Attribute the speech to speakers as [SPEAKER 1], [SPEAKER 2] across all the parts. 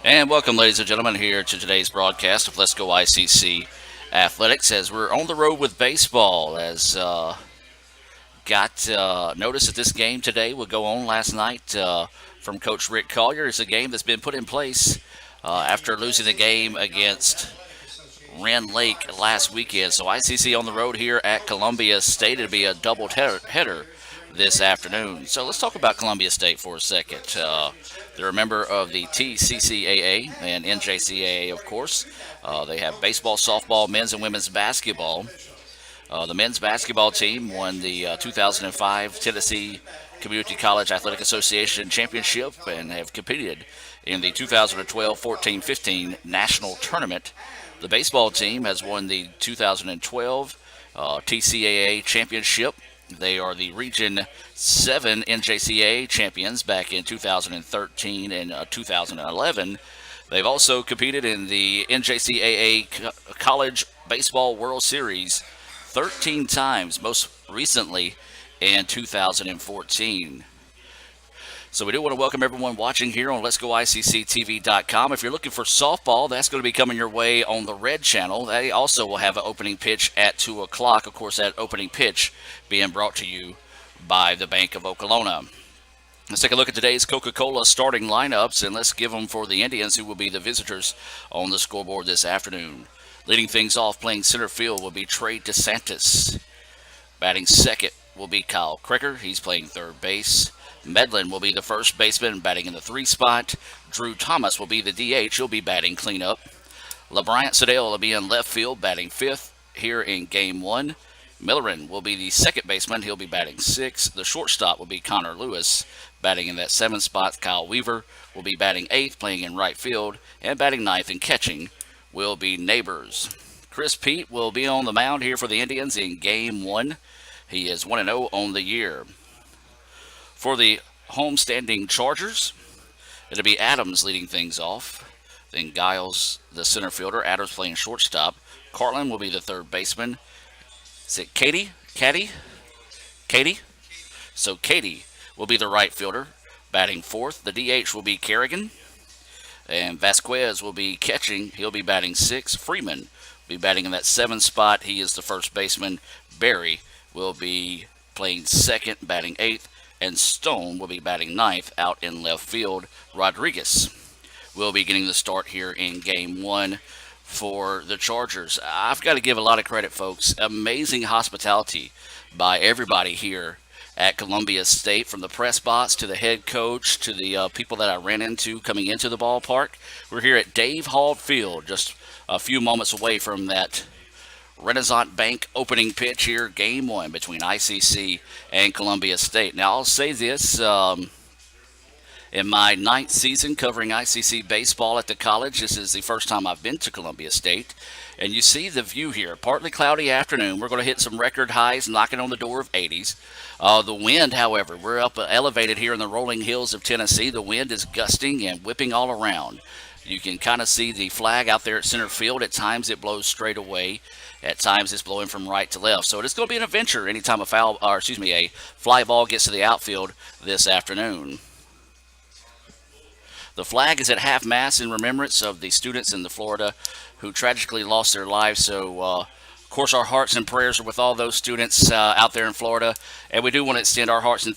[SPEAKER 1] And welcome, ladies and gentlemen, here to today's broadcast of Let's Go ICC Athletics as we're on the road with baseball. As got notice that this game today will go on last night from Coach Rick Collier. It's a game that's been put in place after losing the game against Rand Lake last weekend. So ICC on the road here at Columbia State. It'll be a double header this afternoon. So let's talk about Columbia State for a second. They're a member of the TCCAA and NJCAA, of course. They have baseball, softball, men's and women's basketball. The men's basketball team won the 2005 Tennessee Community College Athletic Association Championship and have competed in the 2012 14-15 national tournament. The baseball team has won the 2012 TCAA championship. They are the Region 7 NJCAA champions back in 2013 and 2011. They've also competed in the NJCAA College Baseball World Series 13 times, most recently in 2014. So we do want to welcome everyone watching here on Let's Go ICCTV.com. If you're looking for softball, that's going to be coming your way on the Red Channel. They also will have an opening pitch at 2 o'clock. Of course, that opening pitch being brought to you by the Bank of Okolona. Let's take a look at today's Coca-Cola starting lineups, and let's give them for the Indians, who will be the visitors on the scoreboard this afternoon. Leading things off, playing center field, will be Trey Disentis. Batting second will be Kyle Cricker. He's playing third base. Medlin will be the first baseman, batting in the 3 spot. Drew Thomas will be the DH. He'll be batting cleanup. LeBryant Sedale will be in left field, batting fifth here in Game 1. Millerin will be the second baseman. He'll be batting sixth. The shortstop will be Connor Lewis, batting in that 7th spot. Kyle Weaver will be batting eighth, playing in right field. And batting ninth and catching will be Neighbors. Chris Pete will be on the mound here for the Indians in Game 1. He is 1-0 on the year. For the homestanding Chargers, it'll be Adams leading things off. Then Giles, the center fielder. Adams playing shortstop. Cartland will be the third baseman. Is it Katie? Katie? So Katie will be the right fielder, batting fourth. The DH will be Carrigan. And Vasquez will be catching. He'll be batting sixth. Freeman will be batting in that 7th spot. He is the first baseman. Barry will be playing second, batting eighth. And Stone will be batting ninth out in left field. Rodriguez will be getting the start here in Game 1 for the Chargers. I've got to give a lot of credit, folks. Amazing hospitality by everybody here at Columbia State, from the press box to the head coach to the people that I ran into coming into the ballpark. We're here at Dave Hall Field, just a few moments away from that Renaissance Bank opening pitch here, Game 1 between ICC and Columbia State. Now, I'll say this. In my 9th season covering ICC baseball at the college, this is the first time I've been to Columbia State. And you see the view here. Partly cloudy afternoon. We're going to hit some record highs, knocking on the door of 80s. The wind, however, we're up elevated here in the rolling hills of Tennessee. The wind is gusting and whipping all around. You can kind of see the flag out there at center field. At times it blows straight away. At times it's blowing from right to left. So it's going to be an adventure anytime a fly ball gets to the outfield this afternoon. The flag is at half mast in remembrance of the students in the Florida who tragically lost their lives. So, of course, our hearts and prayers are with all those students out there in Florida. And we do want to extend our hearts and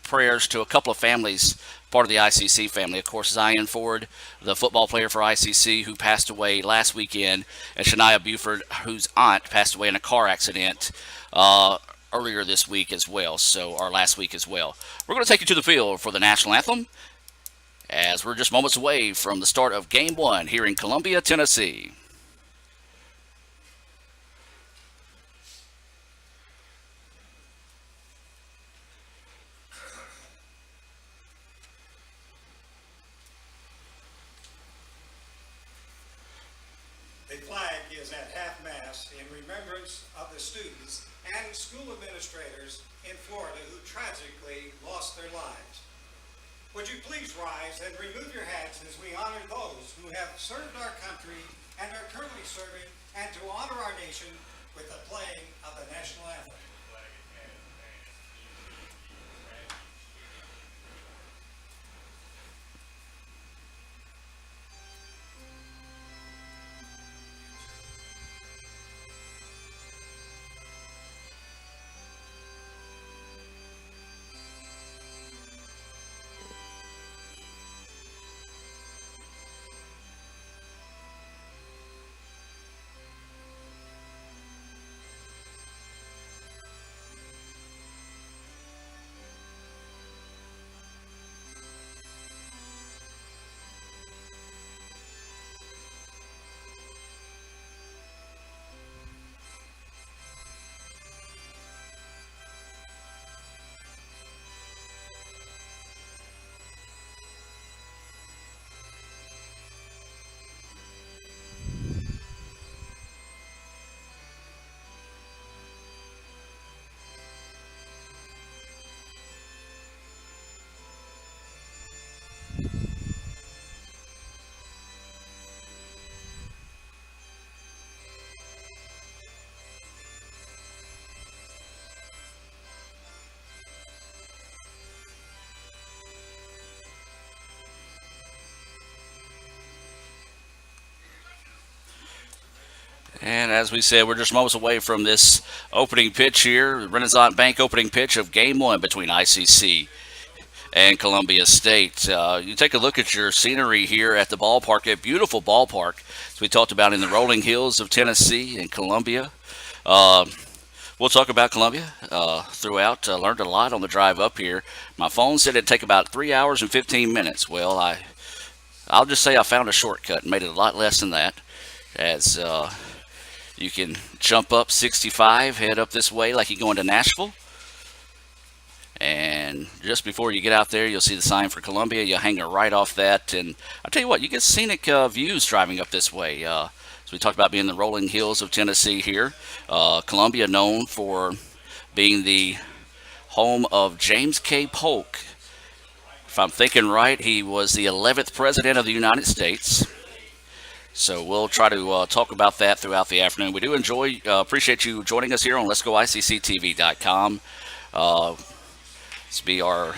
[SPEAKER 1] prayers to a couple of families, part of the ICC family. Of course, Zion Ford, the football player for ICC, who passed away last weekend, and Shania Buford, whose aunt passed away in a car accident earlier this week as well, or last week as well. We're going to take you to the field for the national anthem, as we're just moments away from the start of Game 1 here in Columbia, Tennessee.
[SPEAKER 2] The flag is at half-mast in remembrance of the students and school administrators in Florida who tragically lost their lives. Would you please rise and remove your hats as we honor those who have served our country and are currently serving, and to honor our nation with the playing of the national anthem.
[SPEAKER 1] And as we said, we're just moments away from this opening pitch here, Renaissance Bank opening pitch of Game 1 between ICC and Columbia State. You take a look at your scenery here at the ballpark, a beautiful ballpark, as we talked about in the rolling hills of Tennessee and Columbia. Uh, we'll talk about Columbia throughout. Learned a lot on the drive up here. My phone said it'd take about 3 hours and 15 minutes. Well, I'll just say I found a shortcut and made it a lot less than that, as you can jump up 65, head up this way like you're going to Nashville. And just before you get out there, you'll see the sign for Columbia. You'll hang it right off that. And I'll tell you what, you get scenic views driving up this way. So we talked about being the rolling hills of Tennessee here. Columbia known for being the home of James K. Polk. If I'm thinking right, he was the 11th president of the United States. So we'll try to talk about that throughout the afternoon. We do appreciate you joining us here on Let'sGoICCTV.com. This will be I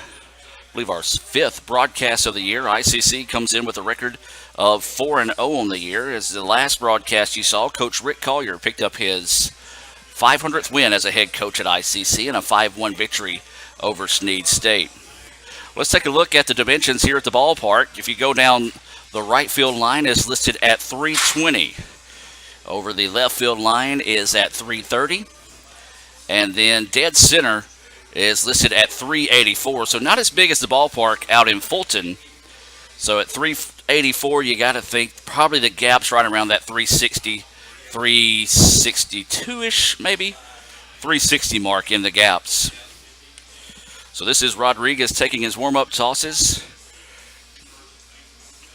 [SPEAKER 1] believe our fifth broadcast of the year. ICC comes in with a record of 4-0 on the year. As the last broadcast you saw, Coach Rick Collier picked up his 500th win as a head coach at ICC and a 5-1 victory over Snead State. Let's take a look at the dimensions here at the ballpark. If you go down, the right field line is listed at 320. Over the left field line is at 330. And then dead center is listed at 384. So not as big as the ballpark out in Fulton. So at 384, you got to think probably the gap's right around that 360, 362-ish maybe. 360 mark in the gaps. So this is Rodriguez taking his warm-up tosses.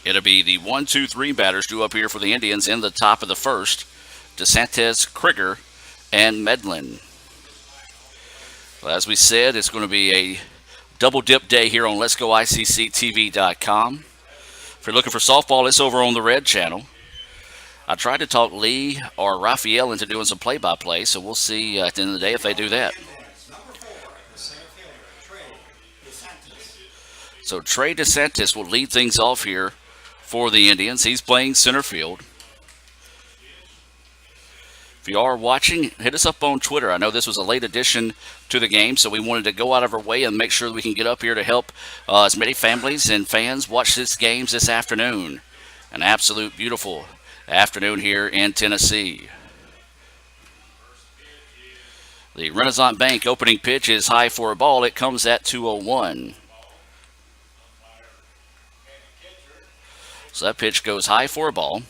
[SPEAKER 1] It'll be the 1-2-3 batters due up here for the Indians in the top of the first. Disentis, Krieger, and Medlin. Well, as we said, it's going to be a double-dip day here on Let'sGoICCTV.com. If you're looking for softball, it's over on the Red Channel. I tried to talk Lee or Raphael into doing some play-by-play, so we'll see at the end of the day if they do that. So Trey Disentis will lead things off here for the Indians. He's playing center field. If you are watching, hit us up on Twitter. I know this was a late addition to the game, so we wanted to go out of our way and make sure we can get up here to help as many families and fans watch this games this afternoon. An absolute beautiful afternoon here in Tennessee. The Renaissance Bank opening pitch is high for a ball. It comes at 2:01. So that pitch goes high for a ball.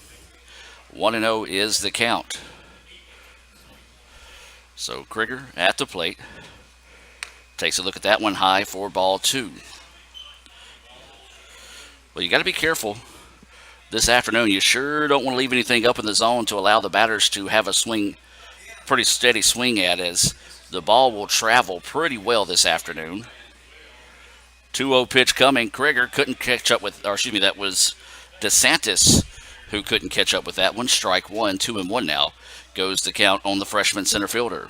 [SPEAKER 1] 1-0 is the count. So Krieger at the plate. Takes a look at that one, high for ball 2. Well, you got to be careful this afternoon. You sure don't want to leave anything up in the zone to allow the batters to have a swing, pretty steady swing at, as the ball will travel pretty well this afternoon. 2-0 pitch coming. Krieger couldn't catch up with, that was Disentis who couldn't catch up with that one. Strike one, 2-1 now. Goes the count on the freshman center fielder.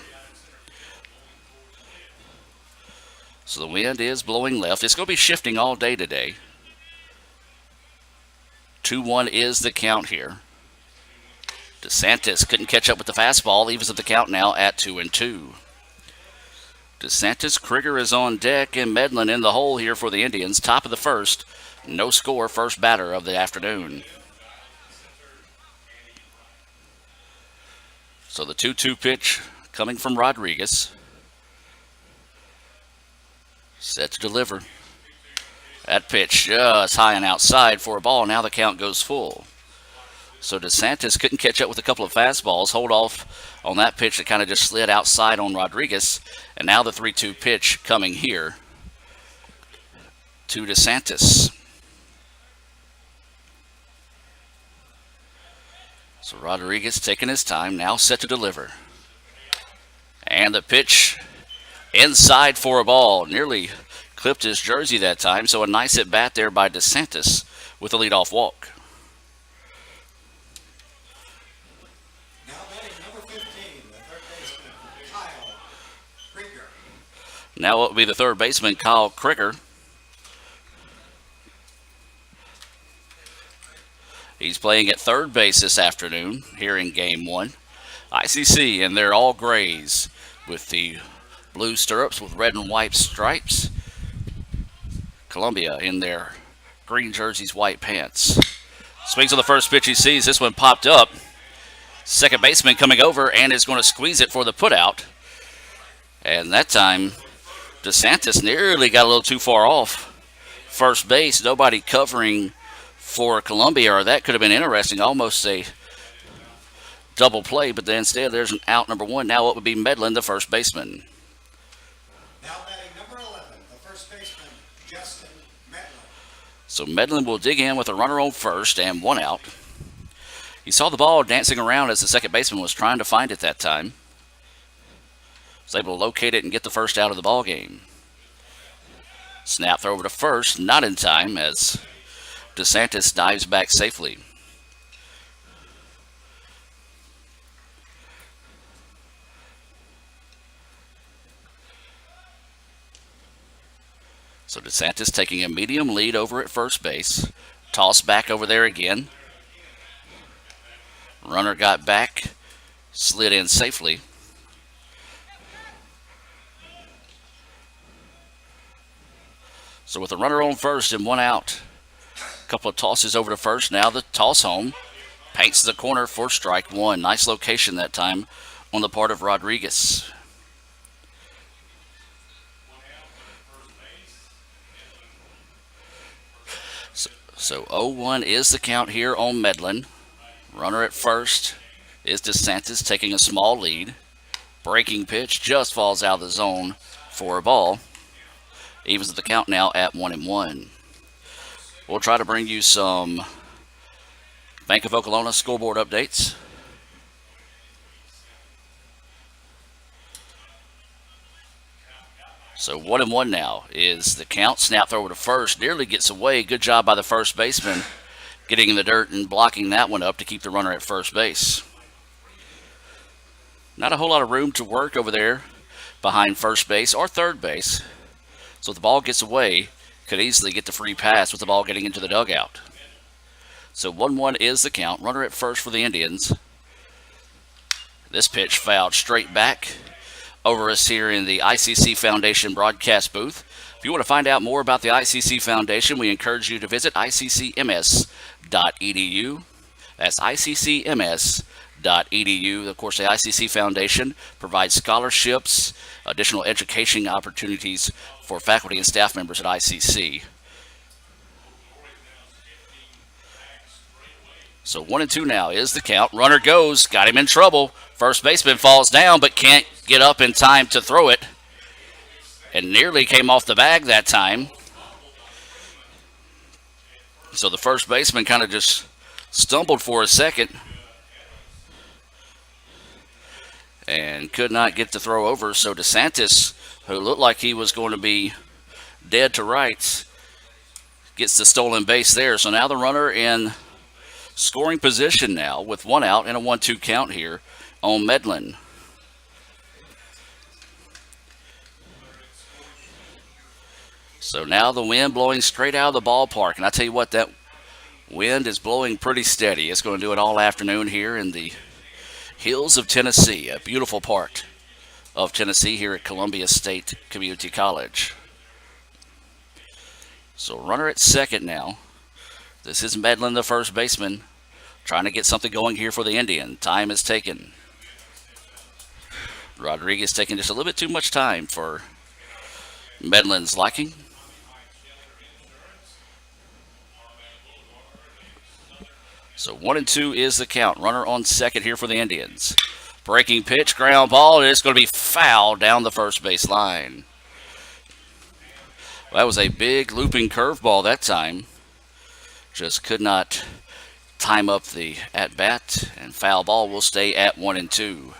[SPEAKER 1] So the wind is blowing left. It's going to be shifting all day today. 2-1 is the count here. Disentis couldn't catch up with the fastball. Evens at the count now at 2-2. Disentis, Krieger is on deck, and Medlin in the hole here for the Indians. Top of the first. No score, first batter of the afternoon. So the 2-2 pitch coming from Rodriguez. Set to deliver. That pitch just high and outside for a ball. Now the count goes full. So Disentis couldn't catch up with a couple of fastballs. Hold off on that pitch that kind of just slid outside on Rodriguez. And now the 3-2 pitch coming here to Disentis. So Rodriguez taking his time, now set to deliver. And the pitch inside for a ball. Nearly clipped his jersey that time, so a nice at bat there by Disentis with a leadoff walk.
[SPEAKER 2] Now batting number 15, the third baseman, Kyle Krieger.
[SPEAKER 1] Now it will be the third baseman, Kyle Krieger. He's playing at third base this afternoon here in Game 1. ICC, and they're all grays with the blue stirrups with red and white stripes. Columbia in their green jerseys, white pants. Swings on the first pitch he sees. This one popped up. Second baseman coming over and is going to squeeze it for the putout. And that time, Disentis nearly got a little too far off first base. Nobody covering for Columbia, or that could have been interesting. Almost a double play, but then instead there's an out number one. Now it would be Medlin, the first baseman.
[SPEAKER 2] Now batting number 11, the first baseman, Justin Medlin.
[SPEAKER 1] So Medlin will dig in with a runner on first and one out. He saw the ball dancing around as the second baseman was trying to find it that time. Was able to locate it and get the first out of the ball game. Snap throw over to first, not in time as Disentis dives back safely. So Disentis taking a medium lead over at first base. Toss back over there again. Runner got back, slid in safely. So with a runner on first and one out, a couple of tosses over to first. Now the toss home paints the corner for strike one. Nice location that time on the part of Rodriguez. So 0-1 is the count here on Medlin. Runner at first is Disentis taking a small lead. Breaking pitch just falls out of the zone for a ball. Evens the count now at 1-1. We'll try to bring you some Bank of Oklahoma scoreboard updates. So 1-1 now is the count. Snap throw to first. Nearly gets away. Good job by the first baseman getting in the dirt and blocking that one up to keep the runner at first base. Not a whole lot of room to work over there behind first base or third base. So if the ball gets away, could easily get the free pass with the ball getting into the dugout. So 1-1 is the count. Runner at first for the Indians. This pitch fouled straight back over us here in the ICC Foundation broadcast booth. If you want to find out more about the ICC Foundation, we encourage you to visit iccms.edu. That's iccms.edu. Of course, the ICC Foundation provides scholarships, additional education opportunities for faculty and staff members at ICC. So 1-2 now is the count. Runner goes, got him in trouble. First baseman falls down but can't get up in time to throw it. And nearly came off the bag that time. So the first baseman kind of just stumbled for a second and could not get the throw over. So Disentis, who looked like he was going to be dead to rights, gets the stolen base there. So now the runner in scoring position now with one out and a 1-2 count here on Medlin. So now the wind blowing straight out of the ballpark. And I tell you what, that wind is blowing pretty steady. It's going to do it all afternoon here in the hills of Tennessee, a beautiful part of Tennessee here at Columbia State Community College. So runner at second now. This is Medlin, the first baseman, trying to get something going here for the Indian. Time is taken. Rodriguez taking just a little bit too much time for Medlin's liking. So 1-2 is the count. Runner on second here for the Indians. Breaking pitch, ground ball, and it's going to be foul down the first base line. Well, that was a big looping curveball that time. Just could not time up the at-bat, and foul ball will stay at 1-2.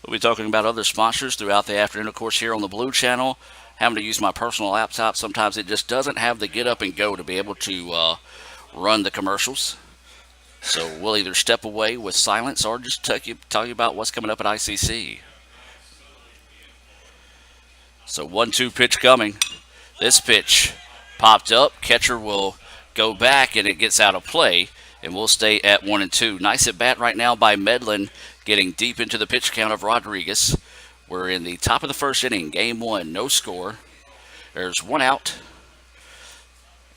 [SPEAKER 1] We'll be talking about other sponsors throughout the afternoon, of course, here on the Blue Channel. Having to use my personal laptop, sometimes it just doesn't have the get up and go to be able to run the commercials. So we'll either step away with silence or just tell you about what's coming up at ICC. So 1-2 pitch coming. This pitch popped up. Catcher will go back and it gets out of play, and we'll stay at 1-2. Nice at bat right now by Medlin, getting deep into the pitch count of Rodriguez. We're in the top of the first inning, game one, no score. There's one out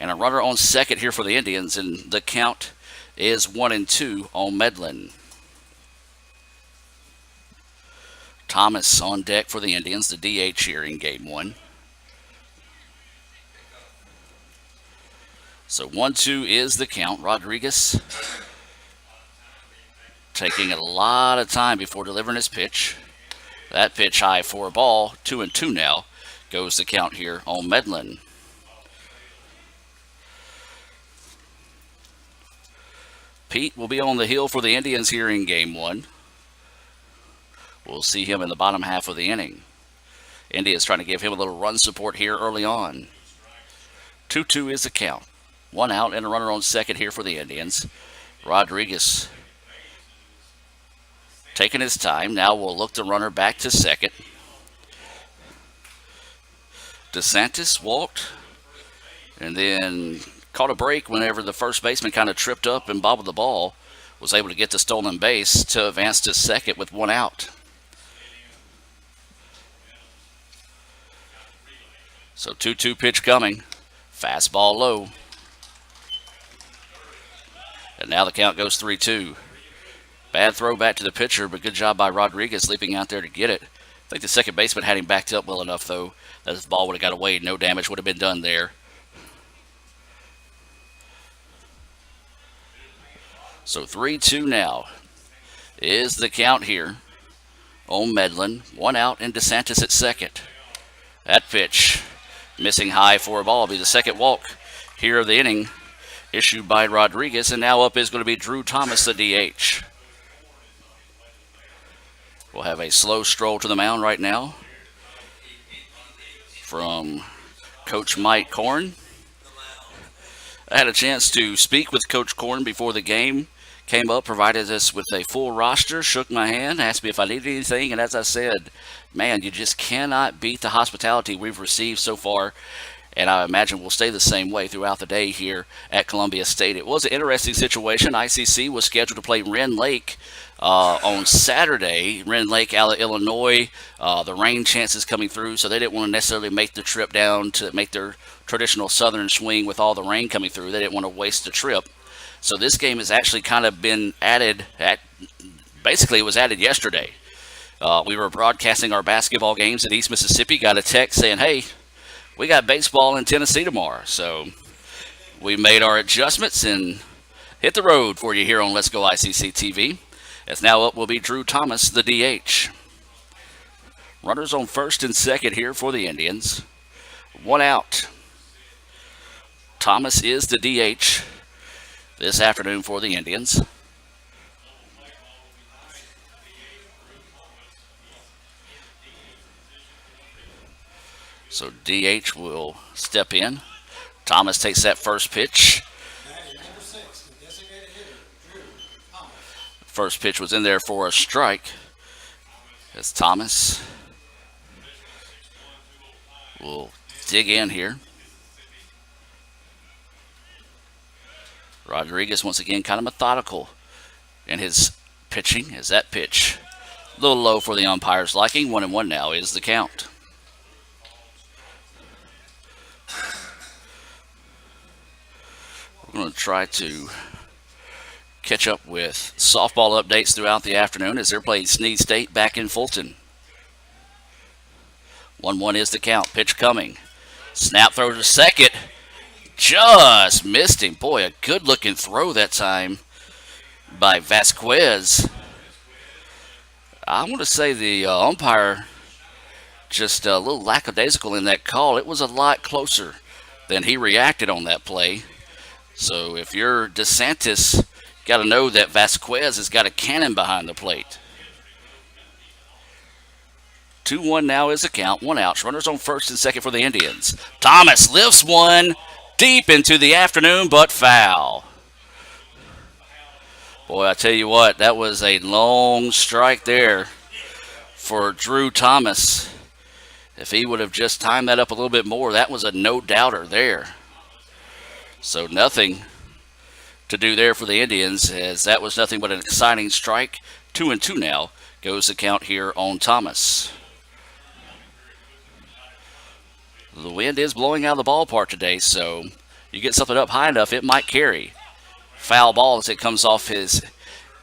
[SPEAKER 1] and a runner on second here for the Indians, and the count is 1-2 on Medlin. Thomas on deck for the Indians, the DH here in game one. So 1-2 is the count. Rodriguez taking a lot of time before delivering his pitch. That pitch high for a ball. 2-2 now goes the count here on Medlin. Pete will be on the hill for the Indians here in game one. We'll see him in the bottom half of the inning. Indians trying to give him a little run support here early on. 2-2 is the count. One out and a runner on second here for the Indians. Rodriguez taking his time. Now we'll look the runner back to second. Disentis walked and then caught a break whenever the first baseman kind of tripped up and bobbled the ball. Was able to get the stolen base to advance to second with one out. So 2-2 pitch coming. Fastball low. And now the count goes 3-2. Bad throw back to the pitcher, but good job by Rodriguez leaping out there to get it. I think the second baseman had him backed up well enough, though, that if the ball would have got away, no damage would have been done there. So 3-2 now is the count here on Medlin. One out and Disentis at second. That pitch missing high for a ball will be the second walk here of the inning, issued by Rodriguez, and now up is going to be Drew Thomas, the DH. We'll have a slow stroll to the mound right now from Coach Mike Korn. I had a chance to speak with Coach Korn before the game. Came up, provided us with a full roster, shook my hand, asked me if I needed anything, and as I said, man, you just cannot beat the hospitality we've received so far. And I imagine we'll stay the same way throughout the day here at Columbia State. It was an interesting situation. ICC was scheduled to play Wren Lake on Saturday. Wren Lake out of Illinois. The rain chances coming through, so they didn't want to necessarily make the trip down to make their traditional southern swing with all the rain coming through. They didn't want to waste the trip. So this game has actually kind of been added basically it was added yesterday. We were broadcasting our basketball games at East Mississippi. Got a text saying, hey, we got baseball in Tennessee tomorrow. So we made our adjustments and hit the road for you here on Let's Go ICC TV. As now up will be Drew Thomas, the DH. Runners on first and second here for the Indians. One out. Thomas is the DH this afternoon for the Indians. So DH will step in. Thomas takes that first pitch. First pitch was in there for a strike. As Thomas will dig in here. Rodriguez once again kind of methodical in his pitching as that pitch a little low for the umpire's liking. 1-1 now is the count. We're going to try to catch up with softball updates throughout the afternoon as they're playing Snead State back in Fulton. 1-1 is the count. Pitch coming. Snap throw to second. Just missed him. Boy, a good-looking throw that time by Vasquez. I want to say the umpire just a little lackadaisical in that call. It was a lot closer than he reacted on that play. So if you're Disentis, got to know that Vasquez has got a cannon behind the plate. 2-1 now is the count. One out. Runners on first and second for the Indians. Thomas lifts one deep into the afternoon, but foul. Boy, I tell you what, that was a long strike there for Drew Thomas. If he would have just timed that up a little bit more, that was a no-doubter there. So nothing to do there for the Indians, as that was nothing but an exciting strike. 2-2 now goes the count here on Thomas. The wind is blowing out of the ballpark today, so you get something up high enough, it might carry. Foul ball as it comes off his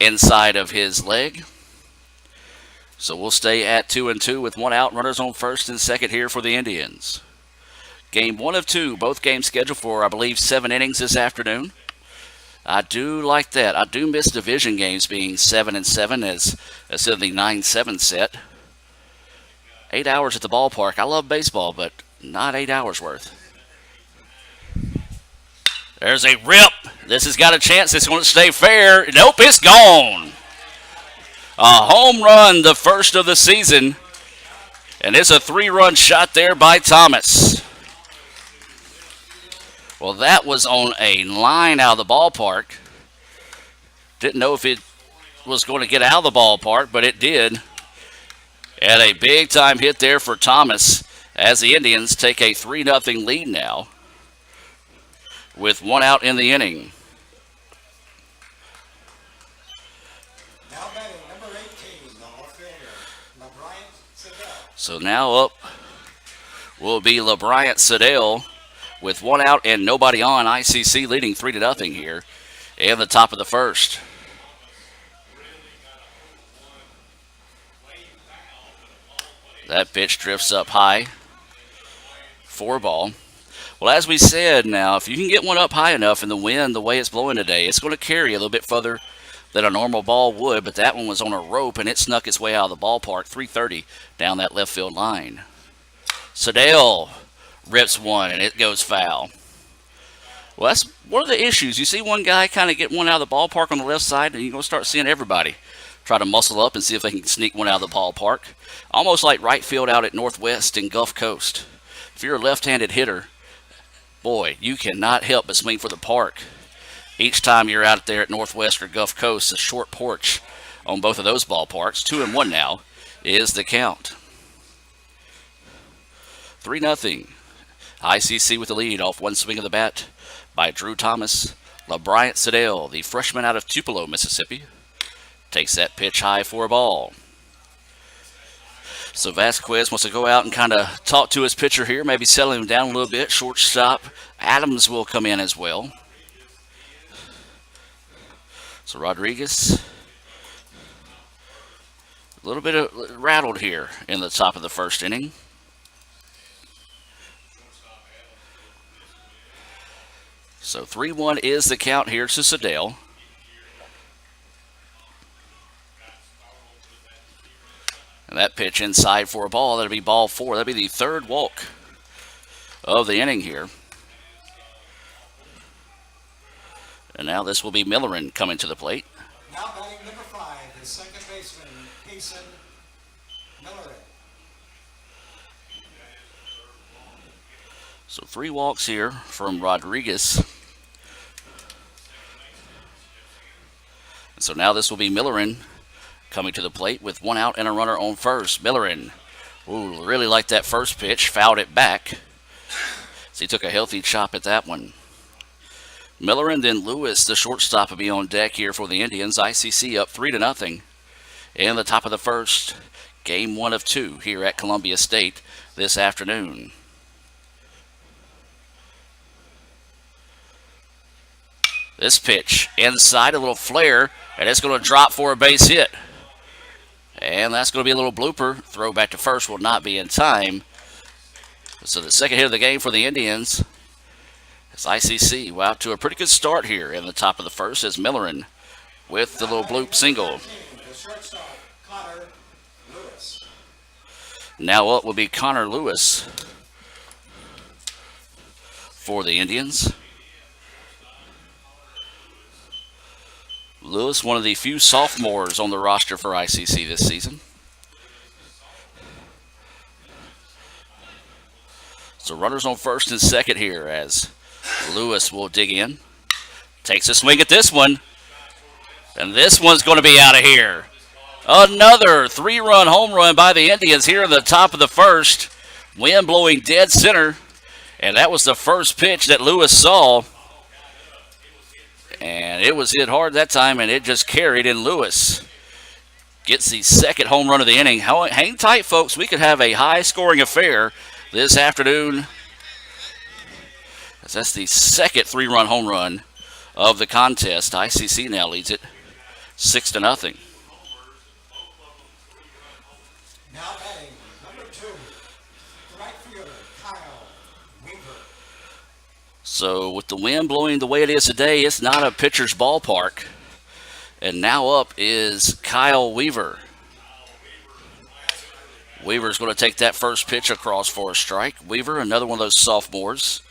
[SPEAKER 1] inside of his leg. So we'll stay at 2-2 with one out, runners on first and second here for the Indians. Game 1 of 2, both games scheduled for, I believe, 7 innings this afternoon. I do like that. I do miss division games being 7-7 as instead of the 9-7 set. 8 hours at the ballpark. I love baseball, but not 8 hours worth. There's a rip. This has got a chance. It's going to stay fair. Nope, it's gone. A home run, the first of the season. And it's a 3-run shot there by Thomas. Well, that was on a line out of the ballpark. Didn't know if it was going to get out of the ballpark, but it did. And a big-time hit there for Thomas as the Indians take a 3-0 lead now with one out in the inning.
[SPEAKER 2] Now batting number 18, the outfielder, LeBryant Sedell.
[SPEAKER 1] So now up will be LeBryant Sedell with one out and nobody on. ICC leading 3-0 here in the top of the first. That pitch drifts up high. 4-ball. Well, as we said now, if you can get one up high enough in the wind the way it's blowing today, it's going to carry a little bit further than a normal ball would, but that one was on a rope and it snuck its way out of the ballpark, 330 down that left field line. Sedell rips one and it goes foul. Well, that's one of the issues. You see one guy kind of get one out of the ballpark on the left side, and you're going to start seeing everybody try to muscle up and see if they can sneak one out of the ballpark. Almost like right field out at Northwest and Gulf Coast. If you're a left-handed hitter, boy, you cannot help but swing for the park. Each time you're out there at Northwest or Gulf Coast, a short porch on both of those ballparks. 2-1 now is the count. 3-0. ICC with the lead off one swing of the bat by Drew Thomas. LeBryant Sedell, the freshman out of Tupelo, Mississippi, takes that pitch high for a ball. So Vasquez wants to go out and kind of talk to his pitcher here, maybe settle him down a little bit. Shortstop Adams will come in as well. So Rodriguez, a little bit rattled here in the top of the first inning. So 3-1 is the count here to Sedell. And that pitch inside for a ball. That'll be ball 4. That'll be the third walk of the inning here. And now this will be Millerin coming to the plate.
[SPEAKER 2] Now batting number 5 is second baseman Payson Millerin.
[SPEAKER 1] So 3 walks here from Rodriguez. And so now this will be Millerin coming to the plate with one out and a runner on first. Millerin, ooh, really liked that first pitch, fouled it back. So he took a healthy chop at that one. Millerin, then Lewis, the shortstop, will be on deck here for the Indians. ICC up 3-0 in the top of the first. Game 1 of 2 here at Columbia State this afternoon. This pitch inside, a little flare, and it's going to drop for a base hit. And that's going to be a little blooper. Throw back to first will not be in time. So the second hit of the game for the Indians is ICC. Wow, to a pretty good start here in the top of the first as Millerin with the little bloop single.
[SPEAKER 2] The shortstop, Connor Lewis.
[SPEAKER 1] Now up will be Connor Lewis for the Indians. Lewis, one of the few sophomores on the roster for ICC this season. So runners on first and second here as Lewis will dig in. Takes a swing at this one. And this one's going to be out of here. Another 3-run home run by the Indians here in the top of the first. Wind blowing dead center. And that was the first pitch that Lewis saw. And it was hit hard that time, and it just carried, and Lewis gets the second home run of the inning. Hang tight, folks. We could have a high-scoring affair this afternoon. That's the second three-run home run of the contest. ICC now leads it 6-0.
[SPEAKER 2] Now batting, number 2, right fielder Kyle Weaver.
[SPEAKER 1] So with the wind blowing the way it is today, it's not a pitcher's ballpark. And now up is Kyle Weaver. Weaver's going to take that first pitch across for a strike. Weaver, another one of those sophomores.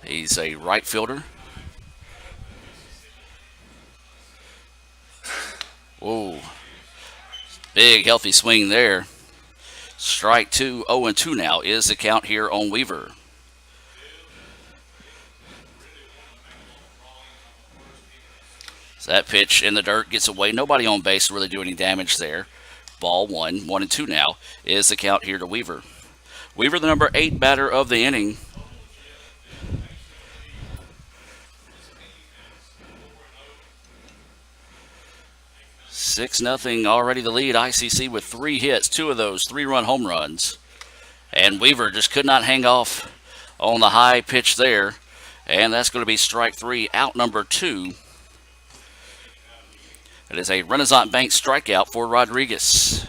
[SPEAKER 1] He's a right fielder. Whoa. Big, healthy swing there. Strike 2, 0-2 now is the count here on Weaver. So that pitch in the dirt gets away. Nobody on base to really do any damage there. Ball 1, 1-2 now is the count here to Weaver. Weaver, the number 8 batter of the inning. Six nothing already the lead. ICC with 3 hits, 2 of those 3-run home runs. And Weaver just could not hang off on the high pitch there. And that's going to be strike 3, out number 2. It is a Renaissance Bank strikeout for Rodriguez.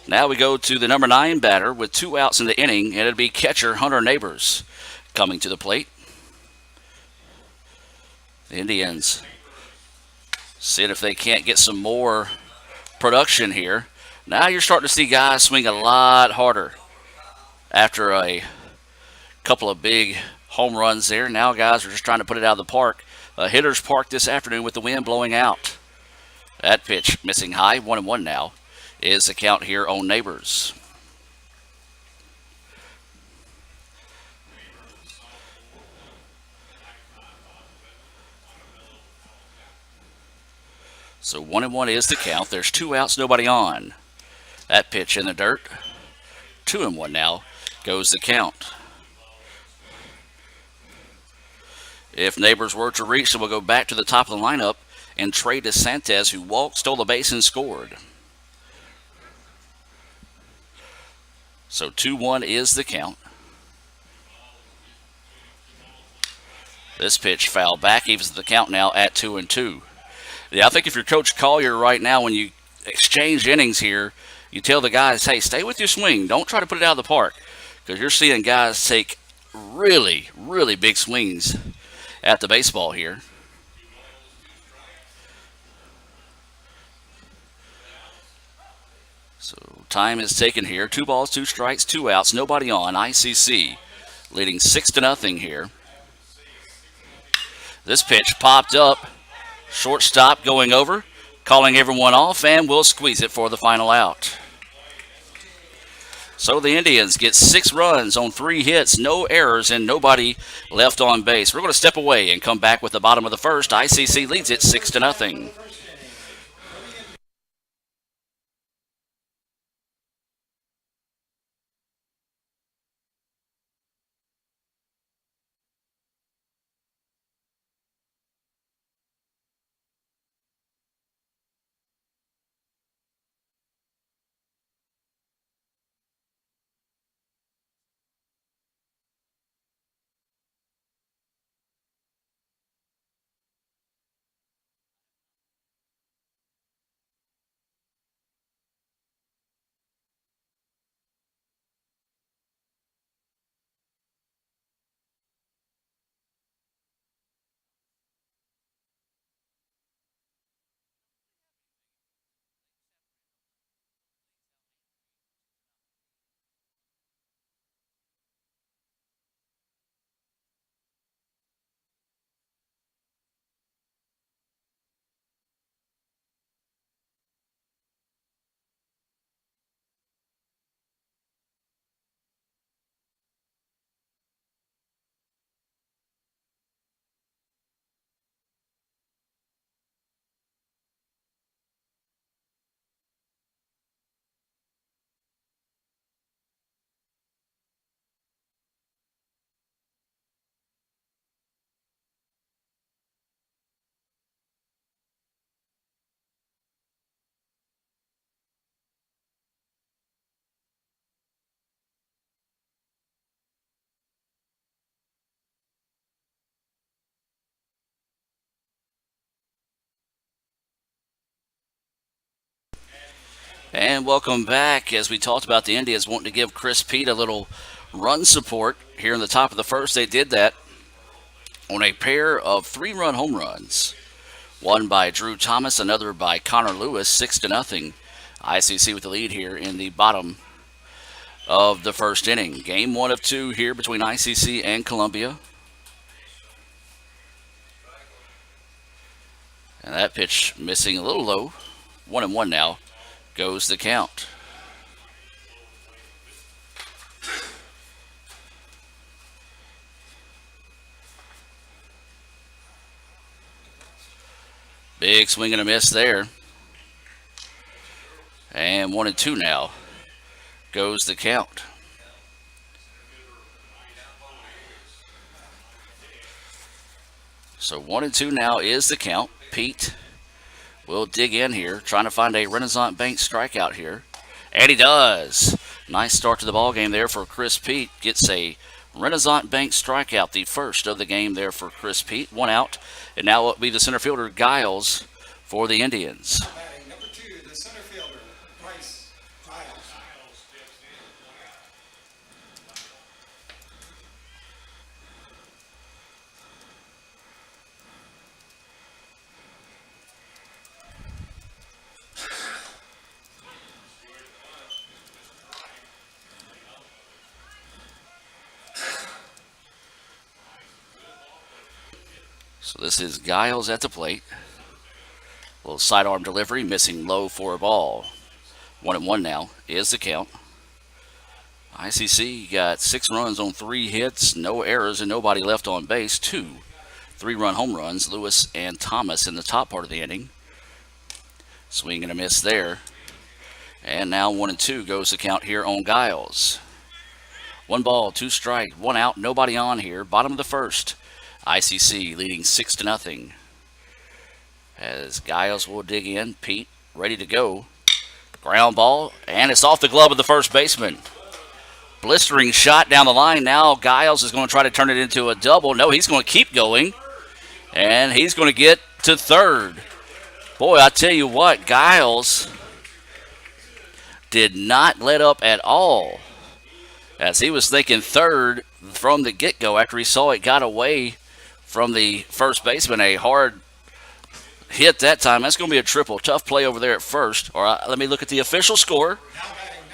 [SPEAKER 1] Now we go to the number 9 batter with 2 outs in the inning, and it'll be catcher Hunter Neighbors coming to the plate. The Indians seeing if they can't get some more production here. Now you're starting to see guys swing a lot harder after a couple of big home runs there. Now guys are just trying to put it out of the park. Hitter's park this afternoon with the wind blowing out. That pitch missing high, 1-1 now is the count here on Neighbors. So 1-1 is the count. There's 2 outs, nobody on. That pitch in the dirt. 2-1 now goes the count. If Neighbors were to reach, then we'll go back to the top of the lineup. And Trey Disentis, who walked, stole the base, and scored. So 2-1 is the count. This pitch fouled back, evens the count now at 2-2. Yeah, I think if you're Coach Collier right now, when you exchange innings here, you tell the guys, hey, stay with your swing. Don't try to put it out of the park. Because you're seeing guys take really, really big swings at the baseball here. So time is taken here. 2 balls, 2 strikes, 2 outs, nobody on. ICC leading 6-0 here. This pitch popped up. Shortstop going over, calling everyone off, and we'll squeeze it for the final out. So the Indians get 6 runs on 3 hits, no errors, and nobody left on base. We're going to step away and come back with the bottom of the first. ICC leads it 6-0. And welcome back. As we talked about, the Indians wanting to give Chris Pete a little run support here in the top of the first. They did that on a pair of three-run home runs. One by Drew Thomas, another by Connor Lewis, 6-0. ICC with the lead here in the bottom of the first inning. Game one of two here between ICC and Columbia. And that pitch missing a little low. 1-1 now goes the count. Big swing and a miss there. And 1-2 now goes the count. So 1-2 now is the count. Pete will dig in here, trying to find a Renaissance Bank strikeout here. And he does. Nice start to the ball game there for Chris Pete. Gets a Renaissance Bank strikeout, the first of the game there for Chris Pete. One out. And now it'll be the center fielder, Giles, for the Indians.
[SPEAKER 2] Batting number 2, the center fielder, Bryce Giles.
[SPEAKER 1] So this is Giles at the plate. Little sidearm delivery, missing low for a ball. 1-1 now is the count. ICC got 6 runs on 3 hits, no errors, and nobody left on base. 2 3-run home runs, Lewis and Thomas in the top part of the inning. Swing and a miss there. And now 1-2 goes the count here on Giles. 1 ball, 2 strike, 1 out, nobody on here. Bottom of the first. ICC leading 6-0. As Giles will dig in, Pete ready to go. Ground ball, and it's off the glove of the first baseman. Blistering shot down the line. Now Giles is going to try to turn it into a double. No, he's going to keep going, and he's going to get to third. Boy, I tell you what, Giles did not let up at all, as he was thinking third from the get-go after he saw it got away from the first baseman. A hard hit that time. That's going to be a triple. Tough play over there at first. All right, let me look at the official score.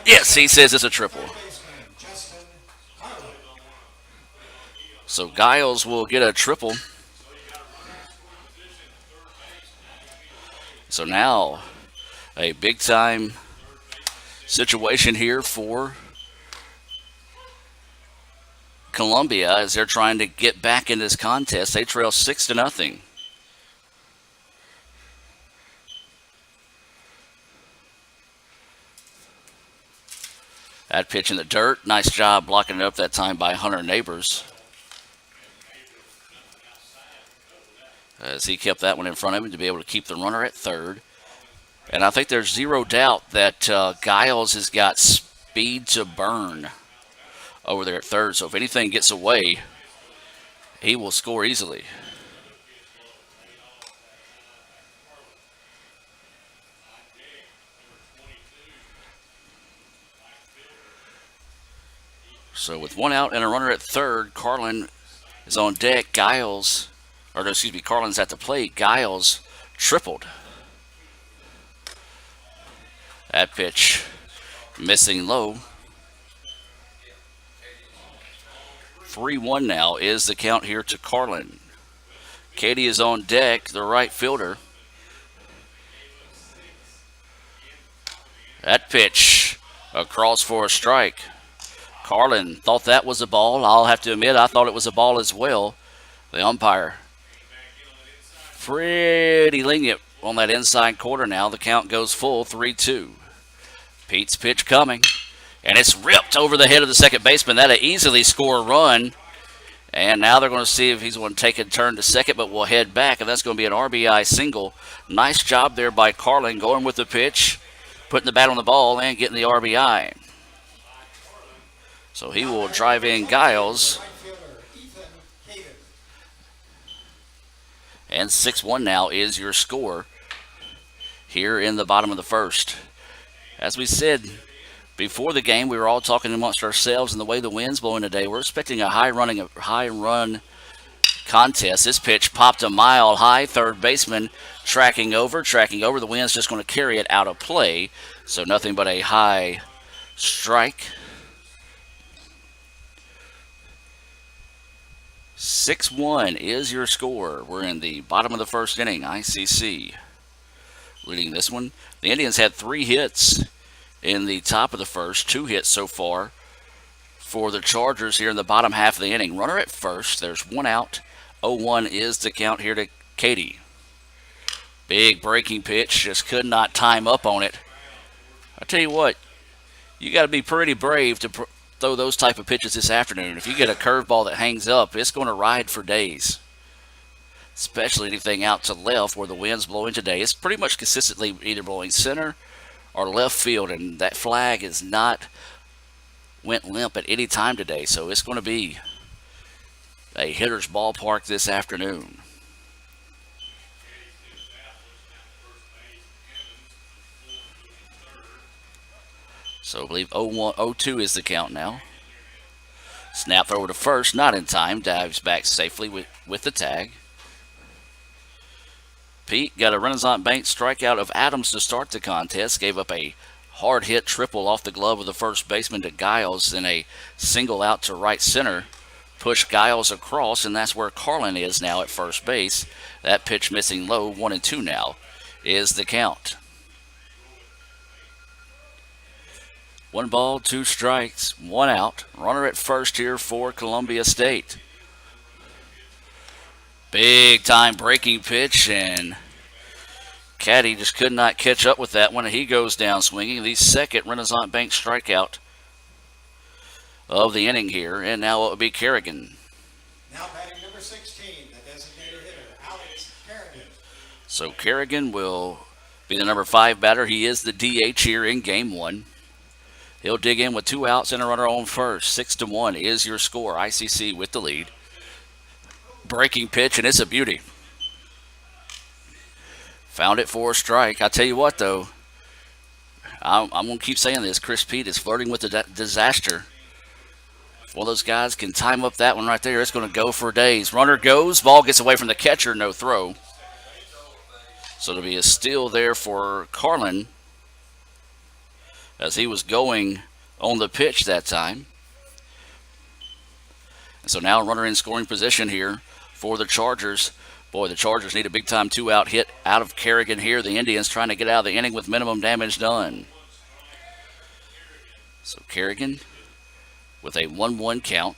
[SPEAKER 1] Yes, he says it's a triple. So Giles will get a triple. So now a big-time situation here for Columbia as they're trying to get back in this contest. They trail 6-0. That pitch in the dirt. Nice job blocking it up that time by Hunter Neighbors, as he kept that one in front of him to be able to keep the runner at third. And I think there's zero doubt that Giles has got speed to burn over there at third. So if anything gets away, he will score easily. So with 1 out and a runner at third, Carlin is on deck. Carlin's at the plate. Giles tripled. That pitch missing low. 3-1 now is the count here to Carlin. Katie is on deck, the right fielder. That pitch across for a strike. Carlin thought that was a ball. I'll have to admit, I thought it was a ball as well. The umpire pretty lenient on that inside corner now. The count goes full, 3-2. Pete's pitch coming, and it's ripped over the head of the second baseman. That'll easily score a run. And now they're going to see if he's going to take a turn to second, but we'll head back, and that's going to be an RBI single. Nice job there by Carlin, going with the pitch, putting the bat on the ball, and getting the RBI. So he will drive in Giles. And 6-1 now is your score here in the bottom of the first. As we said before the game, we were all talking amongst ourselves, and the way the wind's blowing today, we're expecting high run contest. This pitch popped a mile high. Third baseman tracking over. The wind's just going to carry it out of play, so nothing but a high strike. 6-1 is your score. We're in the bottom of the first inning. ICC leading this one. The Indians had 3 hits in the top of the first, 2 hits so far for the Chargers here in the bottom half of the inning. Runner at first. There's 1 out. 0-1 is the count here to Katie. Big breaking pitch. Just could not time up on it. I tell you what, you got to be pretty brave to throw those type of pitches this afternoon. If you get a curveball that hangs up, it's going to ride for days. Especially anything out to left where the wind's blowing today. It's pretty much consistently either blowing center or left field, and that flag is not went limp at any time today, so it's going to be a hitter's ballpark this afternoon. So I believe 0-2 is the count now. Snap throw to first, not in time. Dives back safely with the tag. Pete got a Renaissance Bank strikeout of Adams to start the contest. Gave up a hard hit triple off the glove of the first baseman to Giles, then a single out to right center. Pushed Giles across, and that's where Carlin is now at first base. That pitch missing low, 1-2 now is the count. 1 ball, 2 strikes, 1 out. Runner at first here for Columbia State. Big time breaking pitch, and Caddy just could not catch up with that one. He goes down swinging. The second Renaissance Bank strikeout of the inning here, and now it will be Carrigan.
[SPEAKER 2] Now batting number 16, the designated hitter, Alex Carrigan.
[SPEAKER 1] So Carrigan will be the number 5 batter. He is the DH here in game 1. He'll dig in with 2 outs and a runner on first. 6-1 is your score. ICC with the lead. Breaking pitch, and it's a beauty. Found it for a strike. I tell you what, though, I'm going to keep saying this. Chris Pete is flirting with the disaster. If one of those guys can time up that one right there, it's going to go for days. Runner goes. Ball gets away from the catcher. No throw. So it'll be a steal there for Carlin, as he was going on the pitch that time. And so now runner in scoring position here for the Chargers. Boy, the Chargers need a big-time 2-out hit out of Carrigan here. The Indians trying to get out of the inning with minimum damage done. So Carrigan with a 1-1 count.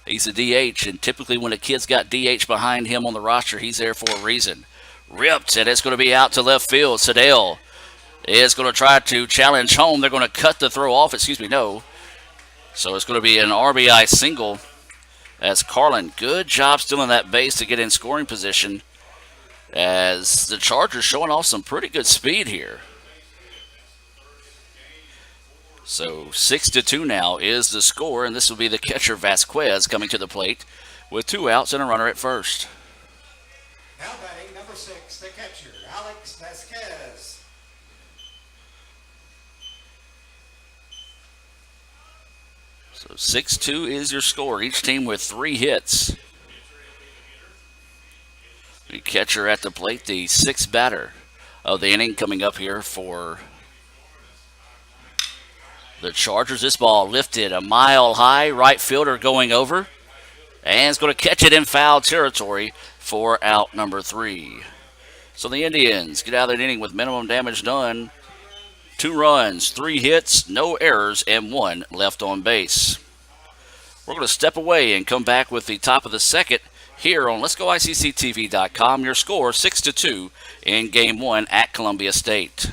[SPEAKER 1] He's a DH, and typically when a kid's got DH behind him on the roster, he's there for a reason. Ripped, and it's going to be out to left field. Sedale is going to try to challenge home. They're going to cut the throw off. No. So it's going to be an RBI single as Carlin. Good job stealing that base to get in scoring position, as the Chargers showing off some pretty good speed here. So 6-2 now is the score, and this will be the catcher Vasquez coming to the plate with 2 outs and a runner at first.
[SPEAKER 2] Now batting number 6, the catcher, Alex Vasquez.
[SPEAKER 1] So 6-2 is your score. Each team with 3 hits. The catcher at the plate, the 6th batter of the inning, coming up here for the Chargers. This ball lifted a mile high. Right fielder going over, and is going to catch it in foul territory for out number 3. So the Indians get out of the inning with minimum damage done. 2 runs, 3 hits, no errors, and 1 left on base. We're going to step away and come back with the top of the second here on Let'sGoICCTV.com. Your score 6-2 in Game 1 at Columbia State.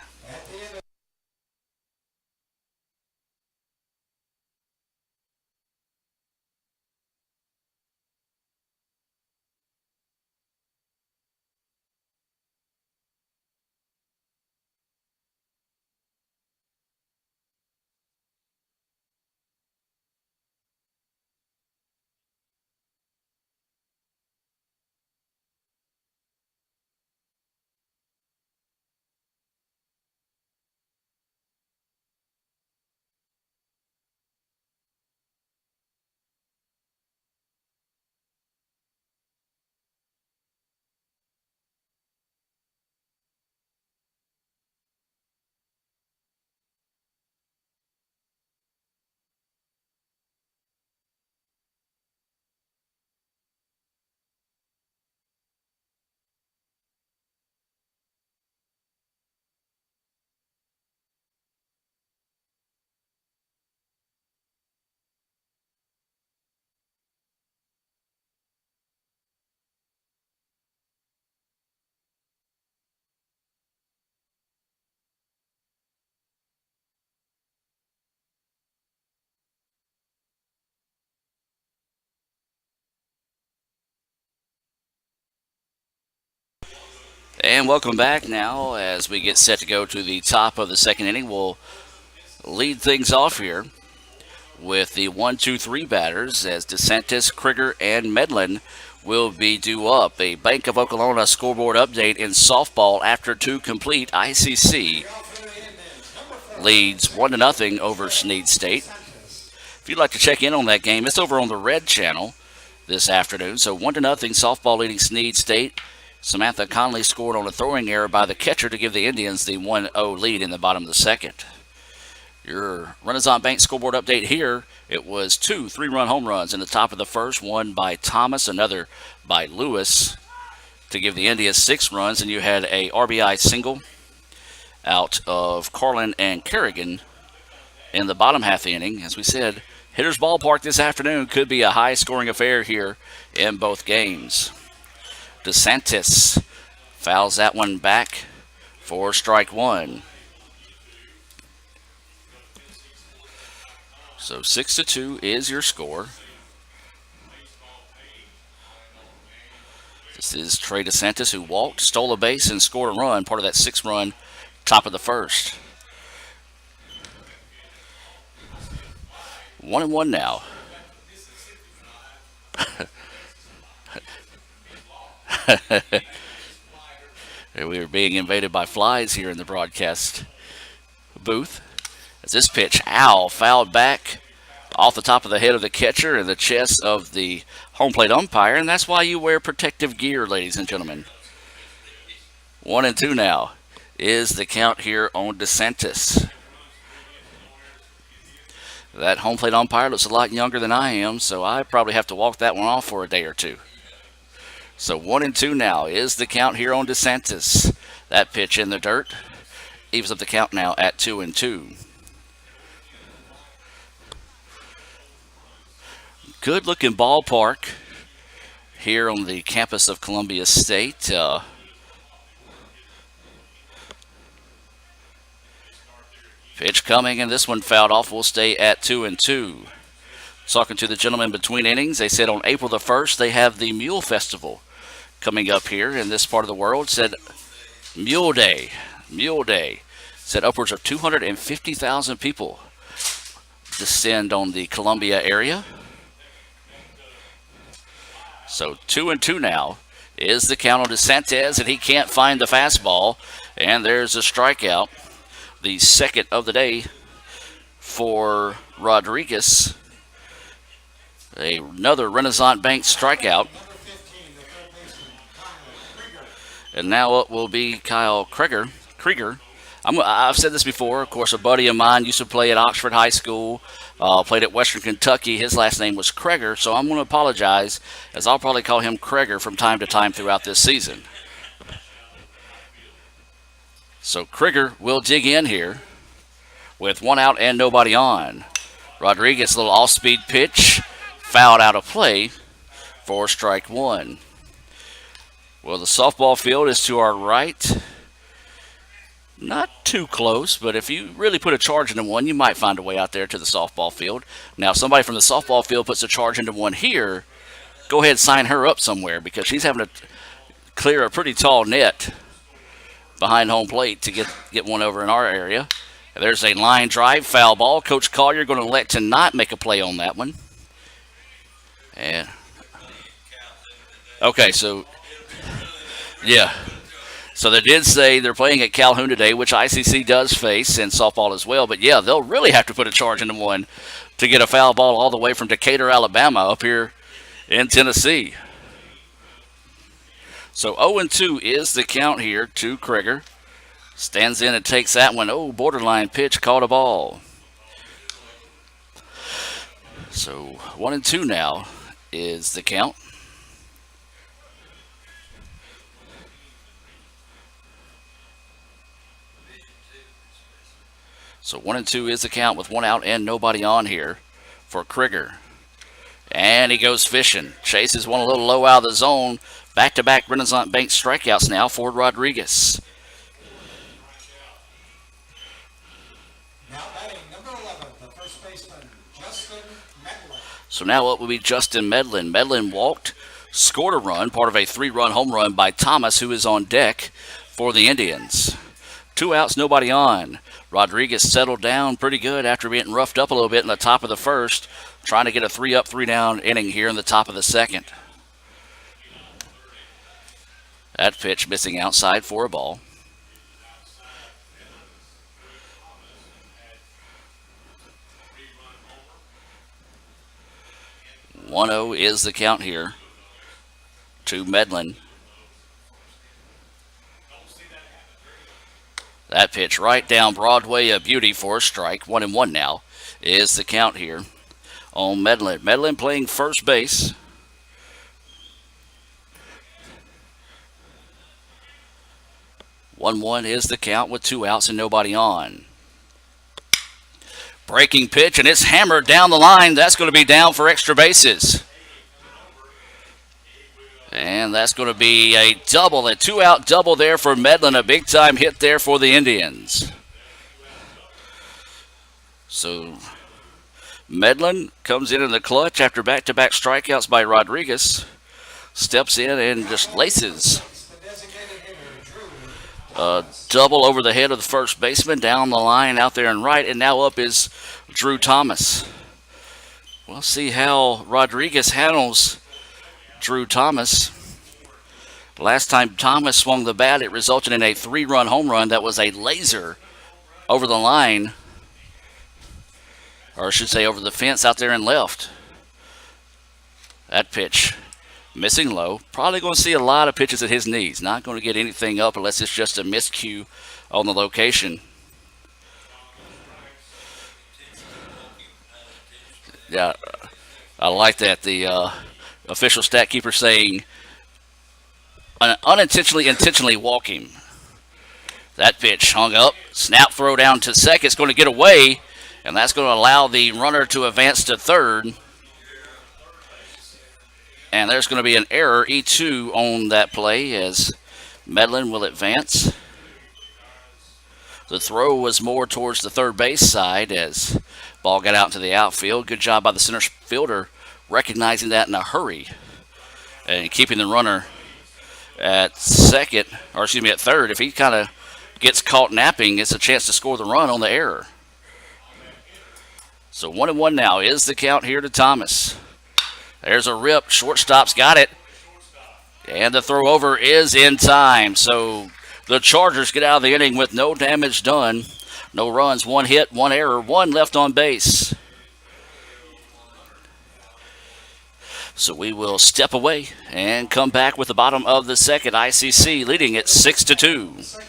[SPEAKER 1] And welcome back now as we get set to go to the top of the second inning. We'll lead things off here with the 1-2-3 batters as Disentis, Krieger, and Medlin will be due up. A Bank of Oklahoma scoreboard update in softball after two complete. ICC leads 1-0 over Snead State. If you'd like to check in on that game, it's over on the Red Channel this afternoon. So 1-0 softball leading Snead State. Samantha Conley scored on a throwing error by the catcher to give the Indians the 1-0 lead in the bottom of the second. Your Renaissance Bank scoreboard update here, it was two 3-run home runs in the top of the first, one by Thomas, another by Lewis to give the Indians 6 runs, and you had a RBI single out of Carlin and Carrigan in the bottom half of the inning. As we said, Hitters Ballpark this afternoon could be a high-scoring affair here in both games. Disentis fouls that one back for strike one. So 6-2 is your score. This is Trey Disentis, who walked, stole a base, and scored a run, part of that 6-run top of the first. 1-1 now. We are being invaded by flies here in the broadcast booth. As this pitch, fouled back off the top of the head of the catcher and the chest of the home plate umpire, and that's why you wear protective gear, ladies and gentlemen. 1-2 now is the count here on Disentis. That home plate umpire looks a lot younger than I am, so I probably have to walk that one off for a day or two. So 1-2 now is the count here on Disentis. That pitch in the dirt evens up the count now at 2-2. Good looking ballpark here on the campus of Columbia State. Pitch coming, and this one fouled off. We'll stay at 2-2. Talking to the gentleman between innings, they said on April the 1st they have the Mule Festival coming up here in this part of the world. Said Mule Day. Said upwards of 250,000 people descend on the Columbia area. So 2-2 now is the count on Disentis, and he can't find the fastball. And there's a strikeout, the second of the day for Rodriguez. Another Renaissance Bank strikeout. And now it will be Kyle Krieger. I've said this before. Of course, a buddy of mine used to play at Oxford High School, played at Western Kentucky. His last name was Krieger, so I'm going to apologize, as I'll probably call him Krieger from time to time throughout this season. So Krieger will dig in here with one out and nobody on. Rodriguez, a little off-speed pitch, fouled out of play for strike one. Well, the softball field is to our right. Not too close, but if you really put a charge into one, you might find a way out there to the softball field. Now, if somebody from the softball field puts a charge into one here, go ahead and sign her up somewhere, because she's having to clear a pretty tall net behind home plate to get one over in our area. There's a line drive, foul ball. Coach Collier going to elect to not make a play on that one. And okay, so yeah. So they did say they're playing at Calhoun today, which ICC does face in softball as well. But yeah, they'll really have to put a charge into one to get a foul ball all the way from Decatur, Alabama, up here in Tennessee. So 0-2 is the count here to Krieger. Stands in and takes that one. Oh, borderline pitch, caught a ball. So 1-2 now is the count. So 1-2 is the count with one out and nobody on here for Krieger. And he goes fishing. Chases one a little low out of the zone. Back-to-back Renaissance Bank strikeouts now for Rodriguez.
[SPEAKER 2] Now batting number 11, the first baseman, Justin Medlin.
[SPEAKER 1] So now it will be Justin Medlin. Medlin walked, scored a run, part of a 3-run home run by Thomas, who is on deck for the Indians. 2 outs, nobody on. Rodriguez settled down pretty good after being roughed up a little bit in the top of the first, trying to get a 3-up, 3-down inning here in the top of the second. That pitch missing outside for a ball. One 0 is the count here to Medlin. That pitch right down Broadway, a beauty for a strike. 1-1 now is the count here on Medlin. Medlin playing first base. One is the count with 2 outs and nobody on. Breaking pitch, and it's hammered down the line. That's going to be down for extra bases. And that's going to be a double, a 2-out double there for Medlin. A big-time hit there for the Indians. So Medlin comes in the clutch after back-to-back strikeouts by Rodriguez. Steps in and just laces a double over the head of the first baseman, down the line, out there and right, and now up is Drew Thomas. We'll see how Rodriguez handles Drew Thomas. Last time Thomas swung the bat, it resulted in a 3-run home run that was a laser over the line, or I should say over the fence out there and left. That pitch missing low. Probably going to see a lot of pitches at his knees. Not going to get anything up unless it's just a miscue on the location. Yeah, I like that. The official stat keeper saying intentionally walk him. That pitch hung up. Snap throw down to second. It's going to get away, and that's going to allow the runner to advance to third. And there's going to be an error, E2, on that play as Medlin will advance. The throw was more towards the third base side as ball got out into the outfield. Good job by the center fielder recognizing that in a hurry and keeping the runner at second, or excuse me, at third. If he kind of gets caught napping, it's a chance to score the run on the error. So 1-1 now is the count here to Thomas. There's a rip. Shortstop's got it. And the throw over is in time. So the Chargers get out of the inning with no damage done. No runs, 1 hit, 1 error, 1 left on base. So we will step away and come back with the bottom of the second. ICC leading at 6-2.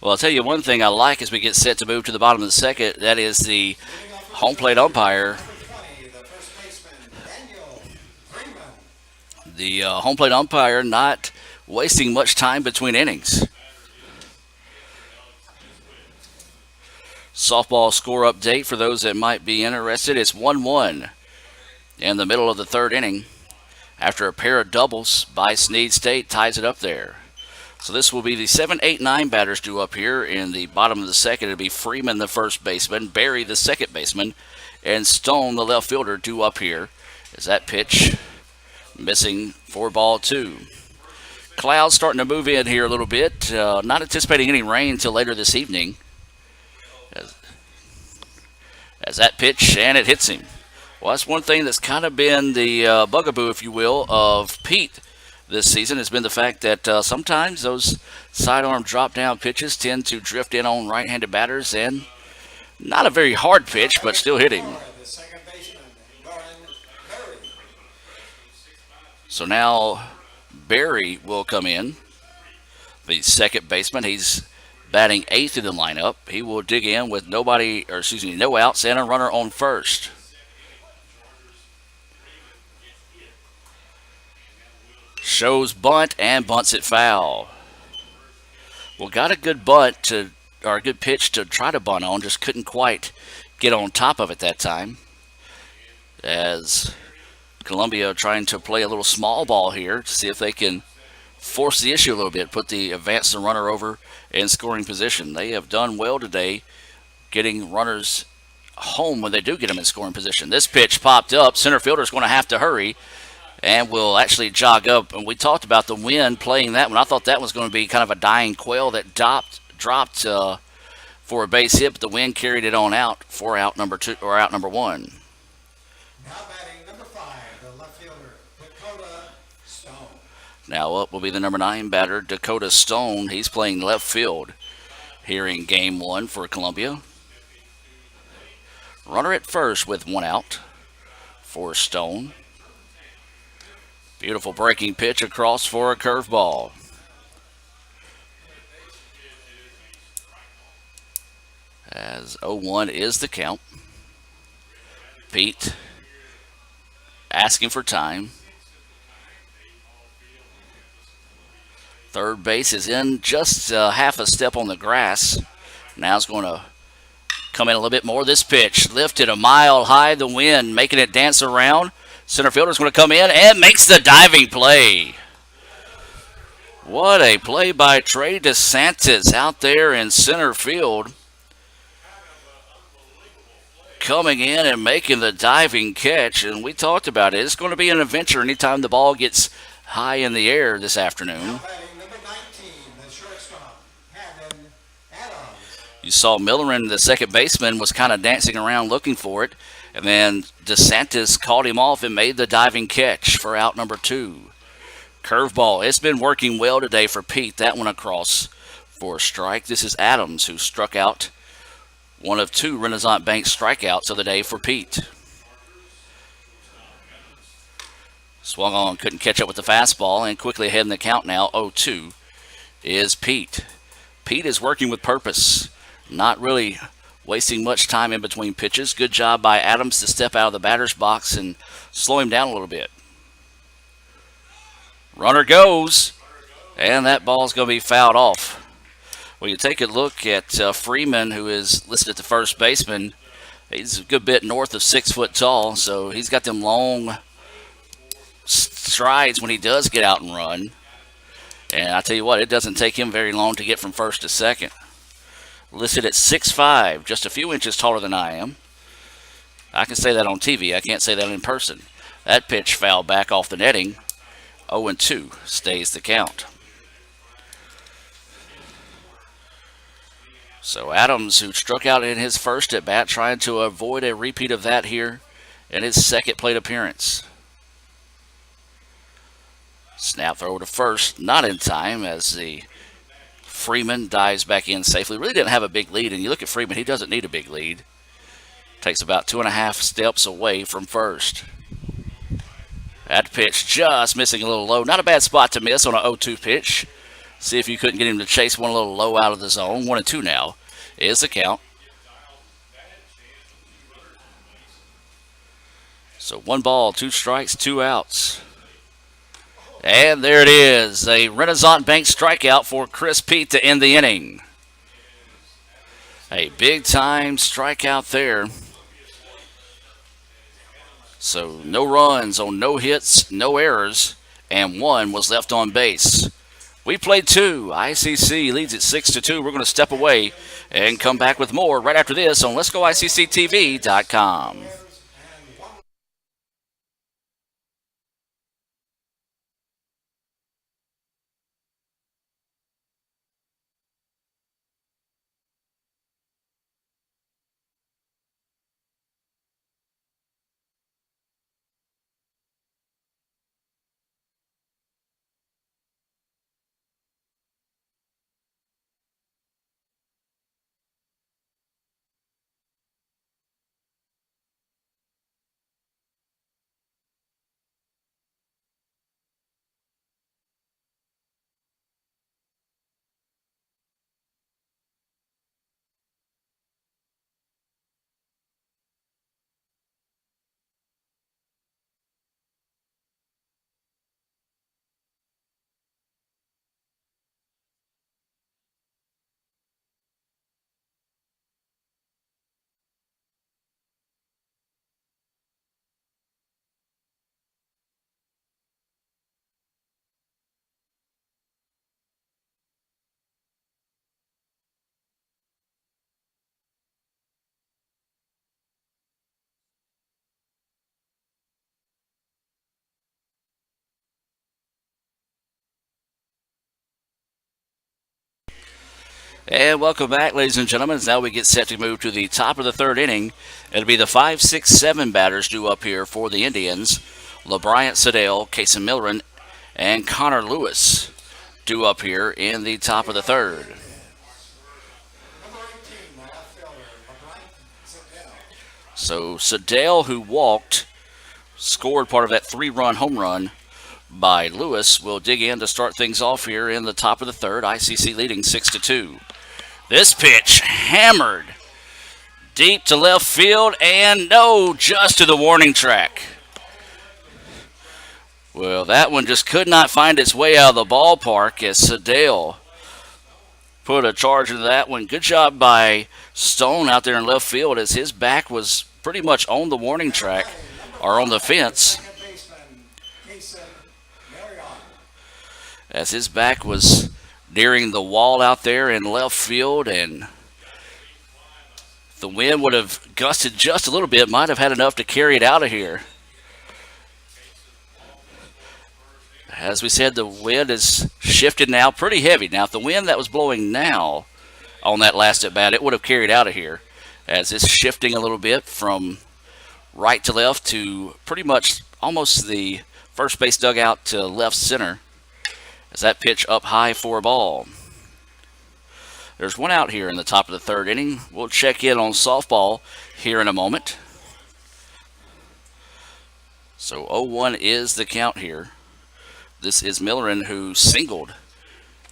[SPEAKER 1] Well, I'll tell you one thing I like as we get set to move to the bottom of the second. That is the home plate umpire. The home plate umpire not wasting much time between innings. Softball score update for those that might be interested. It's 1-1 in the middle of the third inning. After a pair of doubles by Snead State ties it up there. So this will be the 7, 8, 9 batters due up here in the bottom of the second. It'll be Freeman, the first baseman, Barry, the second baseman, and Stone, the left fielder, due up here. As that pitch missing for ball 2. Clouds starting to move in here a little bit. Not anticipating any rain until later this evening. As that pitch, and it hits him. Well, that's one thing that's kind of been the bugaboo, if you will, of Pete this season has been the fact that sometimes those sidearm drop down pitches tend to drift in on right handed batters, and not a very hard pitch,
[SPEAKER 2] Now
[SPEAKER 1] but
[SPEAKER 2] ready
[SPEAKER 1] still
[SPEAKER 2] to
[SPEAKER 1] hit him.
[SPEAKER 2] score, the second baseman, Lauren Berry.
[SPEAKER 1] So now Barry will come in, the second baseman. He's batting eighth in the lineup. He will dig in with nobody, or excuse me, no outs and a runner on first. Shows bunt and bunts it foul. Well, got a good bunt to, or a good pitch to try to bunt on, just couldn't quite get on top of it that time. As Columbia trying to play a little small ball here to see if they can force the issue a little bit, put the advance the runner over in scoring position. They have done well today getting runners home when they do get them in scoring position. This pitch popped up. Center fielder's going to have to hurry and will actually jog up. And we talked about the wind playing that one. I thought that was going to be kind of a dying quail that dropped for a base hit, but the wind carried it on out for out number two or out number one.
[SPEAKER 2] Now batting number 5, the left fielder, Dakota Stone.
[SPEAKER 1] Now up will be the number 9 batter, Dakota Stone. He's playing left field here in game one for Columbia. Runner at first with one out for Stone. Beautiful breaking pitch across for a curveball. As 0-1 is the count. Pete asking for time. Third base is in just half a step on the grass. Now it's going to come in a little bit more. This pitch lifted a mile high, the wind making it dance around. Center fielder's going to come in and makes the diving play. What a play by Trey Disentis out there in center field. Coming in and making the diving catch. And we talked about it. It's going to be an adventure anytime the ball gets high in the air this afternoon.
[SPEAKER 2] Now batting number 19, the shortstop, Carrigan.
[SPEAKER 1] You saw Millerin, the second baseman, was kind of dancing around looking for it. And then DeSantis caught him off and made the diving catch for out number 2. Curveball. It's been working well today for Pete. That one across for a strike. This is Adams, who struck out one of 2 Renaissance Bank strikeouts of the day for Pete. Swung on, couldn't catch up with the fastball, and quickly ahead in the count now. 0-2 is Pete. Pete is working with purpose, not really wasting much time in between pitches. Good job by Adams to step out of the batter's box and slow him down a little bit. Runner goes, and that ball's going to be fouled off. Well, you take a look at Freeman, who is listed at the first baseman. He's a good bit north of 6 foot tall, so he's got them long strides when he does get out and run. And I tell you what, it doesn't take him very long to get from first to second. Listed at 6'5", just a few inches taller than I am. I can say that on TV. I can't say that in person. That pitch fouled back off the netting. 0-2 stays the count. So Adams, who struck out in his first at bat, trying to avoid a repeat of that here in his second plate appearance. Snap throw to first, not in time as the Freeman dives back in safely. Really didn't have a big lead, and you look at Freeman, he doesn't need a big lead. Takes about 2.5 steps away from first. That pitch just missing a little low. Not a bad spot to miss on an 0-2 pitch. See if you couldn't get him to chase one a little low out of the zone. 1-2 now is the count. So 1 ball, 2 strikes, 2 outs. And there it is, a Renaissance Bank strikeout for Chris Pete to end the inning. A big-time strikeout there. So no runs on no hits, no errors, and 1 was left on base. We played 2. ICC leads it 6-2. We're going to step away and come back with more right after this on Let'sGoICCTV.com. And welcome back, ladies and gentlemen. Now we get set to move to the top of the third inning. It'll be the 5, 6, 7 batters due up here for the Indians. LeBryant Sedale, Casey Milren, and Connor Lewis due up here in the top of the third.
[SPEAKER 2] Number 18, the left fielder, LeBryant Sedale.
[SPEAKER 1] So Sedale, who walked, scored part of that 3-run home run by Lewis, will dig in to start things off here in the top of the third. ICC leading 6-2. This pitch hammered deep to left field, and no, just to the warning track. Well, that one just could not find its way out of the ballpark as Sedale put a charge into that one. Good job by Stone out there in left field as his back was pretty much on the warning track or on the fence.
[SPEAKER 2] Second baseman, Casey Milren.
[SPEAKER 1] As his back was nearing the wall out there in left field, and the wind would have gusted just a little bit, might have had enough to carry it out of here. As we said, the wind is shifted now pretty heavy. Now, if the wind that was blowing now on that last at bat, it would have carried out of here, as it's shifting a little bit from right to left to pretty much almost the first base dugout to left center. As that pitch up high for a ball. There's one out here in the top of the third inning. We'll check in on softball here in a moment. So 0-1 is the count here. This is Milren, who singled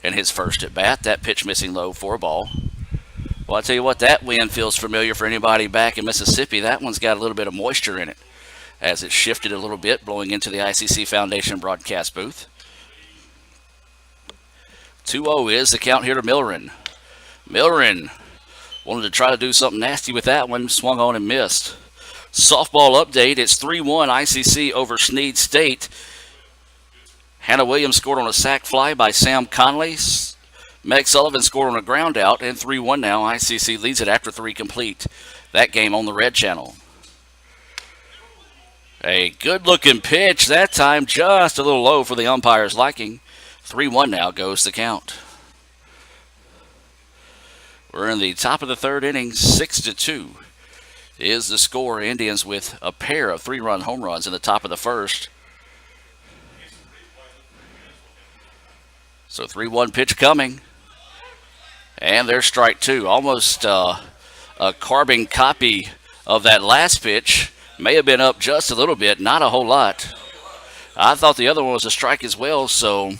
[SPEAKER 1] in his first at bat. That pitch missing low for a ball. Well, I tell you what, that wind feels familiar for anybody back in Mississippi. That one's got a little bit of moisture in it as it shifted a little bit, blowing into the ICC Foundation broadcast booth. 2-0 is the count here to Milren. Milren wanted to try to do something nasty with that one, swung on and missed. Softball update, it's 3-1 ICC over Snead State. Hannah Williams scored on a sac fly by Sam Conley. Meg Sullivan scored on a ground out, and 3-1 now. ICC leads it after 3 complete. That game on the Red Channel. A good-looking pitch, that time just a little low for the umpire's liking. 3-1 now goes the count. We're in the top of the third inning. 6-2 is the score. Indians with a pair of 3-run home runs in the top of the first. So 3-1 pitch coming. And there's strike 2. Almost a carbon copy of that last pitch. May have been up just a little bit, not a whole lot. I thought the other one was a strike as well, so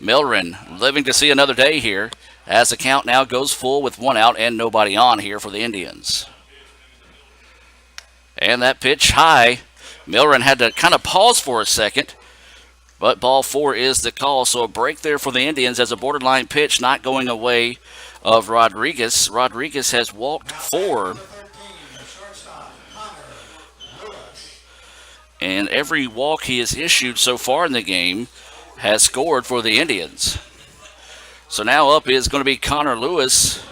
[SPEAKER 1] Milren living to see another day here as the count now goes full with 1 out and nobody on here for the Indians. And that pitch high. Milren had to kind of pause for a second, but ball 4 is the call. So a break there for the Indians as a borderline pitch not going away of Rodriguez. Rodriguez has walked 4.
[SPEAKER 2] Shortstop, Connor Lewis.
[SPEAKER 1] And every walk he has issued so far in the game has scored for the Indians. So now up is going to be Connor Lewis,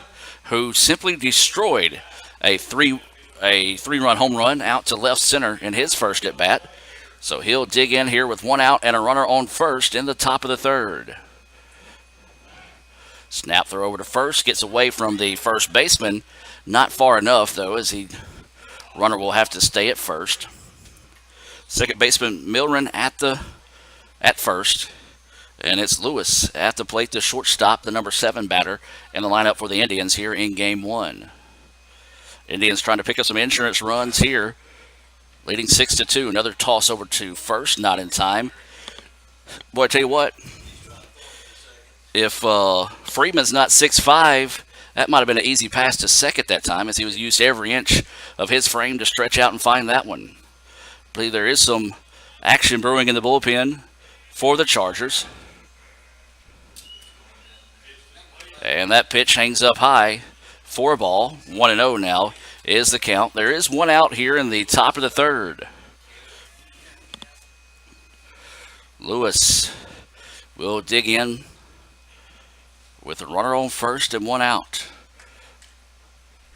[SPEAKER 1] who simply destroyed a three-run home run out to left center in his first at bat. So he'll dig in here with 1 out and a runner on first in the top of the third. Snap throw over to first, gets away from the first baseman. Not far enough, though, as the runner will have to stay at first. Second baseman Milren at first. And it's Lewis at the plate, the shortstop, the number 7 batter in the lineup for the Indians here in game 1. Indians trying to pick up some insurance runs here, leading 6-2. Another toss over to first, not in time. Boy, I tell you what, if Freeman's not 6'5", that might have been an easy pass to second that time, as he was used every inch of his frame to stretch out and find that one. I believe there is some action brewing in the bullpen for the Chargers. And that pitch hangs up high for a ball. 1-0 now is the count. There is 1 out here in the top of the third. Lewis will dig in with a runner on first and 1 out.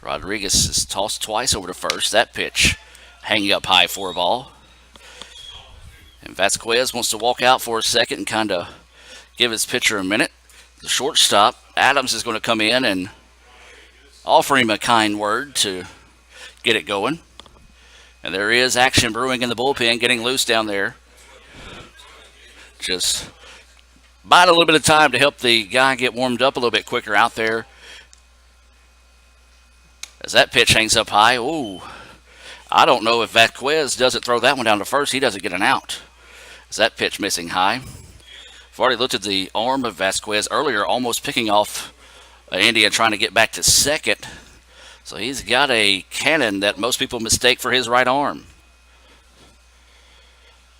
[SPEAKER 1] Rodriguez is tossed twice over to first. That pitch hanging up high for a ball. And Vasquez wants to walk out for a second and kind of give his pitcher a minute. The shortstop, Adams, is going to come in and offer him a kind word to get it going. And there is action brewing in the bullpen, getting loose down there. Just buying a little bit of time to help the guy get warmed up a little bit quicker out there. As that pitch hangs up high, ooh, I don't know if Vasquez doesn't throw that one down to first. He doesn't get an out. Is that pitch missing high? I've already looked at the arm of Vasquez earlier, almost picking off India trying to get back to second. So he's got a cannon that most people mistake for his right arm.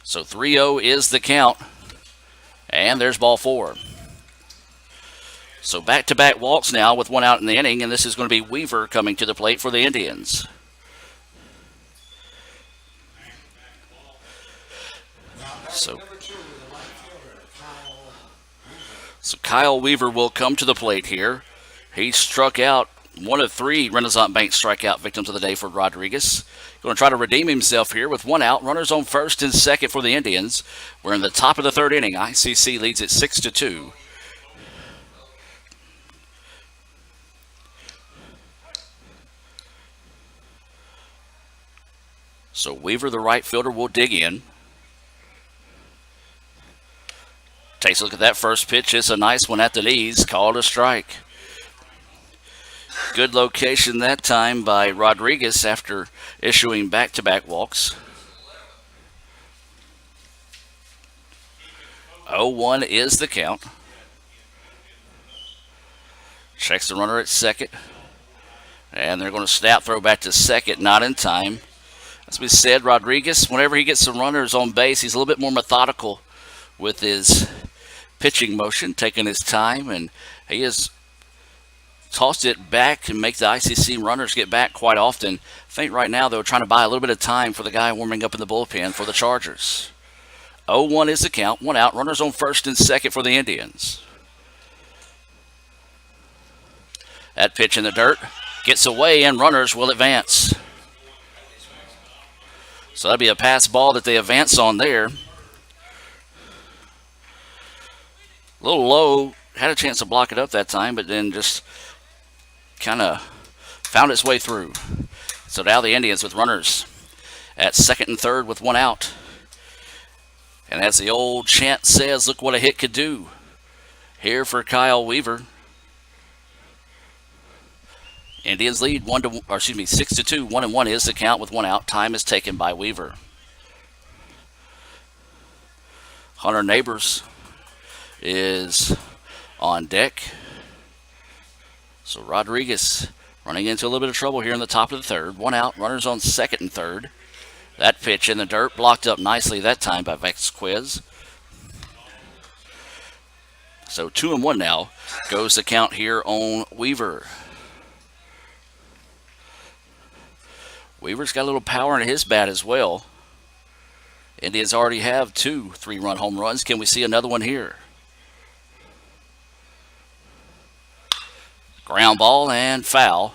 [SPEAKER 1] So 3-0 is the count. And there's ball 4. So back-to-back walks now with one out in the inning, and this is going to be Weaver coming to the plate for the Indians. So Kyle Weaver will come to the plate here. He struck out one of 3 Renaissance Bank strikeout victims of the day for Rodriguez. Going to try to redeem himself here with one out. Runners on first and second for the Indians. We're in the top of the 3rd inning. ICC leads it 6-2. So Weaver, the right fielder, will dig in. Takes a look at that first pitch. It's a nice one at the knees. Called a strike. Good location that time by Rodriguez after issuing back-to-back walks. 0-1 is the count. Checks the runner at second. And they're going to snap throw back to second, not in time. As we said, Rodriguez, whenever he gets some runners on base, he's a little bit more methodical with his pitching motion, taking his time, and he has tossed it back and make the ICC runners get back quite often. I think right now they're trying to buy a little bit of time for the guy warming up in the bullpen for the Chargers. 0-1 is the count, one out, runners on first and second for the Indians. That pitch in the dirt gets away, and runners will advance. So that'll be a pass ball that they advance on there. A little low, had a chance to block it up that time, but then just kind of found its way through. So now the Indians with runners at second and third with one out. And as the old chant says, look what a hit could do. Here for Kyle Weaver. Indians lead 6-2. 1-1 is the count with one out. Time is taken by Weaver. Hunter Neighbors is on deck. So Rodriguez running into a little bit of trouble here in the top of the 3rd. One out. Runners on second and third. That pitch in the dirt blocked up nicely that time by Vasquez. So 2-1 now goes the count here on Weaver. Weaver's got a little power in his bat as well. Indians already have 2 3-run home runs. Can we see another one here? Ground ball and foul.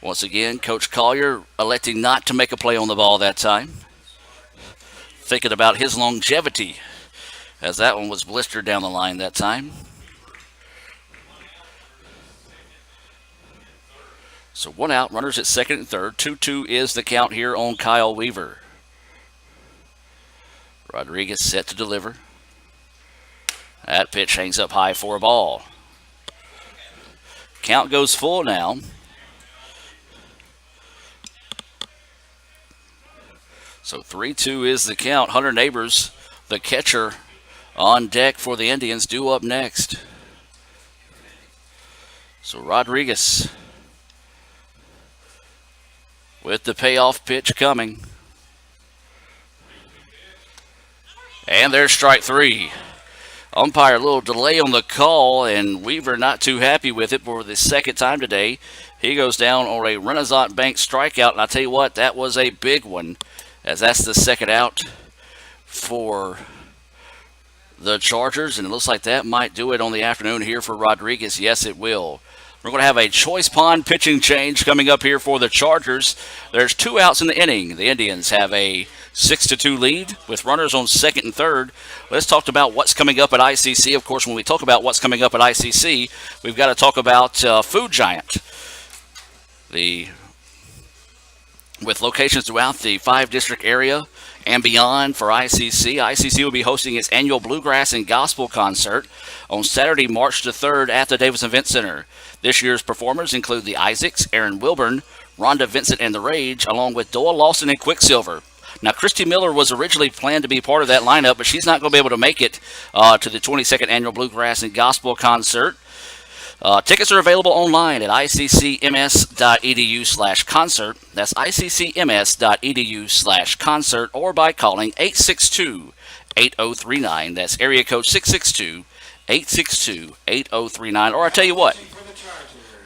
[SPEAKER 1] Once again, Coach Collier electing not to make a play on the ball that time. Thinking about his longevity, as that one was blistered down the line that time. So one out, runners at second and third. 2-2 is the count here on Kyle Weaver. Rodriguez set to deliver. That pitch hangs up high for a ball. Count goes full now. So 3-2 is the count. Hunter Neighbors, the catcher, on deck for the Indians, due up next. So Rodriguez with the payoff pitch coming. And there's strike 3. Umpire, a little delay on the call, and Weaver not too happy with it for the second time today. He goes down on a Renaissance Bank strikeout, and I tell you what, that was a big one, as that's the second out for the Chargers, and it looks like that might do it on the afternoon here for Rodriguez. Yes, it will. We're going to have a choice pond pitching change coming up here for the Chargers. There's 2 outs in the inning. The Indians have a 6-2 lead with runners on second and third. Let's talk about what's coming up at ICC. Of course, when we talk about what's coming up at ICC, we've got to talk about Food Giant. The with locations throughout the 5 district area and beyond for ICC. ICC will be hosting its annual Bluegrass and Gospel concert on Saturday, March the 3rd at the Davis Event Center. This year's performers include the Isaacs, Aaron Wilburn, Rhonda Vincent and the Rage, along with Doyle Lawson and Quicksilver. Now, Christy Miller was originally planned to be part of that lineup, but she's not going to be able to make it to the 22nd Annual Bluegrass and Gospel Concert. Tickets are available online at iccms.edu/concert. That's iccms.edu/concert, or by calling 862-8039. That's area code 662-862-8039. Or I tell you what,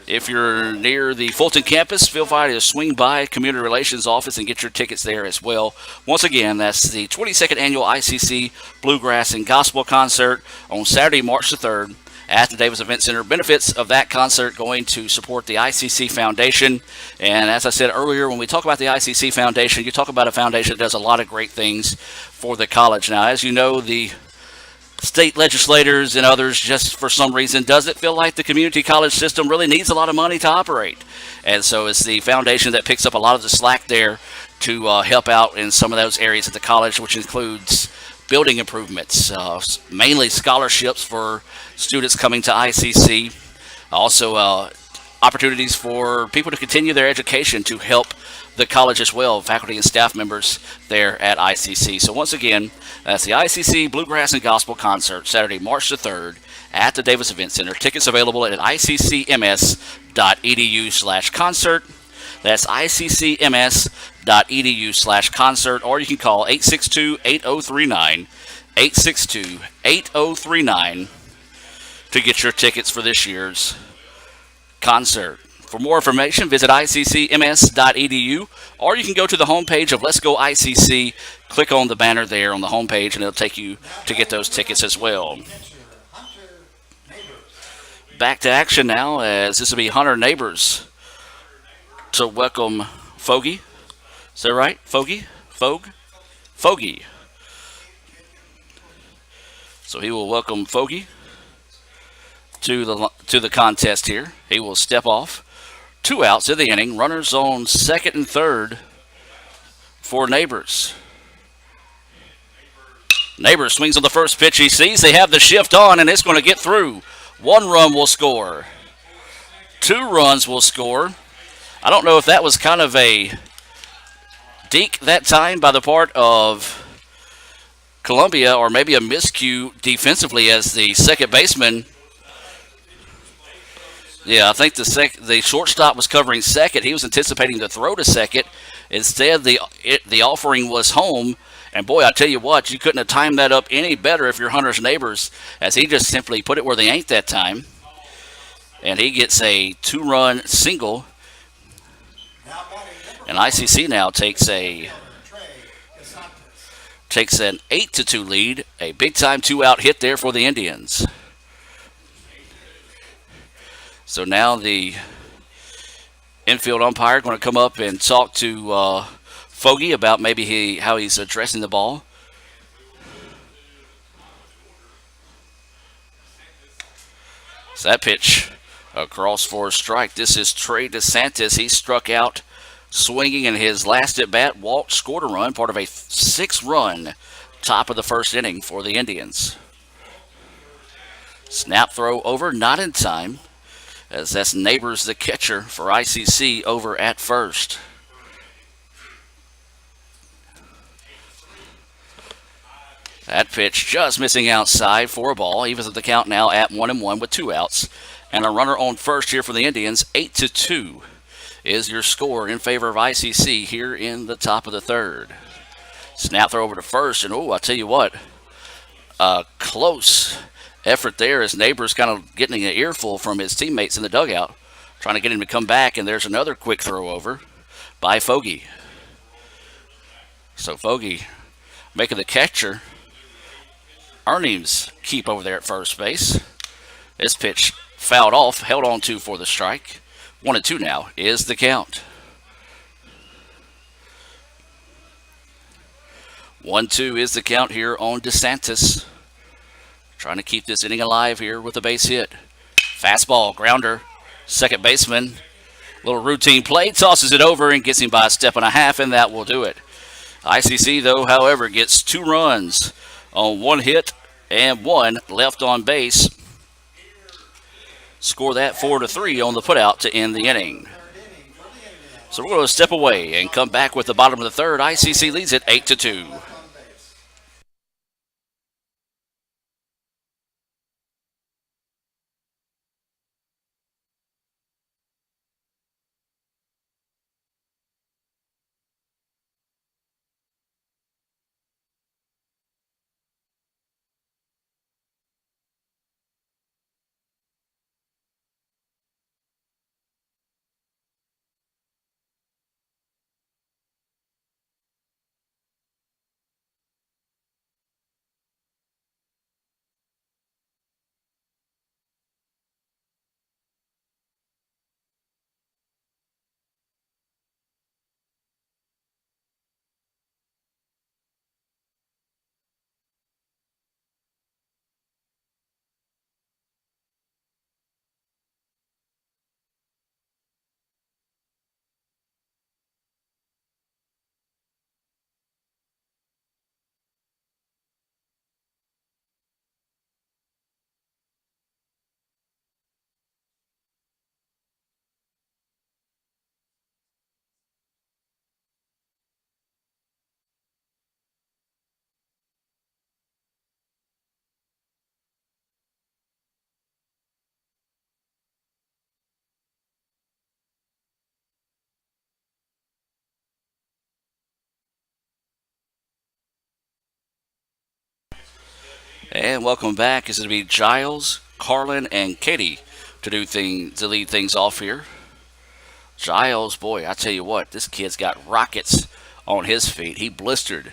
[SPEAKER 1] if you're near the Fulton campus, feel free to swing by Community Relations office and get your tickets there as well. Once again, that's the 22nd Annual ICC Bluegrass and Gospel Concert on Saturday, March the 3rd at the Davis Event Center. Benefits of that concert going to support the ICC Foundation. And as I said earlier, when we talk about the ICC Foundation, you talk about a foundation that does a lot of great things for the college. Now, as you know, the state legislators and others just for some reason doesn't feel like the community college system really needs a lot of money to operate. And so it's the foundation that picks up a lot of the slack there to help out in some of those areas at the college, which includes building improvements, mainly scholarships for students coming to ICC, also opportunities for people to continue their education to help the college as well, faculty and staff members there at ICC. So once again, that's the ICC Bluegrass and Gospel Concert, Saturday, March the 3rd at the Davis Event Center. Tickets available at iccms.edu/concert. That's iccms.edu/concert, or you can call 862-8039, 862-8039 to get your tickets for this year's concert. For more information, visit iccms.edu, or you can go to the homepage of Let's Go ICC, click on the banner there on the homepage, and it'll take you to get those tickets as well. Back to action now, as this will be Hunter Neighbors to welcome Fogy. Is that right? Fogy? Fogy. So he will welcome Fogy to the contest here. He will step off. 2 outs in the inning. Runners on second and third for Neighbors. Neighbors swings on the first pitch he sees. They have the shift on, and it's going to get through. 1 run will score. 2 runs will score. I don't know if that was kind of a deke that time by the part of Columbia, or maybe a miscue defensively as the second baseman. Yeah, I think the shortstop was covering second. He was anticipating the throw to second. Instead, the offering was home. And boy, I tell you what, you couldn't have timed that up any better if you're Hunter's Neighbors, as he just simply put it where they ain't that time. And he gets a 2-run single. And ICC now takes an 8-2 lead. A big-time 2-out hit there for the Indians. So now the infield umpire going to come up and talk to Fogy about maybe how he's addressing the ball. So that pitch across for a strike. This is Trey Disentis. He struck out swinging in his last at bat, walked, scored a run, part of a 6-run top of the first inning for the Indians. Snap throw over, not in time, as that's Neighbors, the catcher for ICC, over at first. That pitch just missing outside for a ball. Evens at the count now at 1-1 with 2 outs. And a runner on first here for the Indians. 8-2 is your score in favor of ICC here in the top of the third. Snap throw over to first, and I tell you what, a close effort there as Neighbors kind of getting an earful from his teammates in the dugout, trying to get him to come back, and there's another quick throw over by Fogy. So Fogy making the catcher Earnings keep over there at first base. This pitch fouled off, held on to for the strike. 1-2 now is the count. 1-2 is the count here on Disentis. Trying to keep this inning alive here with a base hit. Fastball, grounder, second baseman Little routine play, tosses it over and gets him by a step and a half, and that will do it. ICC, though, however, gets 2 runs on 1 hit and 1 left on base. Score that 4-3 on the putout to end the inning. So we're going to step away and come back with the bottom of the third. ICC leads it 8-2. And welcome back. It's going to be Giles, Carlin, and Katie to lead things off here. Giles, boy, I tell you what, this kid's got rockets on his feet. He blistered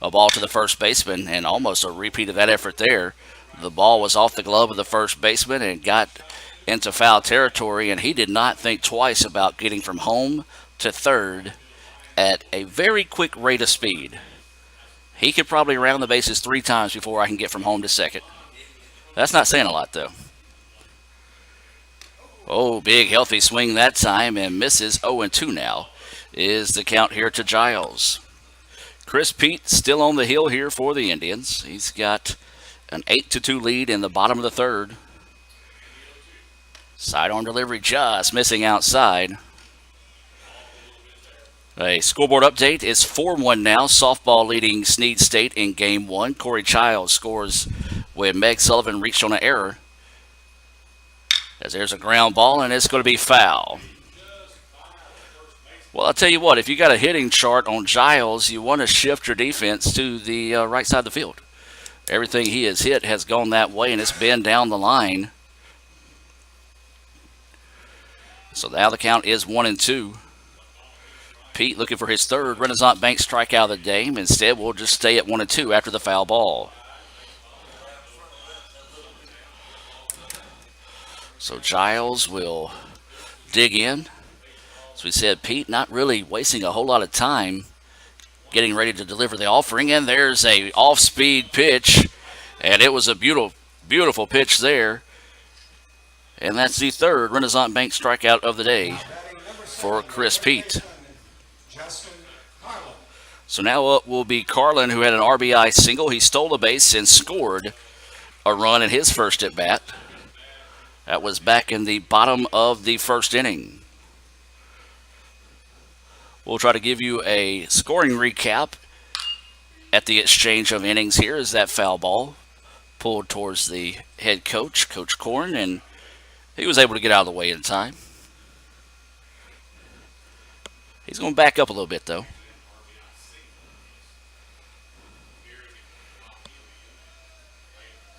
[SPEAKER 1] a ball to the first baseman, and almost a repeat of that effort there. The ball was off the glove of the first baseman and got into foul territory, and he did not think twice about getting from home to third at a very quick rate of speed. He could probably round the bases 3 times before I can get from home to second. That's not saying a lot, though. Oh, big healthy swing that time and misses. 0-2 now is the count here to Giles. Chris Pete still on the hill here for the Indians. He's got an 8-2 lead in the bottom of the third. Sidearm delivery just missing outside. A scoreboard update is 4-1 now. Softball leading Snead State in Game 1. Corey Childs scores when Meg Sullivan reached on an error. As there's a ground ball, and it's going to be foul. Well, I'll tell you what, if you got a hitting chart on Giles, you want to shift your defense to the right side of the field. Everything he has hit has gone that way, and it's been down the line. So now the count is 1-2. Pete looking for his third Renaissance Bank strikeout of the day. Instead, we'll just stay at 1-2 after the foul ball. So Giles will dig in. As we said, Pete not really wasting a whole lot of time getting ready to deliver the offering. And there's a off-speed pitch. And it was a beautiful, beautiful pitch there. And that's the third Renaissance Bank strikeout of the day for Chris Pete. So now up will be Carlin, who had an RBI single. He stole a base and scored a run in his first at bat. That was back in the bottom of the first inning. We'll try to give you a scoring recap at the exchange of innings here as that foul ball pulled towards the head coach, Coach Korn, and he was able to get out of the way in time. He's going to back up a little bit, though.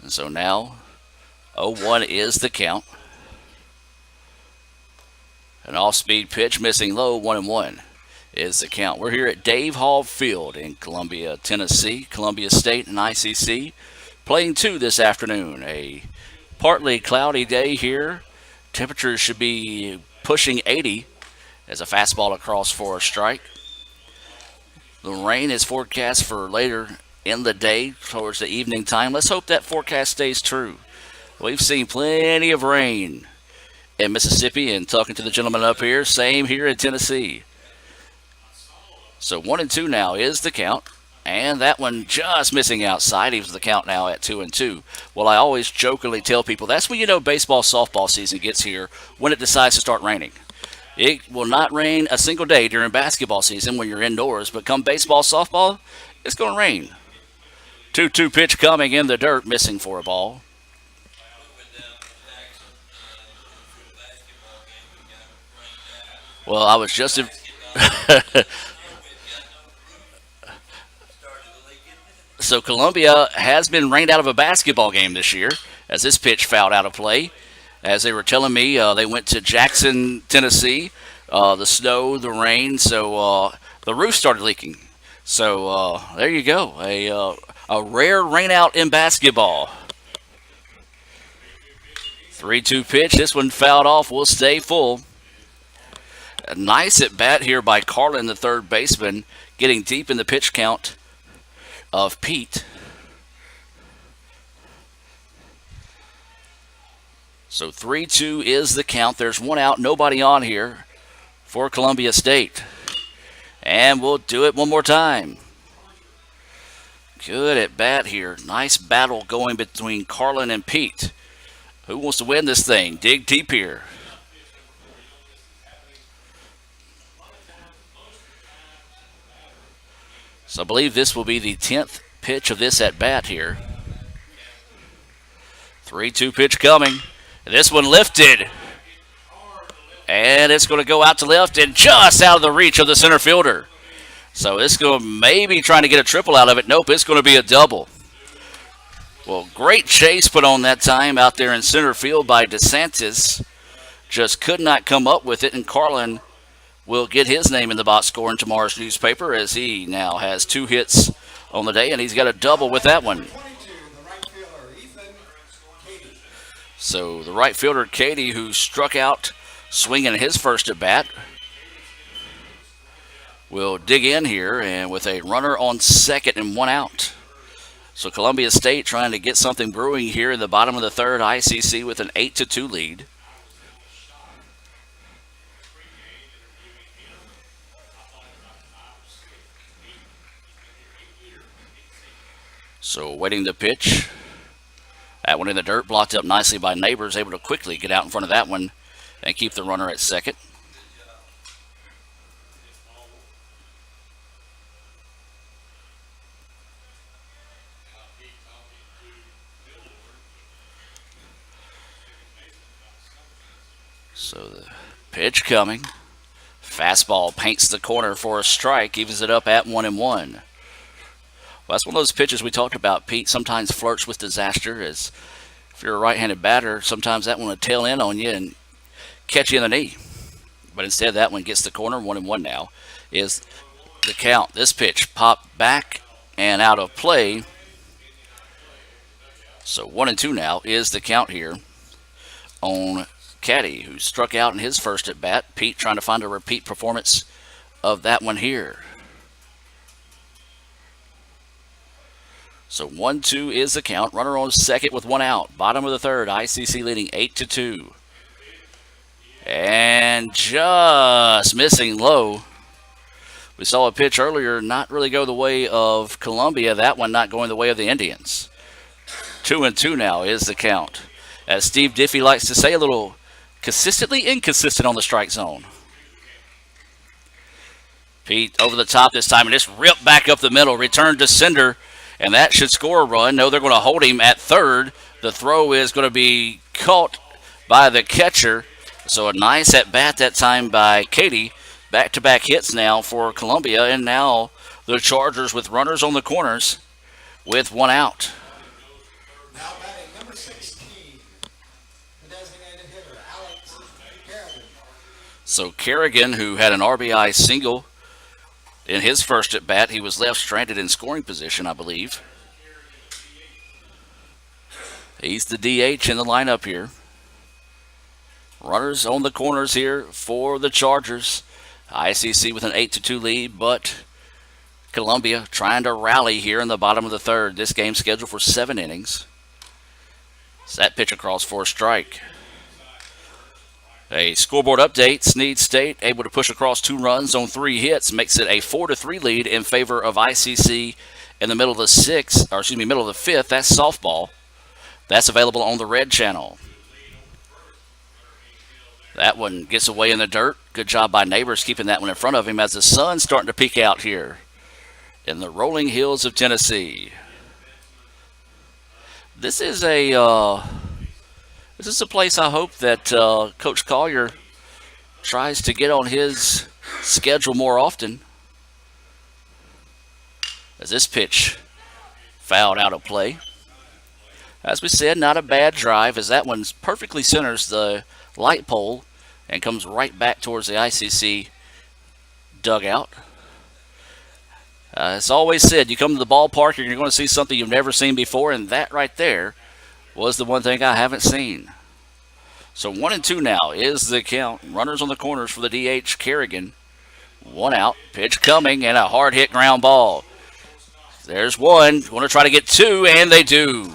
[SPEAKER 1] And so now 0-1 is the count. An off-speed pitch missing low, 1-1 is the count. We're here at Dave Hall Field in Columbia, Tennessee. Columbia State and ICC playing 2 this afternoon. A partly cloudy day here. Temperatures should be pushing 80 as a fastball across for a strike. The rain is forecast for later in the day towards the evening time. Let's hope that forecast stays true. We've seen plenty of rain in Mississippi and talking to the gentleman up here. Same here in Tennessee. So 1-2 now is the count. And that one just missing outside. He was the count now at 2-2. Well, I always jokingly tell people that's when you know baseball softball season gets here, when it decides to start raining. It will not rain a single day during basketball season when you're indoors, but come baseball softball, it's going to rain. 2-2 pitch coming in the dirt, missing for a ball. Well, I was just. So Columbia has been rained out of a basketball game this year as this pitch fouled out of play. As they were telling me, they went to Jackson, Tennessee. The snow, the rain, so the roof started leaking. So there you go, a rare rainout in basketball. 3-2 pitch. This one fouled off. Will stay full. A nice at bat here by Carlin, the third baseman, getting deep in the pitch count of Pete. So 3-2 is the count. There's one out, nobody on here for Columbia State. And we'll do it one more time. Good at bat here. Nice battle going between Carlin and Pete. Who wants to win this thing? Dig deep here. So I believe this will be the 10th pitch of this at bat here. 3-2 pitch coming. This one lifted. And it's going to go out to left and just out of the reach of the center fielder. So it's going to maybe trying to get a triple out of it. Nope, it's going to be a double. Well, great chase put on that time out there in center field by Disentis. Just could not come up with it, and Carlin will get his name in the box score in tomorrow's newspaper as he now has 2 hits on the day, and he's got a double with that one. So the right fielder, Katie, who struck out swinging his first at bat, will dig in here and with a runner on second and one out. So Columbia State trying to get something brewing here in the bottom of the third. ICC with an 8-2 lead. So waiting the pitch. That one in the dirt, blocked up nicely by Neighbors, able to quickly get out in front of that one and keep the runner at second. So the pitch coming. Fastball paints the corner for a strike, evens it up at 1-1. Well, that's one of those pitches we talked about, Pete. Sometimes flirts with disaster. As if you're a right-handed batter, sometimes that one will tail in on you and catch you in the knee. But instead, that one gets the corner. 1-1 now is the count. This pitch popped back and out of play. So 1-2 now is the count here on Caddy, who struck out in his first at bat. Pete trying to find a repeat performance of that one here. So 1-2 is the count. Runner on second with one out. Bottom of the third. ICC leading 8-2. And just missing low. We saw a pitch earlier not really go the way of Columbia. That one not going the way of the Indians. 2-2 now is the count. As Steve Diffie likes to say, a little consistently inconsistent on the strike zone. Pete over the top this time and just ripped back up the middle. Return to sender. And that should score a run. No, they're going to hold him at third. The throw is going to be caught by the catcher. So a nice at bat that time by Katie. Back-to-back hits now for Columbia. And now the Chargers with runners on the corners with one out.
[SPEAKER 2] Now batting number 16, the designated hitter, Carrigan.
[SPEAKER 1] So Carrigan, who had an RBI single in his first at bat, he was left stranded in scoring position, I believe. He's the DH in the lineup here. Runners on the corners here for the Chargers. ICC with an 8-2 lead, but Columbia trying to rally here in the bottom of the third. This game scheduled for 7 innings. So that pitch across for a strike. A scoreboard update: Snead State able to push across 2 runs on 3 hits, makes it a 4-3 lead in favor of ICC in the middle of the sixth, or excuse me, middle of the fifth. That's softball. That's available on the red channel. That one gets away in the dirt. Good job by Neighbors keeping that one in front of him as the sun's starting to peek out here in the rolling hills of Tennessee. This is a place I hope that Coach Collier tries to get on his schedule more often. As this pitch fouled out of play. As we said, not a bad drive, as that one perfectly centers the light pole and comes right back towards the ICC dugout. It's always said, you come to the ballpark, you're going to see something you've never seen before, and that right there was the one thing I haven't seen. So 1-2 now is the count. Runners on the corners for the DH Carrigan. 1 out, pitch coming, and a hard hit ground ball. There's one, going to try to get 2, and they do.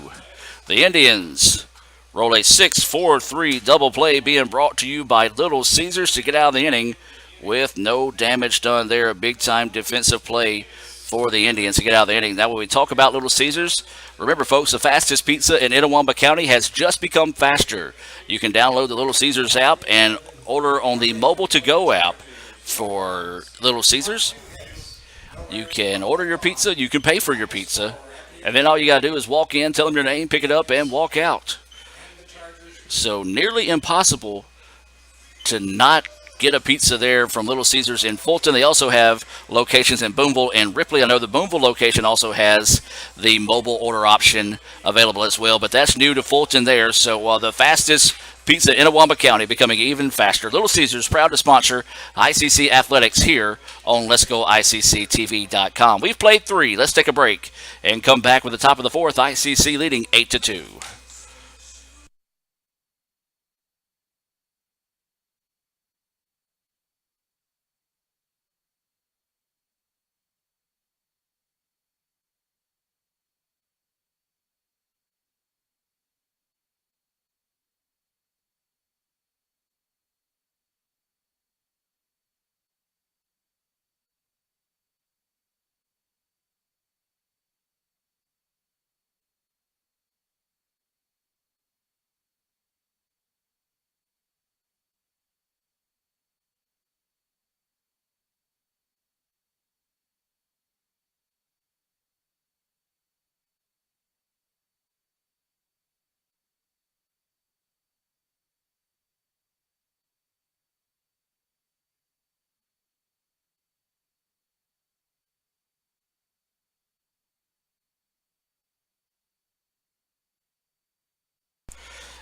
[SPEAKER 1] The Indians roll a 6-4-3 double play being brought to you by Little Caesars to get out of the inning with no damage done there. A big-time defensive play for the Indians to get out of the inning. Now, when we talk about Little Caesars, remember, folks, the fastest pizza in Itawamba County has just become faster. You can download the Little Caesars app and order on the mobile to-go app for Little Caesars. You can order your pizza, you can pay for your pizza, and then all you got to do is walk in, tell them your name, pick it up, and walk out. So nearly impossible to not get a pizza there from Little Caesars in Fulton. They also have locations in Boonville and Ripley. I know the Boonville location also has the mobile order option available as well, but that's new to Fulton there. So the fastest pizza in Itawamba County becoming even faster. Little Caesars proud to sponsor ICC Athletics here on Let'sGoICCTV.com. We've played 3. Let's take a break and come back with the top of the 4th. ICC leading 8-2.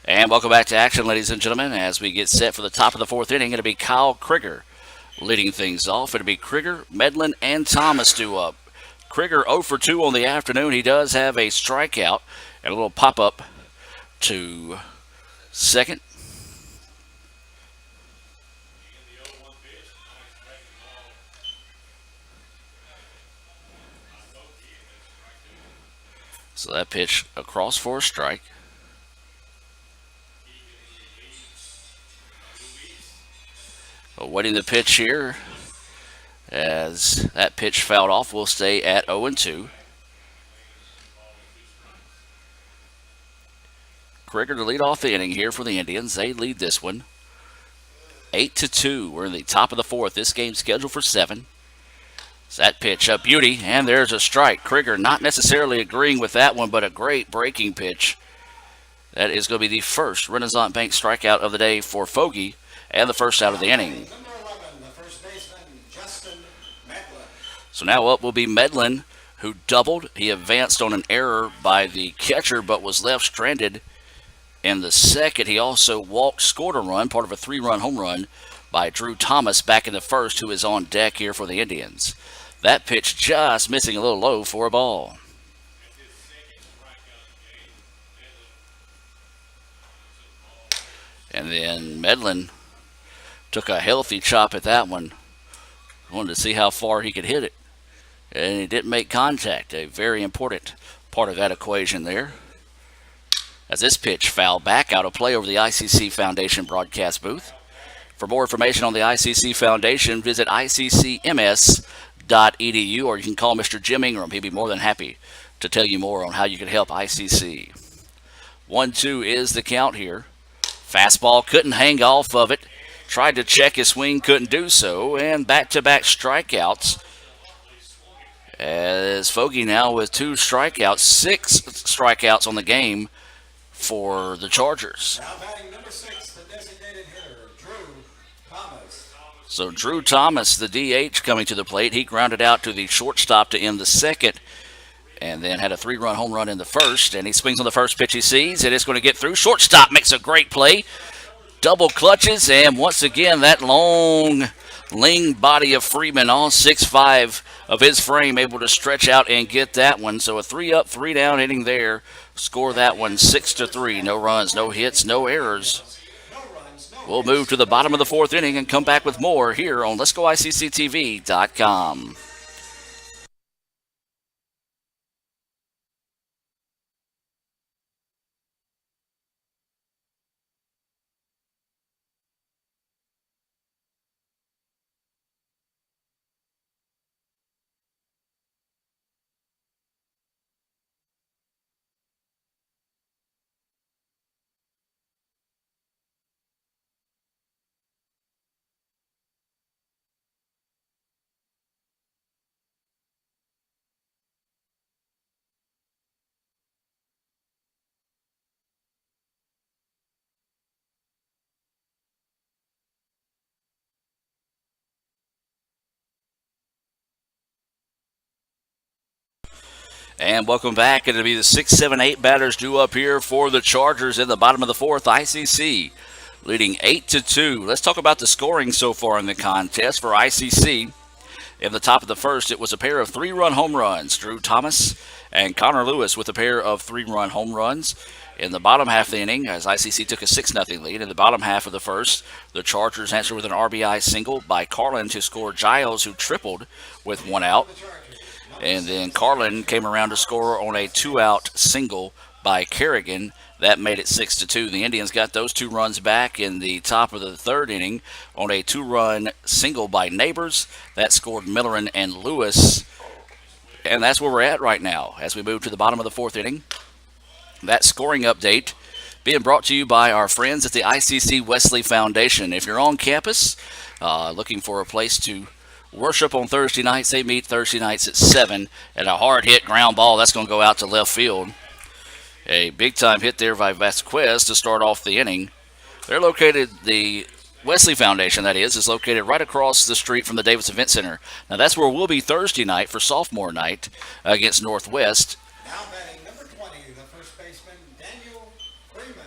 [SPEAKER 1] And welcome back to action, ladies and gentlemen, as we get set for the top of the 4th inning. It'll be Kyle Krieger leading things off. It'll be Krieger, Medlin, and Thomas due up. Krieger 0 for 2 on the afternoon. He does have a strikeout and a little pop-up to second. So that pitch across for a strike. Awaiting the pitch here as that pitch fouled off. Will stay at 0-2. Krieger to lead off the inning here for the Indians. They lead this one 8-2. We're in the top of the 4th. This game's scheduled for 7. So that pitch, a beauty, and there's a strike. Krieger not necessarily agreeing with that one, but a great breaking pitch. That is going to be the first Renaissance Bank strikeout of the day for Fogarty, and the first out of the inning. So now up will be Medlin, who doubled. He advanced on an error by the catcher, but was left stranded in the second. He also walked, scored a run, part of a 3-run home run by Drew Thomas back in the first, who is on deck here for the Indians. That pitch just missing a little low for a ball. And then Medlin took a healthy chop at that one. Wanted to see how far he could hit it. And he didn't make contact. A very important part of that equation there. As this pitch fouled back out of play over the ICC Foundation broadcast booth. For more information on the ICC Foundation, visit iccms.edu, or you can call Mr. Jim Ingram. He'd be more than happy to tell you more on how you can help ICC. 1-2 is the count here. Fastball couldn't hang off of it. Tried to check his swing, couldn't do so, and back-to-back strikeouts. As Fogey now with 2 strikeouts, 6 strikeouts on the game for the Chargers.
[SPEAKER 2] Now batting number 6, the designated hitter, Drew Thomas.
[SPEAKER 1] So Drew Thomas, the DH, coming to the plate. He grounded out to the shortstop to end the second, and then had a 3-run home run in the first. And he swings on the first pitch he sees, and it's going to get through. Shortstop makes a great play. Double clutches, and once again, that long, lean body of Freeman, all 6'5" of his frame, able to stretch out and get that one. So a 3-up, 3-down inning there. Score that one 6-3. No runs, no hits, no errors. We'll move to the bottom of the 4th inning and come back with more here on Let'sGoICCTV.com. And welcome back. It'll be the 6, 7, 8 batters due up here for the Chargers in the bottom of the 4th. ICC leading 8-2. Let's talk about the scoring so far in the contest for ICC. In the top of the first, it was a pair of 3-run home runs. Drew Thomas and Connor Lewis with a pair of 3-run home runs. In the bottom half of the inning, as ICC took a 6-0 lead, in the bottom half of the first, the Chargers answered with an RBI single by Carlin to score Giles, who tripled with 1 out. And then Carlin came around to score on a 2-out single by Carrigan. That made it 6-2. The Indians got those 2 runs back in the top of the 3rd inning on a 2-run single by Neighbors. That scored Millerin and Lewis. And that's where we're at right now as we move to the bottom of the 4th inning. That scoring update being brought to you by our friends at the ICC Wesley Foundation. If you're on campus looking for a place to worship on Thursday nights, they meet Thursday nights at 7, and a hard hit ground ball that's going to go out to left field. A big time hit there by Vasquez to start off the inning. They're located, the Wesley Foundation, that is located right across the street from the Davis Event Center. Now that's where we'll be Thursday night for sophomore night against Northwest.
[SPEAKER 2] Now batting number 20, the first baseman, Daniel Freeman.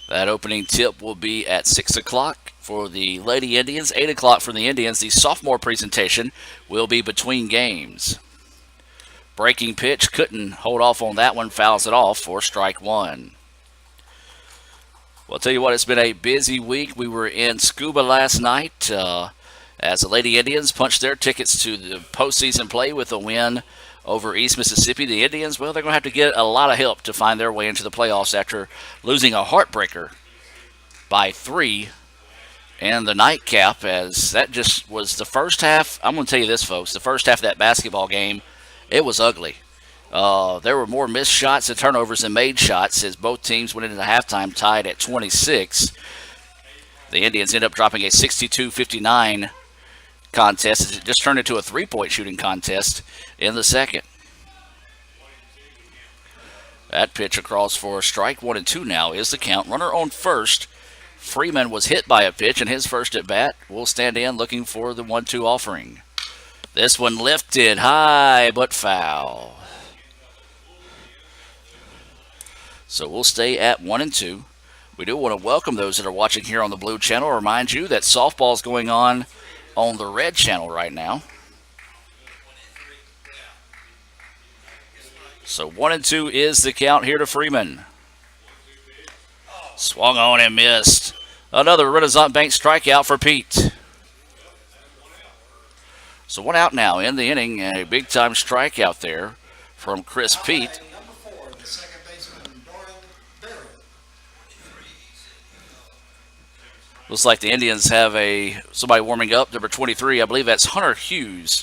[SPEAKER 1] That opening tip will be at 6 o'clock for the Lady Indians, 8 o'clock for the Indians. The sophomore presentation will be between games. Breaking pitch, couldn't hold off on that one, fouls it off for strike 1. Well, I'll tell you what, it's been a busy week. We were in Scuba last night as the Lady Indians punched their tickets to the postseason play with a win over East Mississippi. The Indians, well, they're going to have to get a lot of help to find their way into the playoffs after losing a heartbreaker by 3 in the nightcap, as that just was the first half. I'm going to tell you this, folks, the first half of that basketball game, it was ugly. There were more missed shots and turnovers than made shots as both teams went into halftime tied at 26. The Indians ended up dropping a 62-59 contest as it just turned into a 3-point shooting contest in the second. That pitch across for strike 1 and 2 now is the count. Runner on first. Freeman was hit by a pitch in his first at bat. Will stand in looking for the 1-2 offering. This one lifted high but foul. So we'll stay at 1 and 2. We do want to welcome those that are watching here on the Blue Channel. Remind you that softball is going on the Red Channel right now. So 1 and 2 is the count here to Freeman. Swung on and missed. Another Renaissance Bank strikeout for Pete. So 1 out now in the inning, and a big-time strikeout there from Chris Pete.
[SPEAKER 2] Number 4, the second baseman, Doran Barrett.
[SPEAKER 1] Looks like the Indians have somebody warming up, number 23. I believe that's Hunter Hughes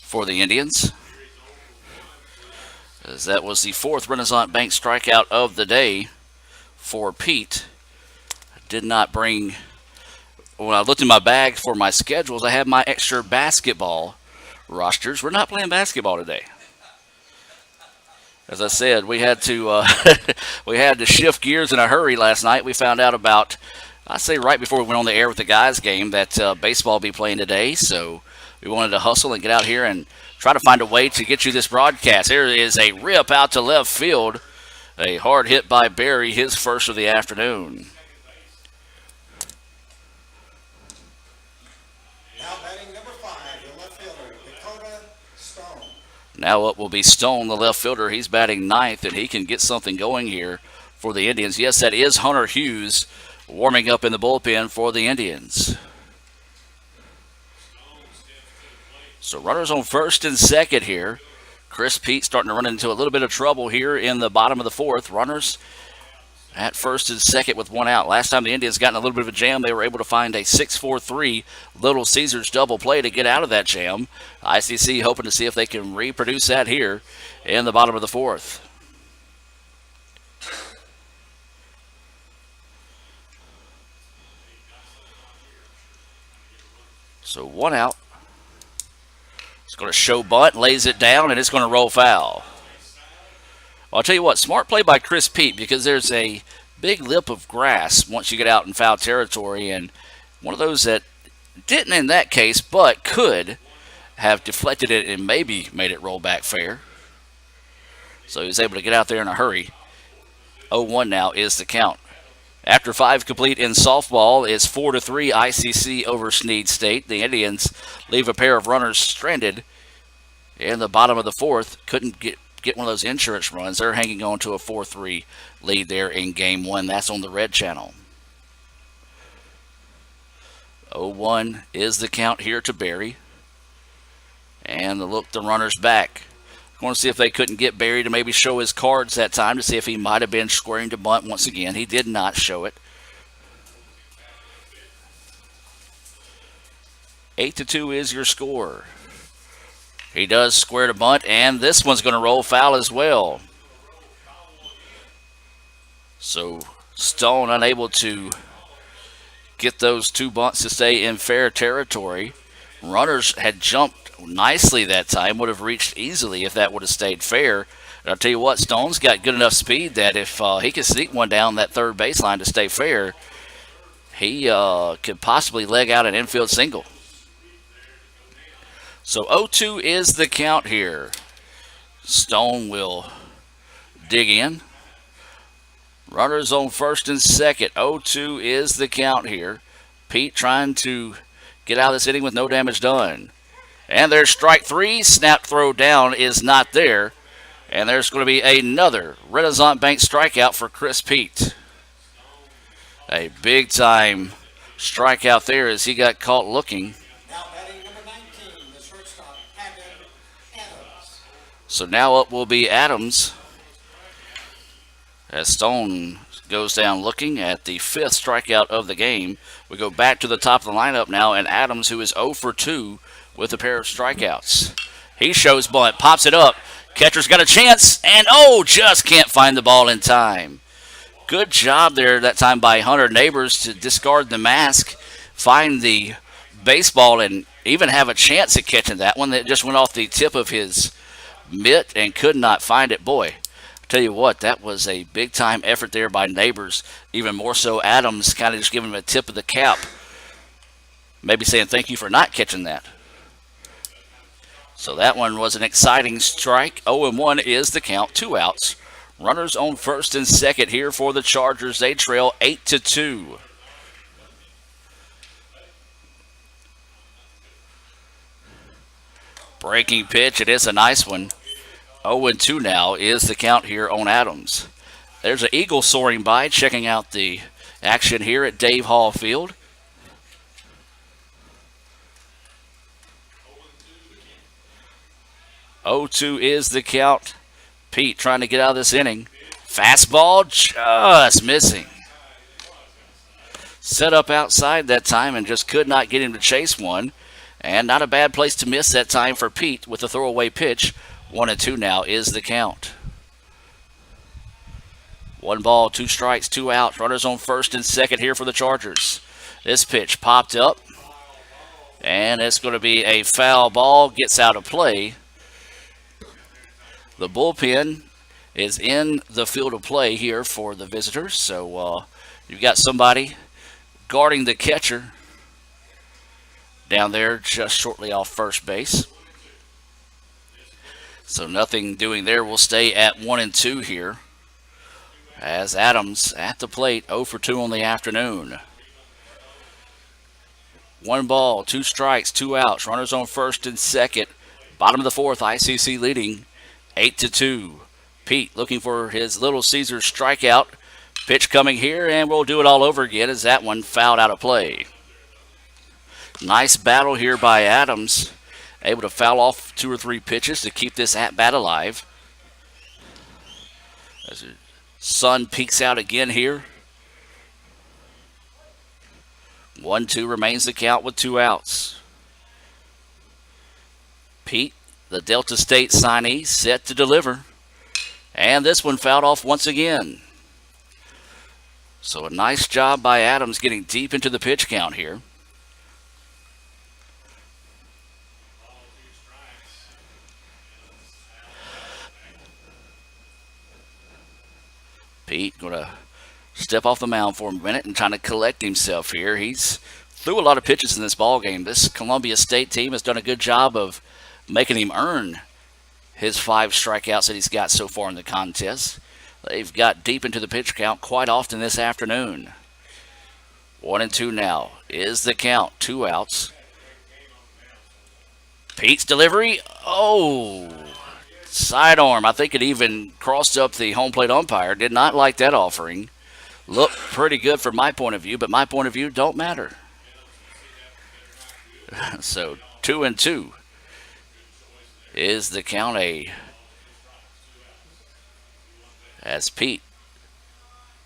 [SPEAKER 1] for the Indians, as that was the fourth Renaissance Bank strikeout of the day for Pete. Did not bring. When I looked in my bag for my schedules, I have my extra basketball rosters. We're not playing basketball today. As I said, we had to we had to shift gears in a hurry last night. We found out about, I say right before we went on the air with the guys game, that baseball will be playing today. So we wanted to hustle and get out here and try to find a way to get you this broadcast. Here is a rip out to left field. A hard hit by Barry, his first of the afternoon.
[SPEAKER 2] Now batting number 5, the left fielder, Dakota Stone.
[SPEAKER 1] Now up will be Stone, the left fielder. He's batting ninth, and he can get something going here for the Indians. Yes, that is Hunter Hughes warming up in the bullpen for the Indians. So runners on first and second here. Chris Pete starting to run into a little bit of trouble here in the bottom of the fourth. Runners at first and second with one out. Last time the Indians got in a little bit of a jam, they were able to find a 6-4-3 Little Caesars double play to get out of that jam. ICC hoping to see if they can reproduce that here in the bottom of the fourth. So one out. It's going to show bunt, lays it down, and it's going to roll foul. Well, I'll tell you what, smart play by Chris Pete, because there's a big lip of grass once you get out in foul territory, and one of those that didn't in that case, but could have deflected it and maybe made it roll back fair. So he was able to get out there in a hurry. 0-1 now is the count. After 5 complete in softball, it's 4-3 ICC over Snead State. The Indians leave a pair of runners stranded in the bottom of the fourth. Couldn't get one of those insurance runs. They're hanging on to a 4-3 lead there in game one. That's on the red channel. 0-1 is the count here to Barry. And the runner's back. Going to see if they couldn't get Barry to maybe show his cards that time to see if he might have been squaring to bunt once again. He did not show it. 8-2 is your score. He does square to bunt, and this one's going to roll foul as well. So Stone unable to get those two bunts to stay in fair territory. Runners had jumped nicely that time, would have reached easily if that would have stayed fair. And I'll tell you what, Stone's got good enough speed that if he could sneak one down that third baseline to stay fair, he could possibly leg out an infield single. So 0-2 is the count here. Stone will dig in. Runners on first and second. 0-2 is the count here. Pete trying to get out of this inning with no damage done. And there's strike three. Snap throw down is not there. And there's going to be another Renaissance Bank strikeout for Chris Pete. A big-time strikeout there as he got caught looking.
[SPEAKER 2] Now batting number 19, the shortstop, Adams.
[SPEAKER 1] So now up will be Adams, as Stone goes down looking at the fifth strikeout of the game. We go back to the top of the lineup now, and Adams, who is 0 for 2 with a pair of strikeouts. He shows bunt, pops it up. Catcher's got a chance, and just can't find the ball in time. Good job there that time by Hunter Neighbors to discard the mask, find the baseball, and even have a chance at catching that one that just went off the tip of his mitt and could not find it. Boy, I tell you what, that was a big-time effort there by Neighbors. Even more so, Adams kind of just giving him a tip of the cap, maybe saying thank you for not catching that. So that one was an exciting strike. 0-1 is the count, 2 outs. Runners on first and second here for the Chargers. They trail 8-2. Breaking pitch, it is a nice one. 0-2 now is the count here on Adams. There's an eagle soaring by, checking out the action here at Dave Hall Field. 0-2 is the count. Pete trying to get out of this inning. Fastball just missing. set up outside that time and just could not get him to chase one. And not a bad place to miss that time for Pete with the throwaway pitch. 1-2 now is the count. 1 ball, 2 strikes, 2 outs. Runners on first and second here for the Chargers. This pitch popped up, and it's going to be a foul ball. Gets out of play. The bullpen is in the field of play here for the visitors. So you've got somebody guarding the catcher down there just shortly off first base. So nothing doing there. We'll stay at 1-2 here. As Adams at the plate, 0 for 2 on the afternoon. 1 ball, 2 strikes, 2 outs. Runners on first and second. Bottom of the fourth, ICC leading 8-2. Pete looking for his Little Caesars strikeout. Pitch coming here, and we'll do it all over again as that one fouled out of play. Nice battle here by Adams. Able to foul off 2 or 3 pitches to keep this at-bat alive. As the sun peeks out again here. 1-2 remains the count with 2 outs. Pete, the Delta State signee, set to deliver. And this one fouled off once again. So a nice job by Adams getting deep into the pitch count here. Pete going to step off the mound for a minute and trying to collect himself here. He's threw a lot of pitches in this ball game. This Columbia State team has done a good job of making him earn his 5 strikeouts that he's got so far in the contest. They've got deep into the pitch count quite often this afternoon. 1-2 now is the count. 2 outs. Pete's delivery. Oh, sidearm. I think it even crossed up the home plate umpire. Did not like that offering. Looked pretty good from my point of view, but my point of view don't matter. So 2-2 is the count. As Pete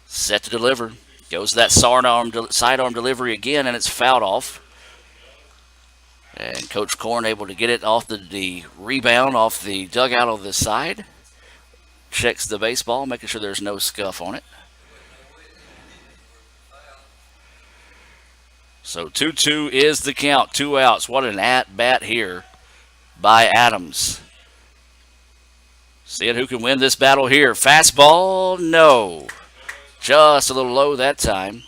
[SPEAKER 1] set to deliver. Goes that sidearm delivery again, and it's fouled off. And Coach Korn able to get it off the rebound off the dugout on this side. Checks the baseball, making sure there's no scuff on it. So 2-2 is the count. 2 outs. What an at-bat here by Adams. Seeing who can win this battle here. Fastball, no. Just a little low that time.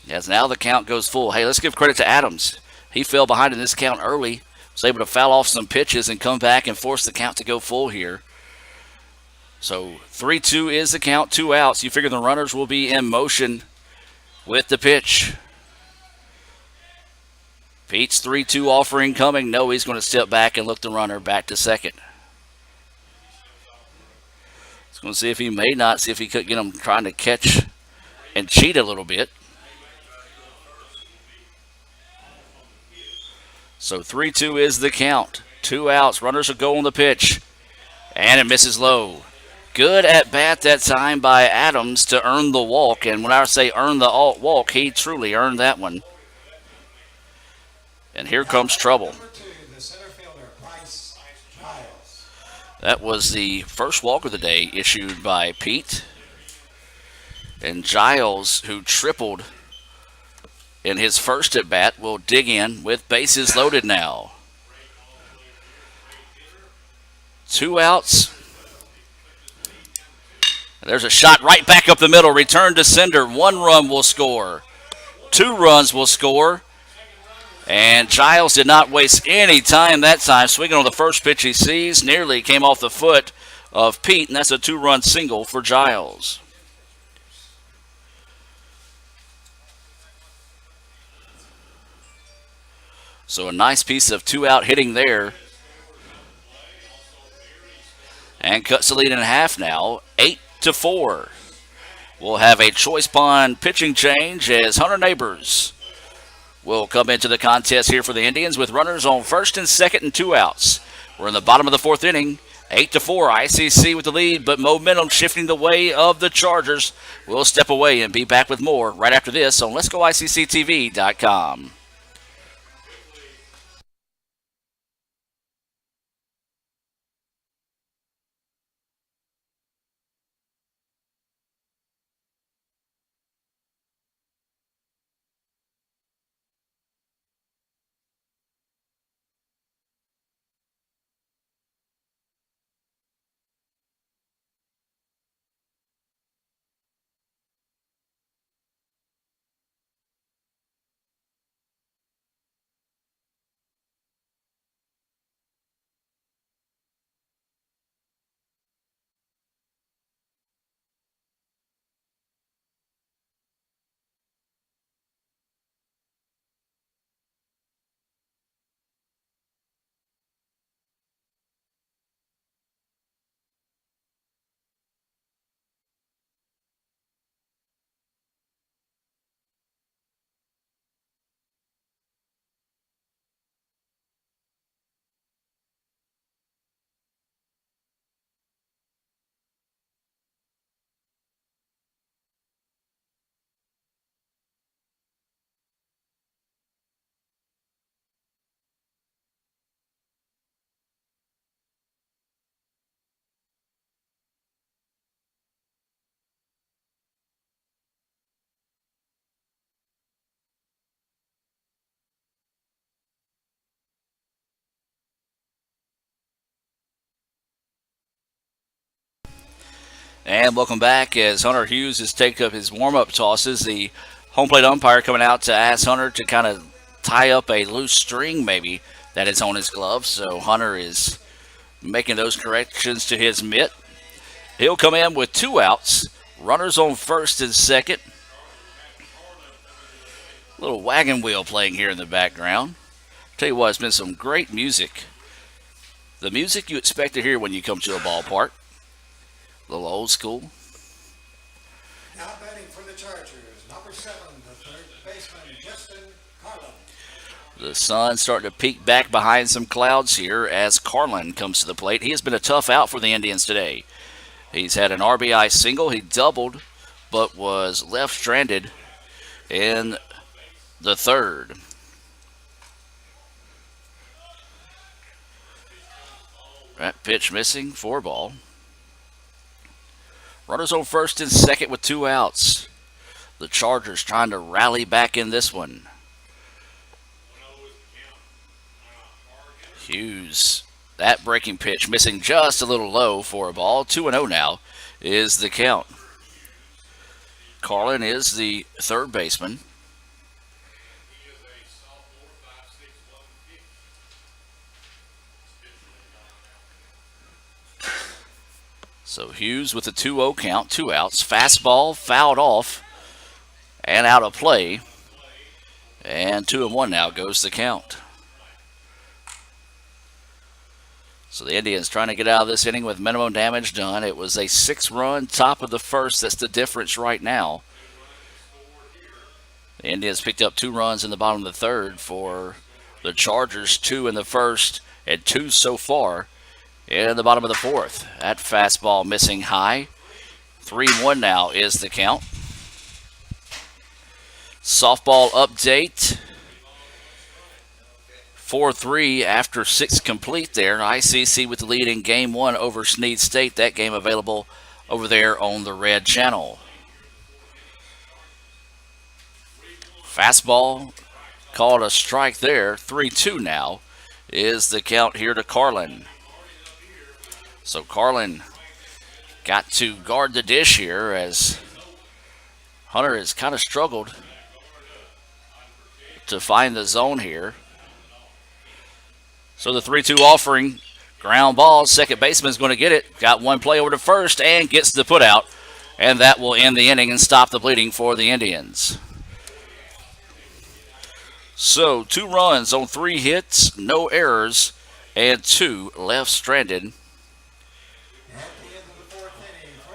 [SPEAKER 1] As now the count goes full. Hey, let's give credit to Adams. He fell behind in this count early. Was able to foul off some pitches and come back and force the count to go full here. So 3-2 is the count. 2 outs. You figure the runners will be in motion with the pitch. Pete's 3-2 offering coming. No, he's going to step back and look the runner back to second. He's going to see if he may not, see if he could get him trying to catch and cheat a little bit. So 3-2 is the count. 2 outs. Runners will go on the pitch. And it misses low. Good at bat that time by Adams to earn the walk. And when I say earn the walk, he truly earned that one. And here comes trouble. That was the first walk of the day issued by Pete. And Giles, who tripled in his first at bat, will dig in with bases loaded now. 2 outs. There's a shot right back up the middle. Return to sender. 1 run will score. 2 runs will score. And Giles did not waste any time that time. Swinging on the first pitch he sees. Nearly came off the foot of Pete, and that's a 2-run single for Giles. So a nice piece of 2-out hitting there. And cuts the lead in half now, 8-4. We'll have a choice bond pitching change as Hunter Neighbors will come into the contest here for the Indians with runners on first and second and 2 outs. We're in the bottom of the 4th inning. 8-4, ICC with the lead, but momentum shifting the way of the Chargers. We'll step away and be back with more right after this on Let'sGoICCTV.com. And welcome back as Hunter Hughes has taken up his warm-up tosses. The home plate umpire coming out to ask Hunter to kind of tie up a loose string maybe that is on his glove. So Hunter is making those corrections to his mitt. He'll come in with 2 outs. Runners on first and second. Little wagon wheel playing here in the background. Tell you what, it's been some great music. The music you expect to hear when you come to a ballpark. A little old school.
[SPEAKER 2] Now batting for the Chargers, number 7, the third baseman, Justin Carlin.
[SPEAKER 1] The sun starting to peek back behind some clouds here as Carlin comes to the plate. He has been a tough out for the Indians today. He's had an RBI single. He doubled, but was left stranded in the third. That pitch missing, 4 ball. Runners on first and second with 2 outs. The Chargers trying to rally back in this one. Hughes, that breaking pitch missing just a little low for a ball. 2-0 now is the count. Carlin is the third baseman. So Hughes with a 2-0 count, 2 outs. Fastball fouled off and out of play. And 2-1 now goes the count. So the Indians trying to get out of this inning with minimum damage done. It was a 6-run top of the first. That's the difference right now. The Indians picked up 2 runs in the bottom of the third for the Chargers, 2 in the first and 2 so far in the bottom of the fourth. That fastball missing high. 3-1 now is the count. Softball update. 4-3 after 6 complete there. ICC with the lead in Game 1 over Snead State. That game available over there on the Red Channel. Fastball called a strike there. 3-2 now is the count here to Carlin. So Carlin got to guard the dish here as Hunter has kind of struggled to find the zone here. So the 3-2 offering, ground ball, second baseman's going to get it. Got one play over to first and gets the put out. And that will end the inning and stop the bleeding for the Indians. So 2 runs on 3 hits, no errors, and 2 left stranded.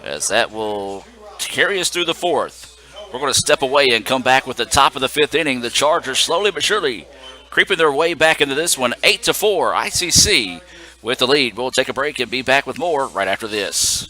[SPEAKER 1] As that will carry us through the fourth. We're going to step away and come back with the top of the 5th inning. The Chargers slowly but surely creeping their way back into this one. 8-4, ICC with the lead. We'll take a break and be back with more right after this.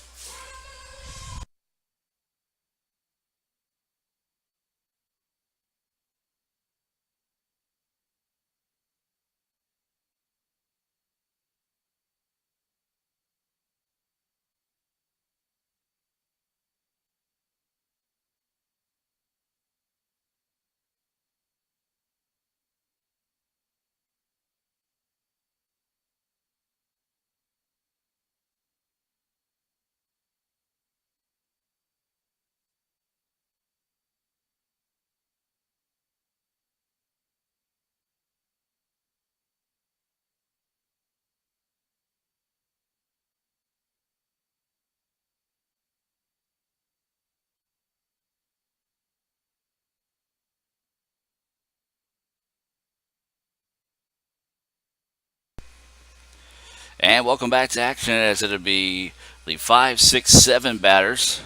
[SPEAKER 1] And welcome back to action as it'll be the 5, 6, 7 batters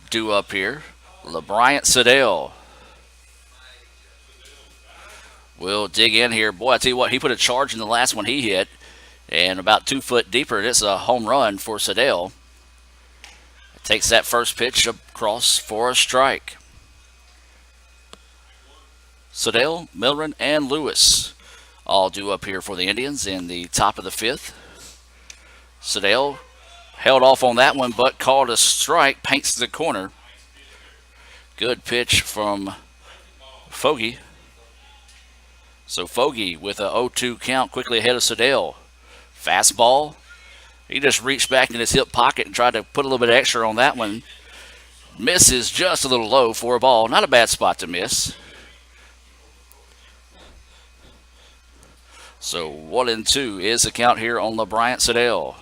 [SPEAKER 1] due up here. LeBryant Sedale will dig in here. Boy, I tell you what, he put a charge in the last one he hit, and about 2 foot deeper. It's a home run for Sedale. Takes that first pitch across for a strike. Sedale, Milren, and Lewis all due up here for the Indians in the top of the 5th. Sedale held off on that one, but called a strike, paints the corner. Good pitch from Fogey. So Fogey with a 0-2 count, quickly ahead of Sedale. Fastball. He just reached back in his hip pocket and tried to put a little bit of extra on that one. Misses just a little low for a ball. Not a bad spot to miss. So 1-2 is the count here on LeBryant Sedale.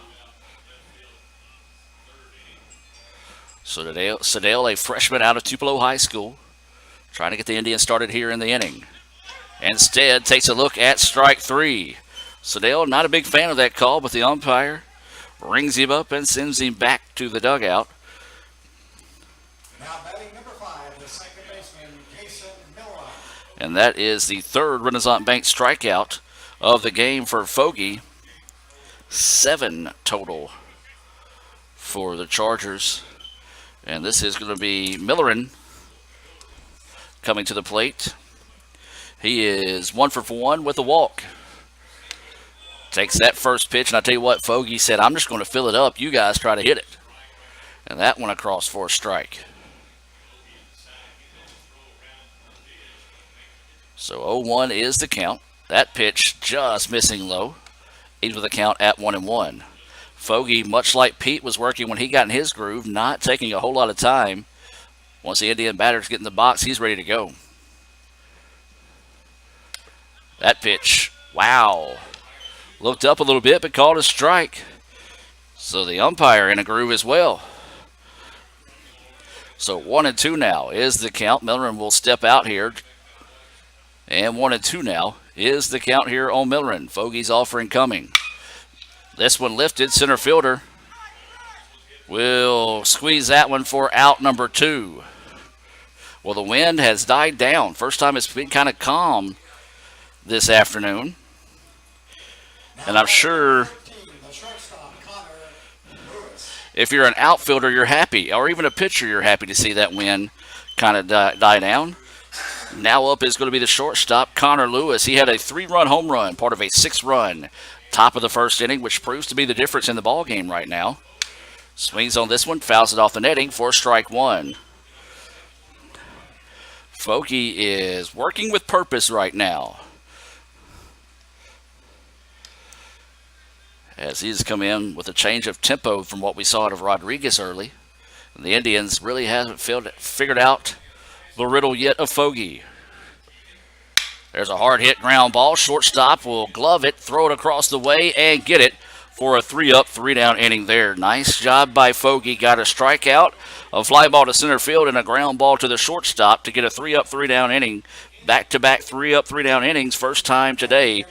[SPEAKER 1] So Sedale, a freshman out of Tupelo High School, trying to get the Indians started here in the inning. Instead, takes a look at strike 3. Sedale, not a big fan of that call, but the umpire rings him up and sends him back to the dugout.
[SPEAKER 2] Now batting number 5, the second baseman, Jason Miller.
[SPEAKER 1] And that is the third Renaissance Bank strikeout of the game for Fogey. 7 total for the Chargers. And this is going to be Millerin coming to the plate. He is 1 for 1 with a walk. Takes that first pitch, and I tell you what, Fogey said, I'm just going to fill it up. You guys try to hit it. And that went across for a strike. So 0-1 is the count. That pitch just missing low. Even with the count at 1-1. Fogey, much like Pete was working when he got in his groove, not taking a whole lot of time. Once the Indian batters get in the box, he's ready to go. That pitch, wow. Looked up a little bit, but called a strike. So the umpire in a groove as well. So 1-2 now is the count. Milren will step out here. And 1-2 now is the count here on Milren. Fogey's offering coming. This one lifted. Center fielder will squeeze that one for out number 2. Well, the wind has died down. First time it's been kind of calm this afternoon. And I'm sure if you're an outfielder, you're happy. Or even a pitcher, you're happy to see that wind kind of die down. Now up is going to be the shortstop, Connor Lewis. He had a 3-run home run, part of a 6-run top of the first inning, which proves to be the difference in the ball game right now. Swings on this one, fouls it off the netting for strike 1. Fogey is working with purpose right now, as he's come in with a change of tempo from what we saw out of Rodriguez early. And the Indians really haven't figured out the riddle yet of Fogey. There's a hard hit ground ball. Shortstop will glove it, throw it across the way, and get it for a 3-up, 3-down inning there. Nice job by Fogey. Got a strikeout, a fly ball to center field, and a ground ball to the shortstop to get a 3-up, 3-down inning. Back-to-back 3-up, 3-down innings. First time today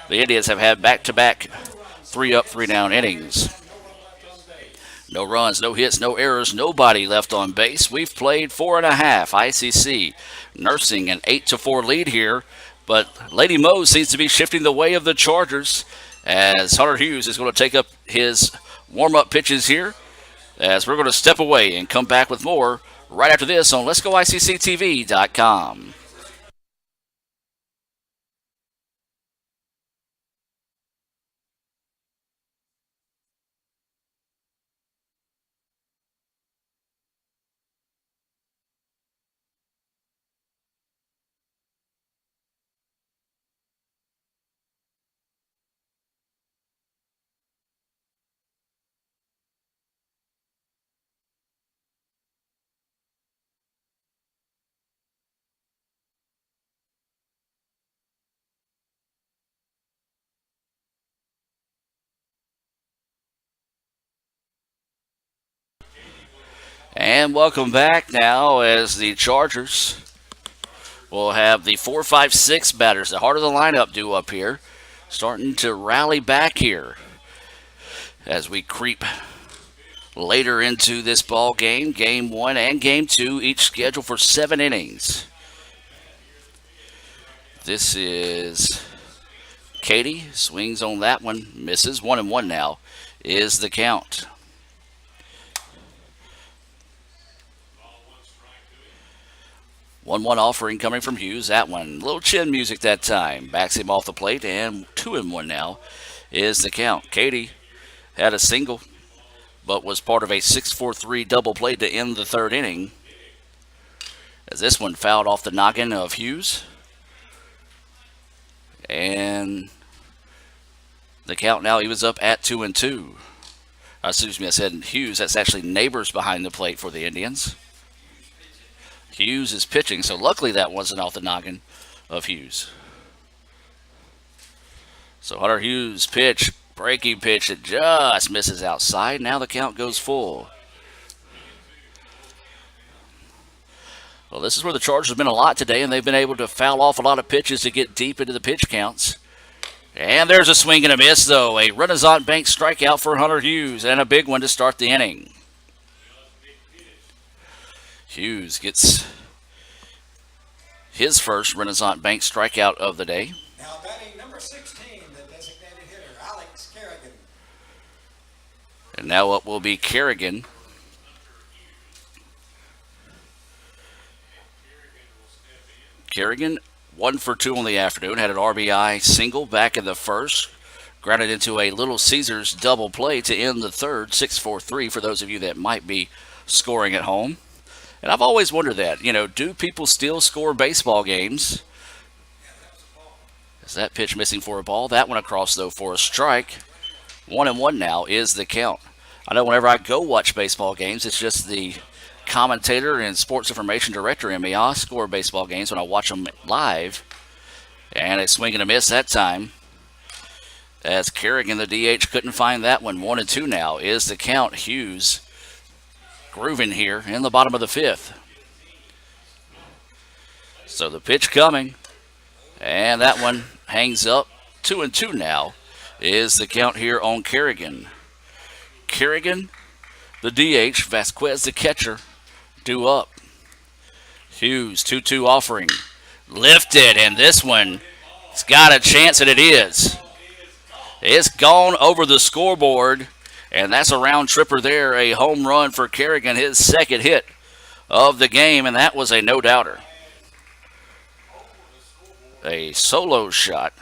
[SPEAKER 1] the Indians have had back-to-back 3-up, 3-down innings. No runs, no hits, no errors, nobody left on base. We've played 4.5. ICC nursing an 8-4 lead here, but Lady Mo seems to be shifting the way of the Chargers as Hunter Hughes is going to take up his warm-up pitches here, as we're going to step away and come back with more right after this on Let'sGoICCTV.com. And welcome back now as the Chargers will have the 4-5-6 batters, the heart of the lineup due up here, starting to rally back here as we creep later into this ball game. Game 1 and Game 2, each scheduled for 7 innings. This is Katie, swings on that one, misses. 1-1 now is the count. 1-1 offering coming from Hughes. That one, little chin music that time. Backs him off the plate, and 2-1 now is the count. Katie had a single, but was part of a 6-4-3 double play to end the third inning, as this one fouled off the noggin of Hughes. And the count now, he was up at 2-2. Excuse me, I said Hughes. That's actually Neighbors behind the plate for the Indians. Hughes is pitching, so luckily that wasn't off the noggin of Hughes. So Hunter Hughes pitch, breaking pitch, it just misses outside. Now the count goes full. Well, this is where the Chargers have been a lot today, and they've been able to foul off a lot of pitches to get deep into the pitch counts. And there's a swing and a miss, though. A Renaissance Bank strikeout for Hunter Hughes, and a big one to start the inning. Hughes gets his first Renaissance Bank strikeout of the day.
[SPEAKER 2] Now batting number 16, the designated hitter, Alex Carrigan.
[SPEAKER 1] And now up will be Carrigan. Carrigan, 1 for 2 on the afternoon, had an RBI single back in the first. Grounded into a Little Caesars double play to end the third, 6-4-3 for those of you that might be scoring at home. And I've always wondered that, do people still score baseball games? Is that pitch missing for a ball? That one across, though, for a strike. 1-1 now is the count. I know whenever I go watch baseball games, it's just the commentator and sports information director in me. I score baseball games when I watch them live. And a swing and a miss that time, as Carrigan, the DH, couldn't find that one. 1-2 now is the count. Hughes grooving here in the bottom of the fifth. So the pitch coming, and that one hangs up. 2-2 now is the count here on Carrigan. Carrigan, the DH, Vasquez, the catcher, due up. Hughes, 2-2 offering. Lifted, and this one, it's got a chance, and it is. It's gone over the scoreboard. And that's a round tripper there, a home run for Carrigan, his second hit of the game, and that was a no-doubter. A solo shot.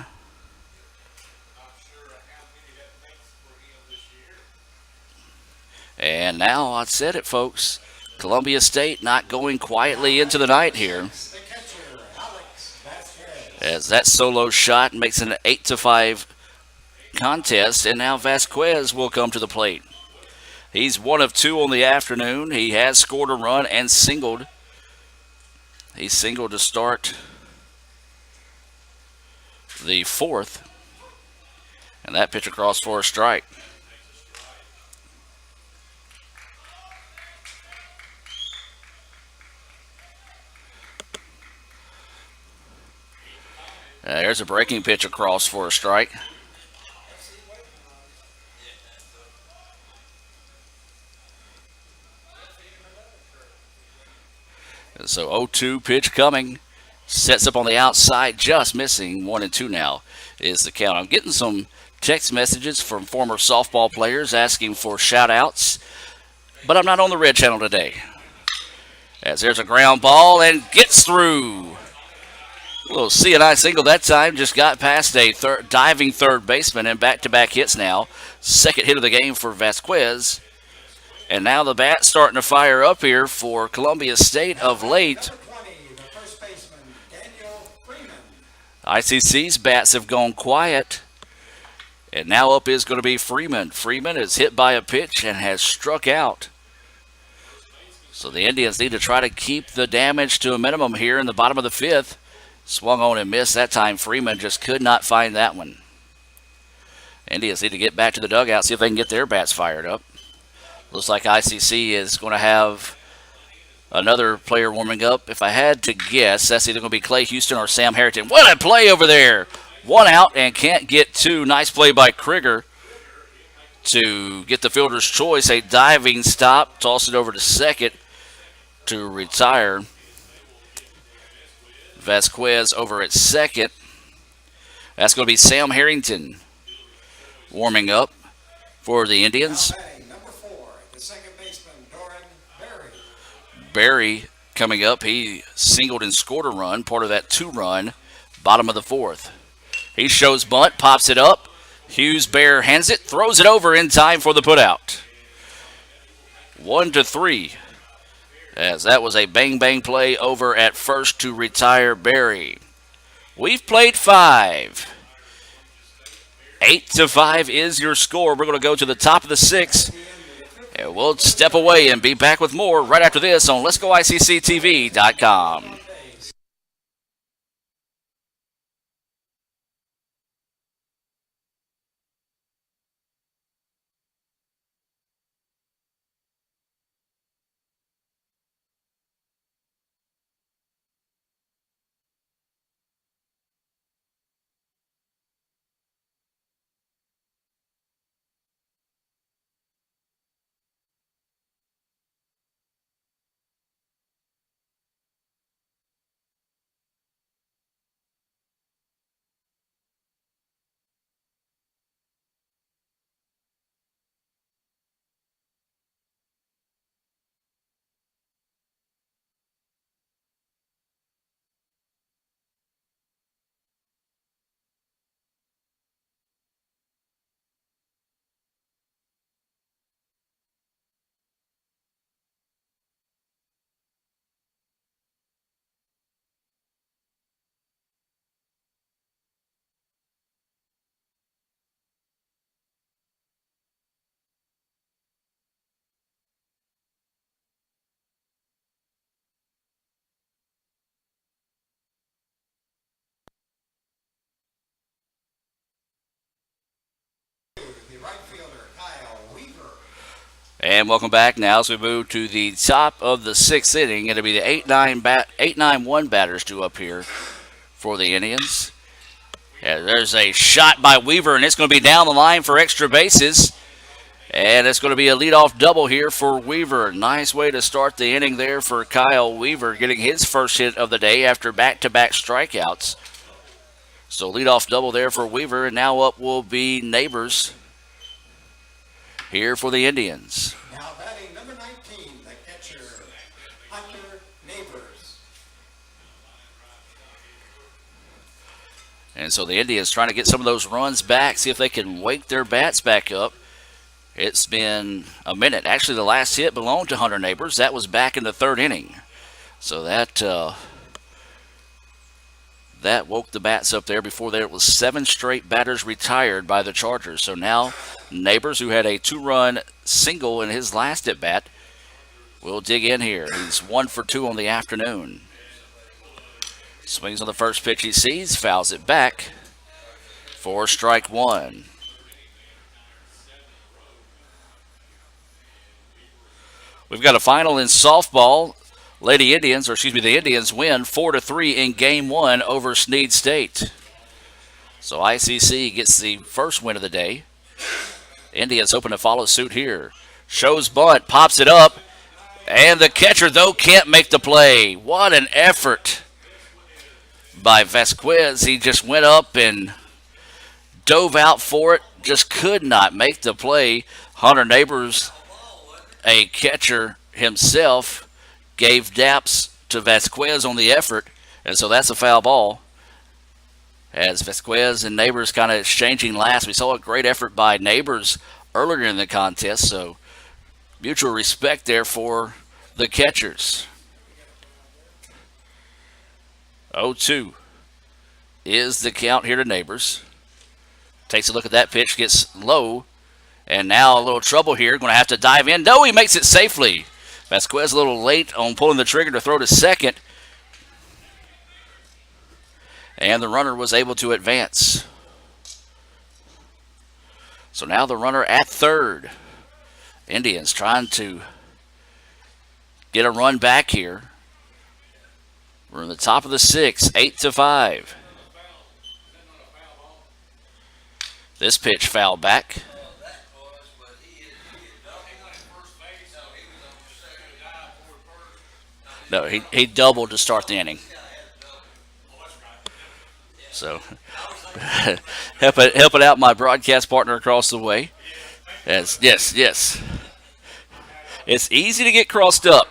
[SPEAKER 1] And now I said it, folks. Columbia State not going quietly into the night here, as that solo shot makes an 8-5 contest, and now Vasquez will come to the plate. He's 1 of 2 on the afternoon. He has scored a run and singled. He singled to start the fourth, and that pitch across for a strike. There's a breaking pitch across for a strike. So 0-2 pitch coming. Sets up on the outside, just missing. 1-2 now is the count. I'm getting some text messages from former softball players asking for shout outs, but I'm not on the red channel today. As there's a ground ball and gets through. A little CNI single that time, just got past a diving third baseman, and back-to-back hits now. Second hit of the game for Vasquez. And now the bat's starting to fire up here for Columbia State of late. ICC's bats have gone quiet. And now up is going to be Freeman. Freeman is hit by a pitch and has struck out. So the Indians need to try to keep the damage to a minimum here in the bottom of the fifth. Swung on and missed that time. Freeman just could not find that one. Indians need to get back to the dugout, see if they can get their bats fired up. Looks like ICC is going to have another player warming up. If I had to guess, that's either going to be Clay Houston or Sam Harrington. What a play over there! One out and can't get two. Nice play by Krieger to get the fielder's choice. A diving stop. Toss it over to second to retire. Vasquez over at second. That's going to be Sam Harrington warming up for the Indians.
[SPEAKER 2] Number 4, the second baseman, Doran Berry.
[SPEAKER 1] Berry coming up. He singled and scored a run, part of that 2-run, bottom of the fourth. He shows bunt, pops it up. Hughes Bear hands it, throws it over in time for the putout. 1-3. As that was a bang-bang play over at first to retire Berry. We've played 5. 8-5 is your score. We're going to go to the top of the 6th. And we'll step away and be back with more right after this on Let'sGoICCTV.com.
[SPEAKER 2] The right fielder, Kyle Weaver.
[SPEAKER 1] And welcome back now as we move to the top of the 6th inning. It'll be the 8-9-1 batters due up here for the Indians. Yeah, there's a shot by Weaver, and it's going to be down the line for extra bases. And it's going to be a leadoff double here for Weaver. Nice way to start the inning there for Kyle Weaver, getting his first hit of the day after back-to-back strikeouts. So leadoff double there for Weaver, and now up will be Neighbors here for the Indians.
[SPEAKER 2] Now batting number 19, the catcher, Hunter Neighbors.
[SPEAKER 1] And so the Indians trying to get some of those runs back, see if they can wake their bats back up. It's been a minute. Actually, the last hit belonged to Hunter Neighbors. That was back in the 3rd inning. So that woke the bats up there. Before there, it was 7 straight batters retired by the Chargers. So now Neighbors, who had a 2-run single in his last at-bat, will dig in here. He's 1 for 2 on the afternoon. Swings on the first pitch he sees, fouls it back for strike 1. We've got a final in softball. The Indians win 4-3 in Game 1 over Snead State. So ICC gets the first win of the day. Indians hoping to follow suit here. Shows bunt, pops it up, and the catcher, though, can't make the play. What an effort by Vasquez. He just went up and dove out for it, just could not make the play. Hunter Neighbors, a catcher himself, gave daps to Vasquez on the effort, and so that's a foul ball. As Vasquez and Neighbors kind of exchanging last, we saw a great effort by Neighbors earlier in the contest, so mutual respect there for the catchers. 0-2 is the count here to Neighbors. Takes a look at that pitch, gets low, and now a little trouble here. Going to have to dive in. No, he makes it safely. Vasquez a little late on pulling the trigger to throw to second, and the runner was able to advance. So now the runner at third. Indians trying to get a run back here. We're in the top of the sixth, 8-5. This pitch fouled back. No, he doubled to start the inning. So helping out my broadcast partner across the way. Yes. It's easy to get crossed up.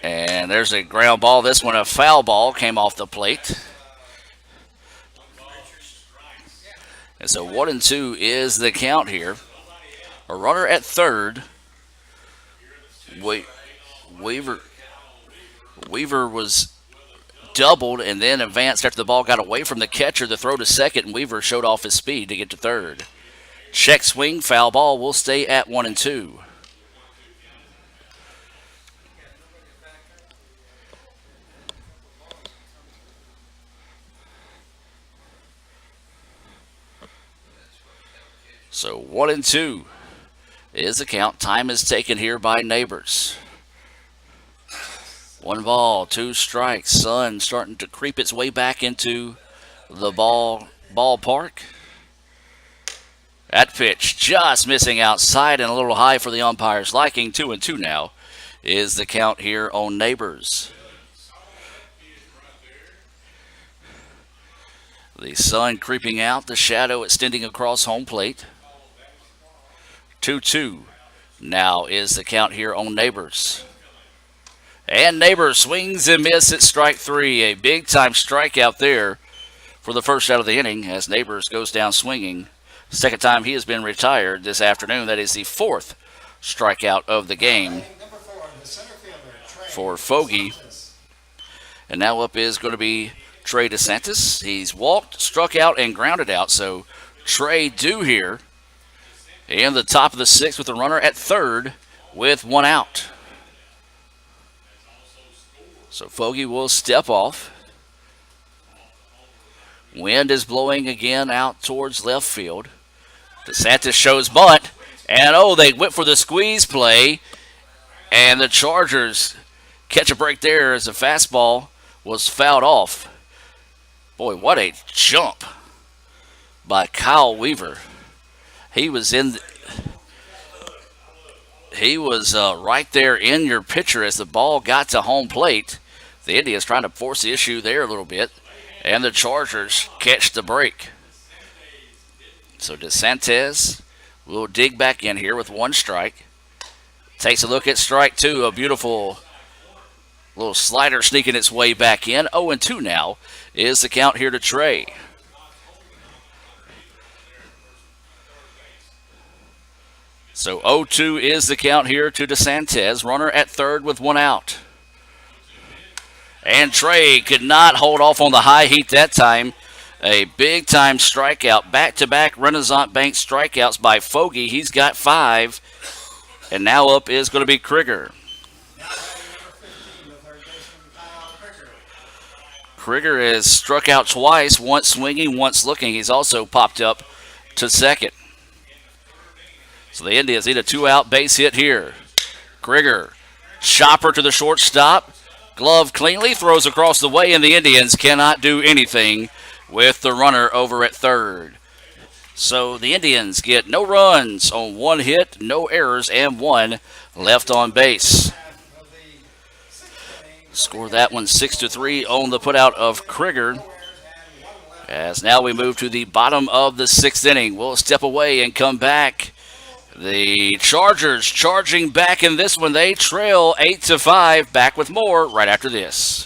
[SPEAKER 1] And there's a ground ball. This one, a foul ball, came off the plate. And so 1-2 is the count here. A runner at third. Weaver was doubled and then advanced after the ball got away from the catcher. The throw to second, and Weaver showed off his speed to get to third. Check swing, foul ball. Will stay at 1-2. So 1-2 is the count. Time is taken here by Neighbors. 1 ball, 2 strikes. Sun starting to creep its way back into the ballpark. That pitch just missing outside and a little high for the umpire's liking. 2-2 now is the count here on Neighbors. The sun creeping out, the shadow extending across home plate. 2-2 now is the count here on Neighbors. And Neighbors swings and misses at strike 3. A big-time strikeout there for the first out of the inning as Neighbors goes down swinging. Second time he has been retired this afternoon. That is the 4th strikeout of the game for Fogey. And now up is going to be Trey Disentis. He's walked, struck out, and grounded out. So Trey due here in the top of the 6th with the runner at third with 1 out. So Fogey will step off. Wind is blowing again out towards left field. Disentis shows bunt. And they went for the squeeze play. And the Chargers catch a break there as the fastball was fouled off. Boy, what a jump by Kyle Weaver. He was right there in your pitcher as the ball got to home plate. The Indians trying to force the issue there a little bit, and the Chargers catch the break. So Disentis will dig back in here with 1 strike. Takes a look at strike 2, a beautiful little slider sneaking its way back in. 0-2 now is the count here to Trey. So 0-2 is the count here to Disentis. Runner at third with 1 out. And Trey could not hold off on the high heat that time. A big-time strikeout. Back-to-back Renaissance Bank strikeouts by Fogey. He's got 5. And now up is going to be Krieger. Krieger has struck out twice, once swinging, once looking. He's also popped up to second. So the Indians need a 2-out base hit here. Krieger, chopper to the shortstop. Glove cleanly, throws across the way, and the Indians cannot do anything with the runner over at third. So the Indians get no runs on 1 hit, no errors, and 1 left on base. Score that one 6-3 on the putout of Krieger. As now we move to the bottom of the sixth inning. We'll step away and come back. The Chargers charging back in this one. They trail 8-5. Back with more right after this.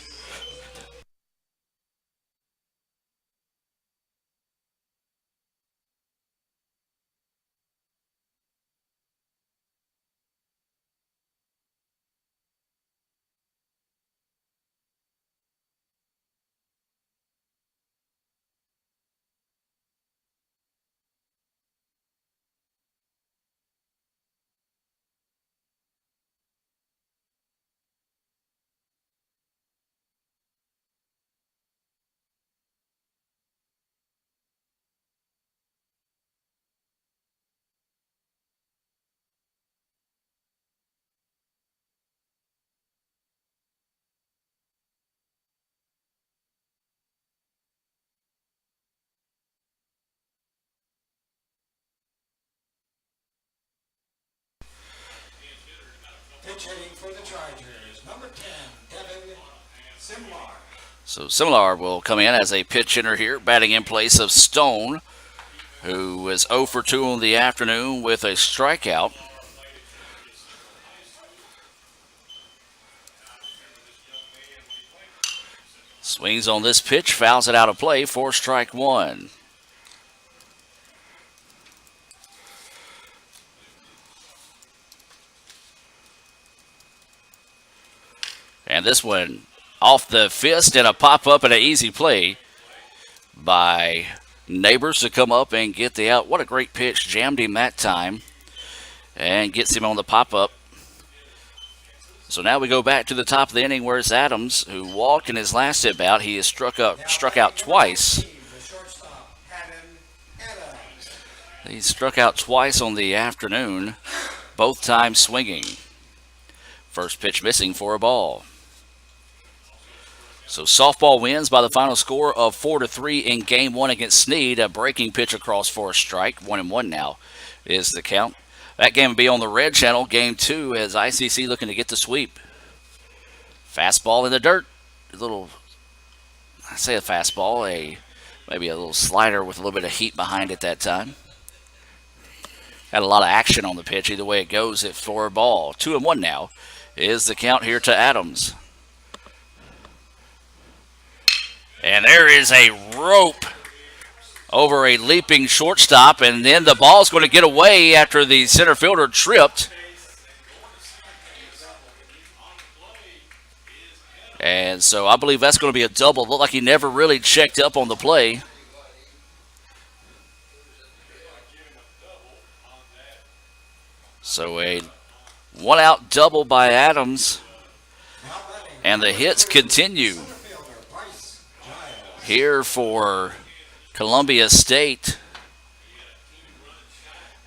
[SPEAKER 2] Pitch hitting for the Chargers, number 10, Devin Simlar.
[SPEAKER 1] So Simlar will come in as a pitch hitter here, batting in place of Stone, who is 0 for 2 on the afternoon with a strikeout. Swings on this pitch, fouls it out of play for strike one. And this one off the fist and a pop-up and an easy play by Neighbors to come up and get the out. What a great pitch. Jammed him that time and gets him on the pop-up. So now we go back to the top of the inning where it's Adams, who walked in his last at-bat. He has struck out twice. He struck out twice on the afternoon, both times swinging. First pitch missing for a ball. So softball wins by the final score of 4-3 in game one against Snead. A breaking pitch across for a strike. 1-1 now is the count. That game will be on the red channel. Game two as ICC looking to get the sweep. Fastball in the dirt. I say a fastball, maybe a little slider with a little bit of heat behind it that time. Had a lot of action on the pitch. Either way it goes, it's for a ball. 2-1 now is the count here to Adams. And there is a rope over a leaping shortstop, and then the ball's going to get away after the center fielder tripped. And so I believe that's going to be a double. Looked like he never really checked up on the play. So a one-out double by Adams, and the hits continue here for Columbia State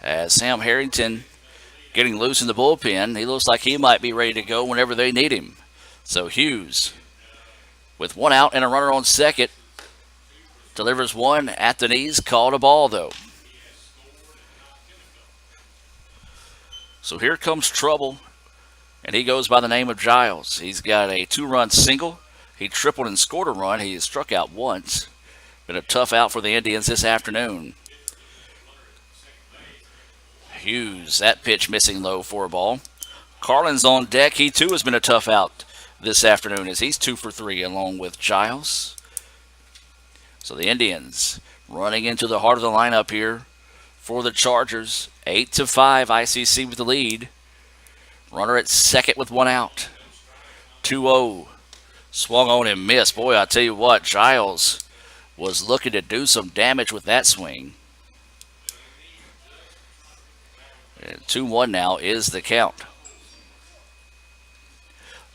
[SPEAKER 1] as Sam Harrington getting loose in the bullpen. He looks like he might be ready to go whenever they need him. So Hughes, with one out and a runner on second, delivers one at the knees, called a ball though. So here comes trouble, and he goes by the name of Giles. He's got a two-run single. He tripled and scored a run. He has struck out once. Been a tough out for the Indians this afternoon. Hughes, that pitch missing low for a ball. Carlin's on deck. He too has been a tough out this afternoon as he's 2 for 3 along with Giles. So the Indians running into the heart of the lineup here for the Chargers. 8-5, ICC with the lead. Runner at second with one out. 2-0. Swung on and missed. Boy, I tell you what, Giles was looking to do some damage with that swing. And 2-1 now is the count.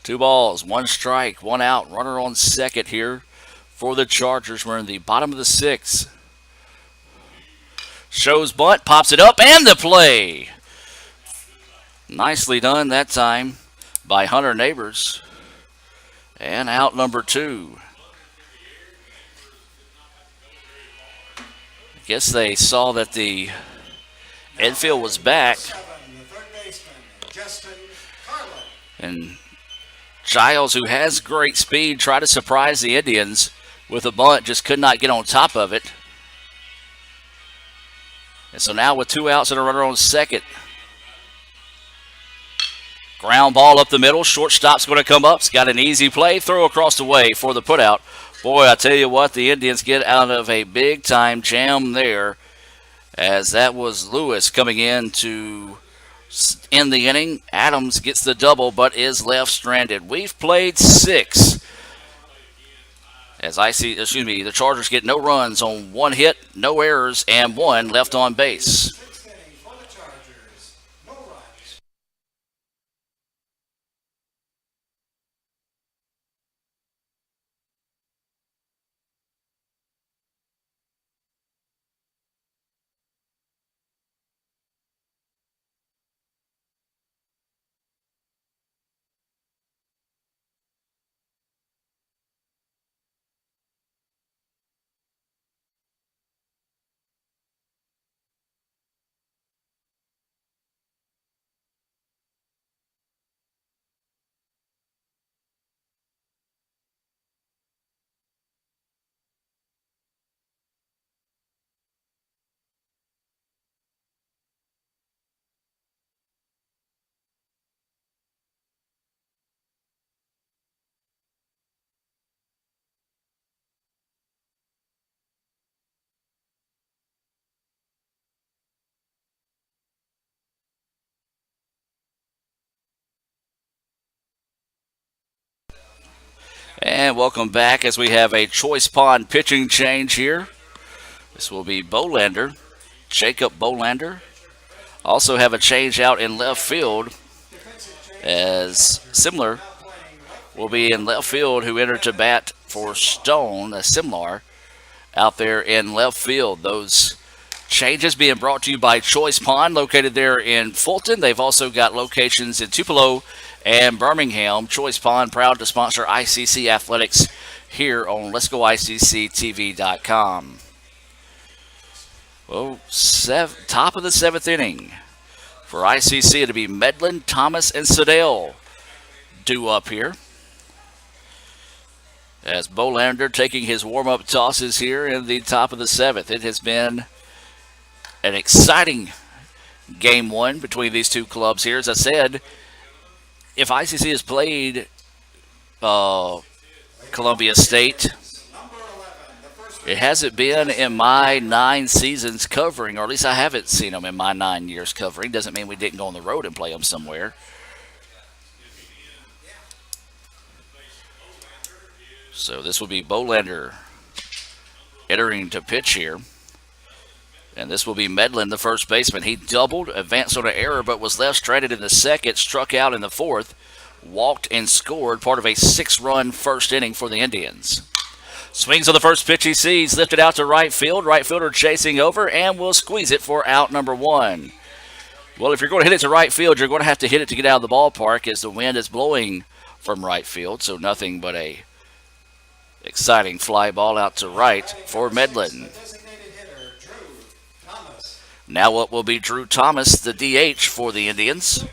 [SPEAKER 1] 2 balls, 1 strike, 1 out. Runner on second here for the Chargers. We're in the bottom of the sixth. Shows bunt, pops it up, and the play. Nicely done that time by Hunter Neighbors. And out number 2. I guess they saw that the infield was back. And Giles, who has great speed, tried to surprise the Indians with a bunt, just could not get on top of it. And so now with 2 outs and a runner on second. Ground ball up the middle. Shortstop's going to come up. It's got an easy play. Throw across the way for the putout. Boy, I tell you what, the Indians get out of a big-time jam there, as that was Lewis coming in to end the inning. Adams gets the double but is left stranded. We've played 6. As the Chargers get no runs on 1 hit, no errors, and 1 left on base.
[SPEAKER 2] Sixth inning for the Chargers. No runs.
[SPEAKER 1] And welcome back as we have a choice pawn pitching change here. This will be Bolander, Jacob Bolander. Also have a change out in left field, as Simler will be in left field, who entered to bat for Stone, a Simlar, out there in left field. Those changes being brought to you by Choice Pawn, located there in Fulton. They've also got locations in Tupelo and Birmingham. Choice Pawn, proud to sponsor ICC Athletics here on Let'sGoICCTV.com. Well, top of the 7th inning. For ICC, it'll be Medlin, Thomas, and Sedale due up here. As Bolander taking his warm-up tosses here in the top of the 7th. It has been an exciting game 1 between these two clubs here. As I said, if ICC has played Columbia State, it hasn't been in my 9 seasons covering, or at least I haven't seen them in my 9 years covering. Doesn't mean we didn't go on the road and play them somewhere. So this will be Bolander entering to pitch here. And this will be Medlin, the first baseman. He doubled, advanced on an error, but was left stranded in the second, struck out in the 4th, walked and scored, part of a 6-run first inning for the Indians. Swings on the first pitch he sees, lifted out to right field. Right fielder chasing over and will squeeze it for out number 1. Well, if you're going to hit it to right field, you're going to have to hit it to get out of the ballpark, as the wind is blowing from right field. So nothing but a exciting fly ball out to right for Medlin. Now what will be Drew Thomas, the DH for the Indians.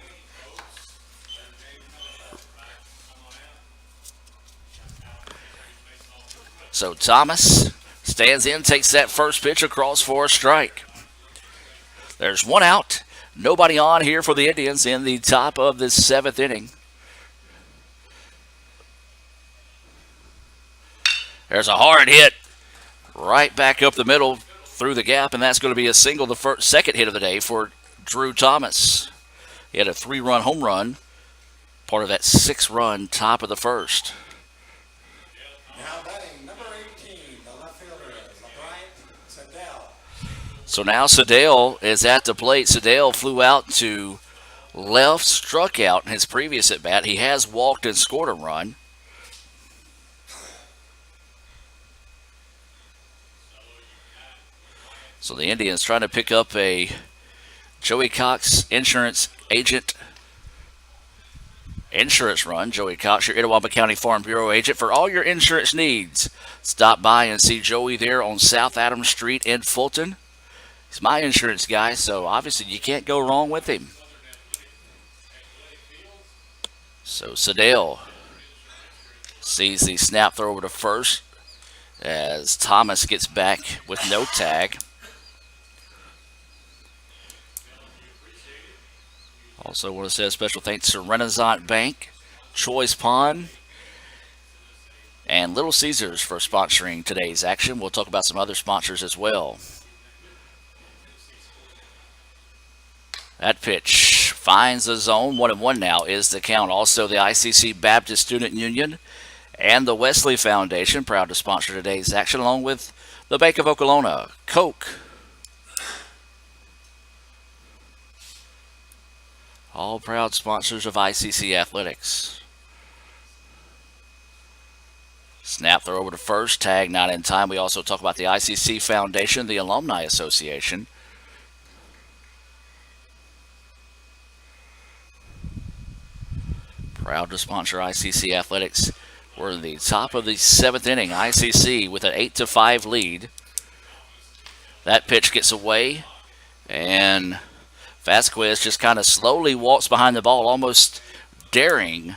[SPEAKER 1] So Thomas stands in, takes that first pitch across for a strike. There's 1 out. Nobody on here for the Indians in the top of the 7th inning. There's a hard hit right back up the middle through the gap, and that's going to be a single, the second hit of the day for Drew Thomas. He had a 3-run home run, part of that 6-run top of the first.
[SPEAKER 2] Now batting number 18, the left fielder, Sedale.
[SPEAKER 1] So now Sedale is at the plate. Sedale flew out to left, struck out in his previous at-bat. He has walked and scored a run. So the Indians trying to pick up a Joey Cox insurance agent insurance run. Joey Cox, your Itawamba County Farm Bureau agent for all your insurance needs. Stop by and see Joey there on South Adams Street in Fulton. He's my insurance guy, so obviously you can't go wrong with him. So Sedale Sees the snap throw over to first as Thomas gets back with no tag. Also want to say a special thanks to Renaissance Bank, Choice Pond, and Little Caesars for sponsoring today's action. We'll talk about some other sponsors as well. That pitch finds the zone. 1-1 now is the count. Also, the ICC Baptist Student Union and the Wesley Foundation proud to sponsor today's action, along with the Bank of Okolona, Coke. All proud sponsors of ICC Athletics. Snap throw over to first, tag not in time. We also talk about the ICC Foundation, the Alumni Association. Proud to sponsor ICC Athletics. We're in the top of the 7th inning. ICC with an 8-5 lead. That pitch gets away, and Vasquez just kind of slowly walks behind the ball, almost daring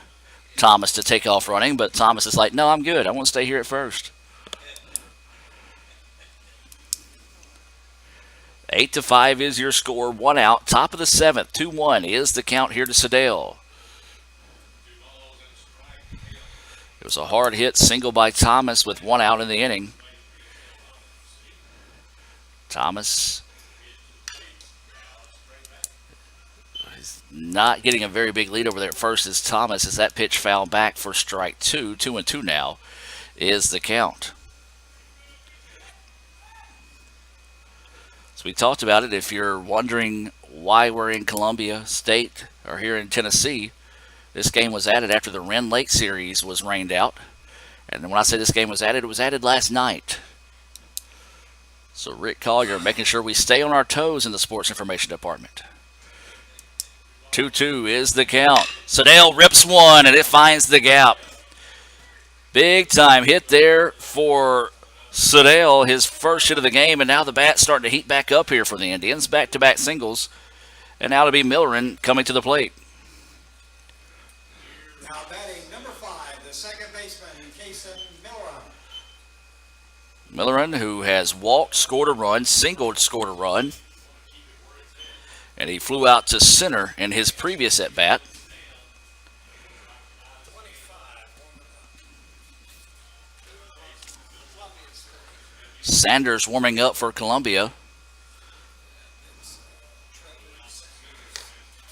[SPEAKER 1] Thomas to take off running, but Thomas is like, no, I'm good. I want to stay here at first. 8-5 is your score. 1 out. Top of the 7th. 2-1 is the count here to Sedale. It was a hard hit single by Thomas with 1 out in the inning. Thomas is not getting a very big lead over there at first as Thomas, as that pitch fouled back for strike 2. 2-2 now is the count. So we talked about it. If you're wondering why we're in Columbia State or here in Tennessee, this game was added after the Wren Lake series was rained out. And when I say this game was added, it was added last night. So Rick Collier making sure we stay on our toes in the sports information department. 2-2 is the count. Sedale rips one, and it finds the gap. Big time hit there for Sedale, his first hit of the game, and now the bat's starting to heat back up here for the Indians. Back-to-back singles, and now to be Millerin coming to the plate.
[SPEAKER 2] Now batting number 5, the second baseman, Kason Millerin.
[SPEAKER 1] Millerin, who has walked, scored a run, singled, scored a run, and he flew out to center in his previous at-bat. Sanders warming up for Columbia.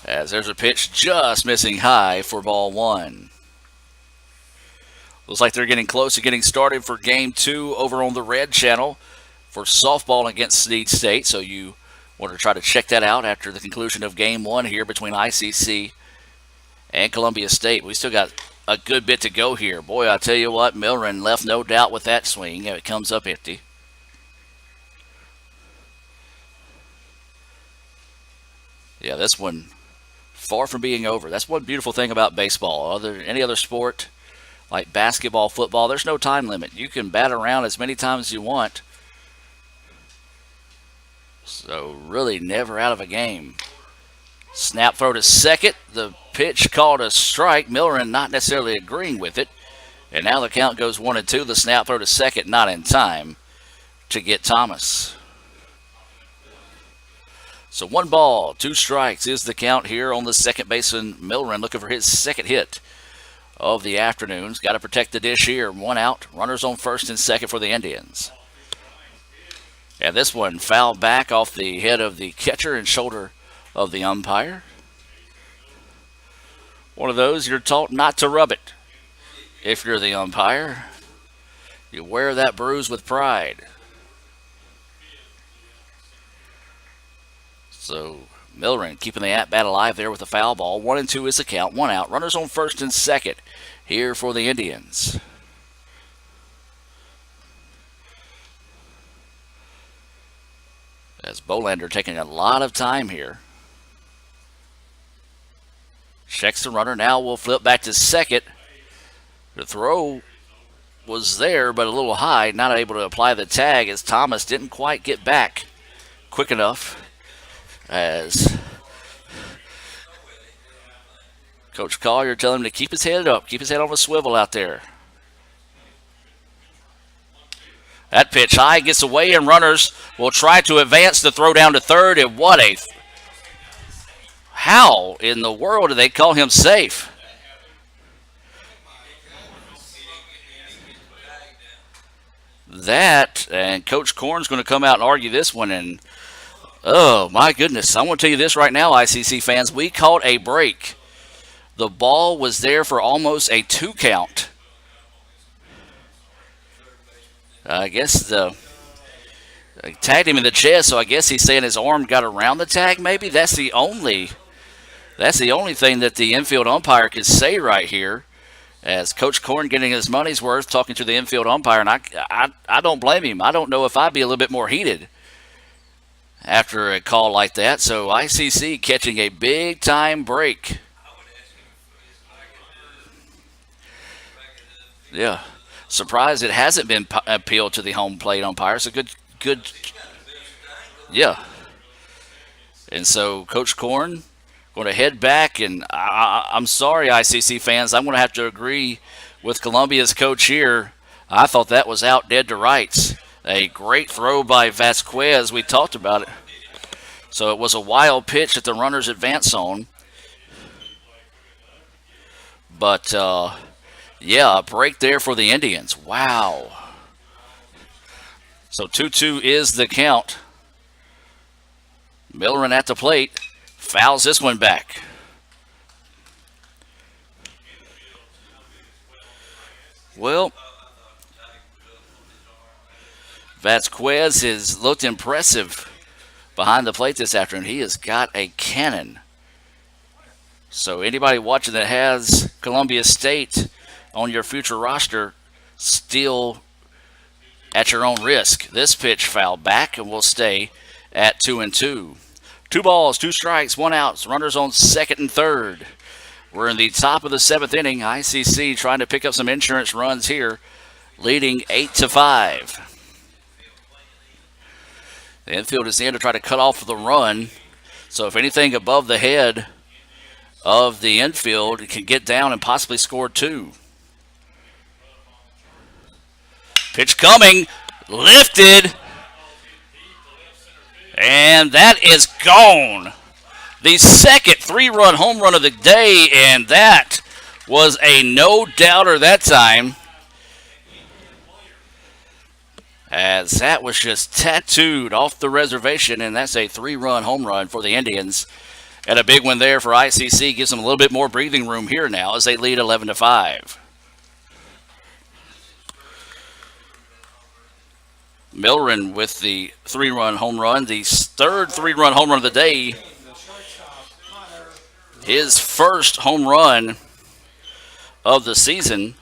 [SPEAKER 1] As there's a pitch just missing high for ball 1. Looks like they're getting close to getting started for game 2 over on the Red Channel for softball against Snead State. So you want to try to check that out after the conclusion of game 1 here between ICC and Columbia State. We still got a good bit to go here. Boy, I tell you what, Millerin left no doubt with that swing. It comes up empty. Yeah, this one far from being over. That's one beautiful thing about baseball. Any other sport like basketball, football, there's no time limit. You can bat around as many times as you want. So really never out of a game. Snap throw to second. The pitch called a strike. Millerin not necessarily agreeing with it. And now the count goes 1-2. The snap throw to second not in time to get Thomas. So 1 ball, 2 strikes is the count here on the second baseman, Millerin, looking for his second hit of the afternoon. Got to protect the dish here. 1 out. Runners on first and second for the Indians. And this one fouled back off the head of the catcher and shoulder of the umpire. One of those you're taught not to rub it. If you're the umpire, you wear that bruise with pride. So Millerin keeping the at-bat alive there with a foul ball. 1-2 is the count. 1 out. Runners on first and second here for the Indians. As Bolander taking a lot of time here. Checks the runner. Now we'll flip back to second. The throw was there, but a little high. Not able to apply the tag as Thomas didn't quite get back quick enough. As Coach Collier telling him to keep his head up, keep his head on a swivel out there. That pitch high gets away, and runners will try to advance the throw down to third. And what a. How in the world do they call him safe? That, and Coach Korn's going to come out and argue this one. And oh, my goodness. I want to tell you this right now, ICC fans. We called a break. The ball was there for almost a 2 count. I guess the tagged him in the chest, so I guess he's saying his arm got around the tag. Maybe that's the only thing that the infield umpire could say right here. As Coach Korn getting his money's worth, talking to the infield umpire, and I don't blame him. I don't know if I'd be a little bit more heated after a call like that. So ICC catching a big time break. Yeah. Surprised it hasn't been appealed to the home plate umpire. It's a good, yeah. And so Coach Korn going to head back, and I'm sorry, ICC fans, I'm going to have to agree with Columbia's coach here. I thought that was out dead to rights. A great throw by Vasquez. We talked about it. So it was a wild pitch at the runner's advance zone. But yeah, a break there for the Indians. Wow. So 2-2 is the count. Millerin at the plate. Fouls this one back. Well, Vasquez has looked impressive behind the plate this afternoon. He has got a cannon. So anybody watching that has Columbia State on your future roster, still at your own risk. This pitch fouled back and will stay at 2-2. 2 balls, 2 strikes, 1 out. Runners on second and third. We're in the top of the 7th inning. ICC trying to pick up some insurance runs here, leading 8-5. The infield is in to try to cut off the run. So if anything above the head of the infield, it can get down and possibly score 2. Pitch coming, lifted, and that is gone. The second 3-run home run of the day, and that was a no-doubter that time, as that was just tattooed off the reservation, and that's a 3-run home run for the Indians. And a big one there for ICC gives them a little bit more breathing room here now as they lead 11-5. Millerin with the 3-run home run, the third 3-run home run of the day. His first home run of the season.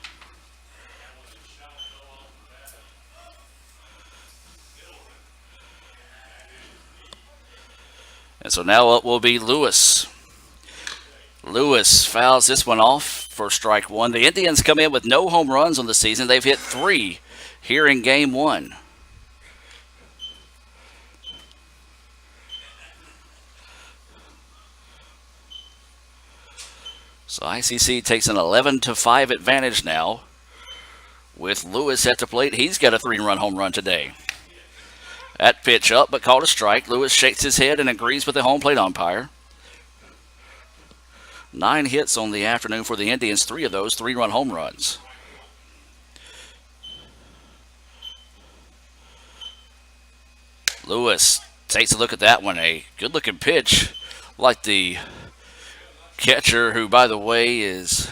[SPEAKER 1] And so now it will be Lewis. Lewis fouls this one off for strike 1. The Indians come in with no home runs on the season. They've hit 3 here in game 1. So ICC takes an 11-5 advantage now with Lewis at the plate. He's got a 3-run home run today. That pitch up, but called a strike. Lewis shakes his head and agrees with the home plate umpire. 9 hits on the afternoon for the Indians, 3 of those 3-run home runs. Lewis takes a look at that one. A good-looking pitch, like the catcher, who, by the way, was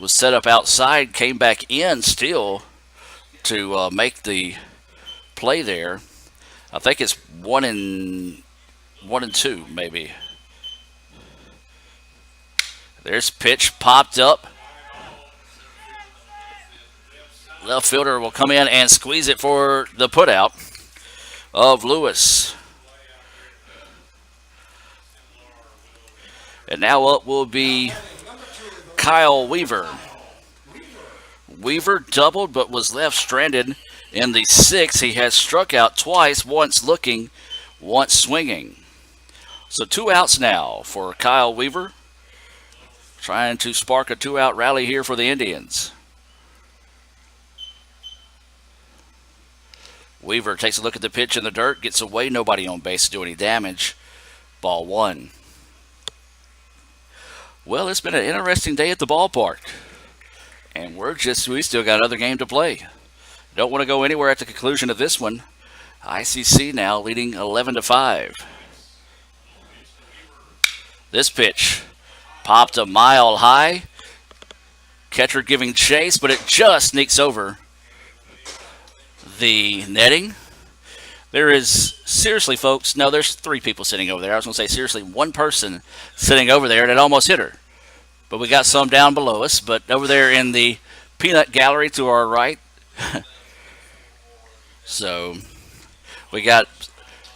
[SPEAKER 1] set up outside, came back in still to make the play there. I think it's 1-2, maybe. There's pitch popped up. Left fielder will come in and squeeze it for the putout of Lewis. And now up will be Kyle Weaver. Weaver doubled but was left stranded in the 6th. He has struck out twice, once looking, once swinging. So 2 outs now for Kyle Weaver, trying to spark a 2-out rally here for the Indians. Weaver takes a look at the pitch in the dirt, gets away, nobody on base to do any damage. Ball one. Well, it's been an interesting day at the ballpark. And we still got another game to play. Don't want to go anywhere at the conclusion of this one. ICC now leading 11-5. This pitch popped a mile high. Catcher giving chase, but it just sneaks over the netting. There is, seriously, folks, no, there's three people sitting over there. I was going to say, seriously, one person sitting over there, and it almost hit her. But we got some down below us. But over there in the peanut gallery to our right, so we got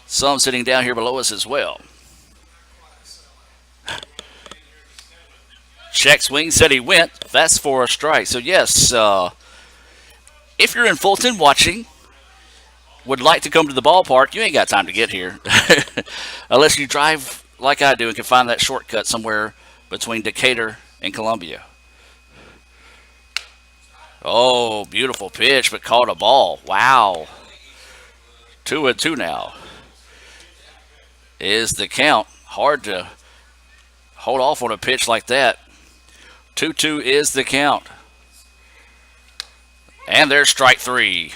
[SPEAKER 1] some sitting down here below us as well. Check swing said he went. That's for a strike. So, yes, if you're in Fulton watching, would like to come to the ballpark, you ain't got time to get here. Unless you drive like I do and can find that shortcut somewhere between Decatur and Columbia. Oh, beautiful pitch, but caught a ball. Wow. 2-2 now. Is the count. Hard to hold off on a pitch like that. 2-2 is the count. And there's strike three.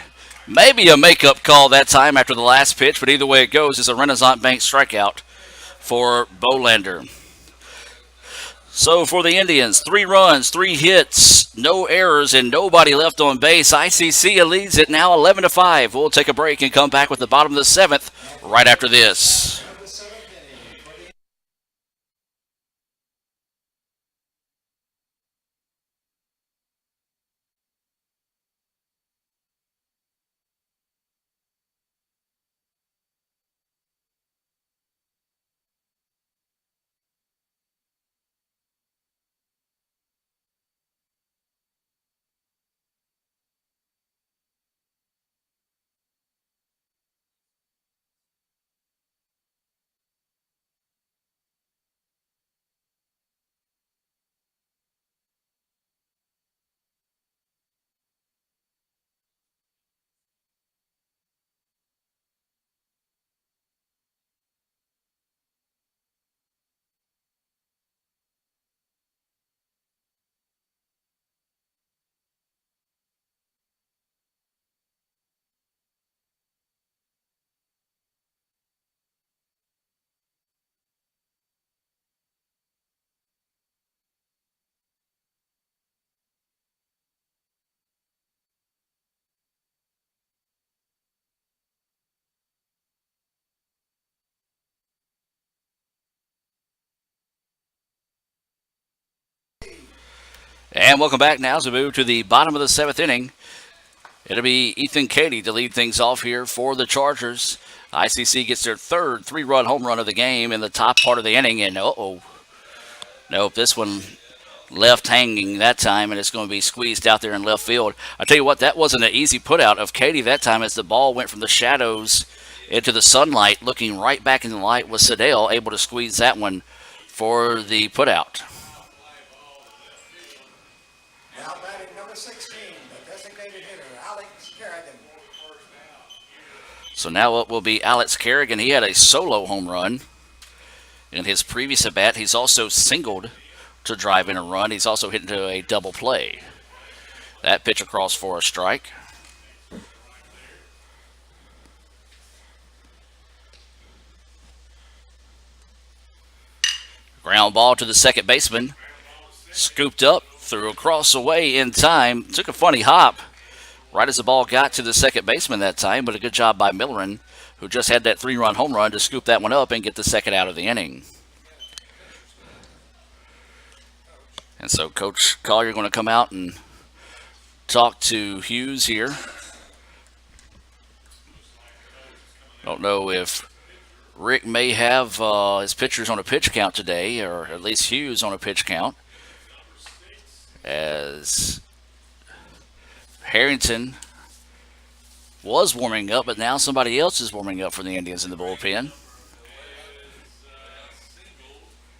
[SPEAKER 1] Maybe a makeup call that time after the last pitch, but either way it goes, it's a Renaissance Bank strikeout for Bolander. So for the Indians, 3 runs, 3 hits, no errors, and nobody left on base. ICC leads it now 11-5. We'll take a break and come back with the bottom of the 7th right after this. And welcome back now as we move to the bottom of the 7th inning. It'll be Ethan Cady to lead things off here for the Chargers. ICC gets their third 3-run home run of the game in the top part of the inning. And nope, this one left hanging that time, and it's going to be squeezed out there in left field. I tell you what, that wasn't an easy put out of Cady that time as the ball went from the shadows into the sunlight. Looking right back in the light was Sedale able to squeeze that one for the put out.
[SPEAKER 2] Now batting number 16, the designated hitter, Alex Carrigan.
[SPEAKER 1] So now it will be Alex Carrigan. He had a solo home run in his previous at bat. He's also singled to drive in a run. He's also hit into a double play. That pitch across for a strike. Ground ball to the second baseman. Scooped up, threw across away in time. Took a funny hop right as the ball got to the second baseman that time, but a good job by Millerin, who just had that 3-run home run to scoop that one up and get the second out of the inning. And so Coach Collier going to come out and talk to Hughes here. Don't know if Rick may have his pitchers on a pitch count today, or at least Hughes on a pitch count, as Harrington was warming up, but now somebody else is warming up for the Indians in the bullpen.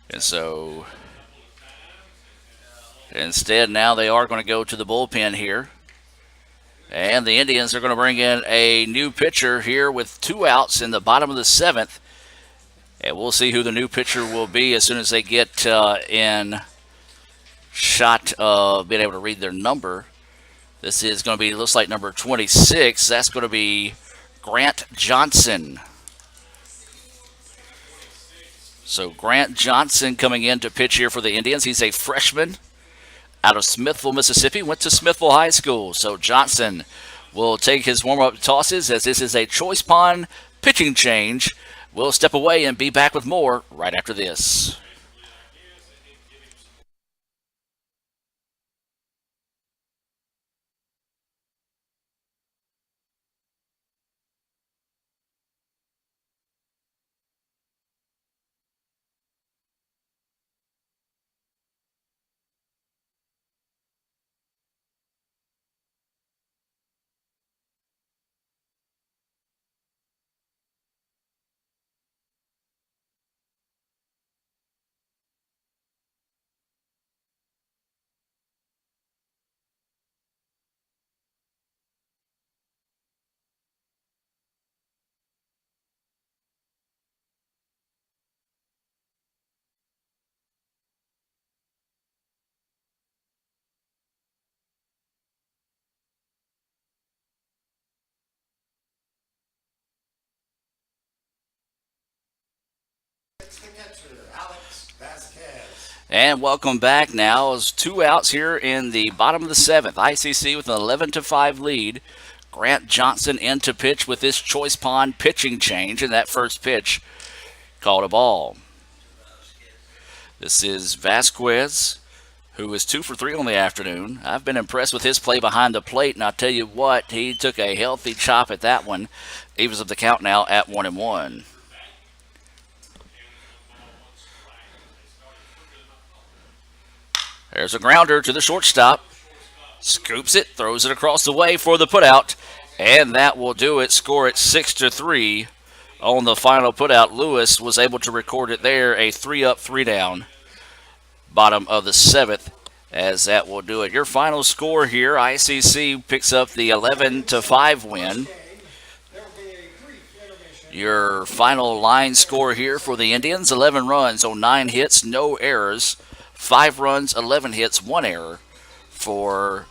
[SPEAKER 1] And so instead now they are going to go to the bullpen here And the Indians are going to bring in a new pitcher here with 2 outs in the bottom of the seventh. And we'll see who the new pitcher will be as soon as they get in shot of being able to read their number. This is going to be, looks like number 26. That's going to be Grant Johnson. So Grant Johnson coming in to pitch here for the Indians. He's a freshman out of Smithville, Mississippi. Went to Smithville High School. So Johnson will take his warm-up tosses as this is a choice pond pitching change. We'll step away and be back with more right after this. And welcome back now. As 2 outs here in the bottom of the seventh. ICC with an 11-5 lead. Grant Johnson in to pitch with this choice pond pitching change, and that first pitch called a ball. This is Vasquez, who is 2 for 3 on the afternoon. I've been impressed with his play behind the plate, and I'll tell you what, he took a healthy chop at that one. Evens up the count now at 1-1. There's a grounder to the shortstop. Scoops it, throws it across the way for the putout, and that will do it. Score it 6-3 on the final putout. Lewis was able to record it there, a 3-up, 3-down. Bottom of the seventh, as that will do it. Your final score here: ICC picks up the 11-5 win. Your final line score here for the Indians: 11 runs on 9 hits, no errors. 5 runs, 11 hits, 1 error for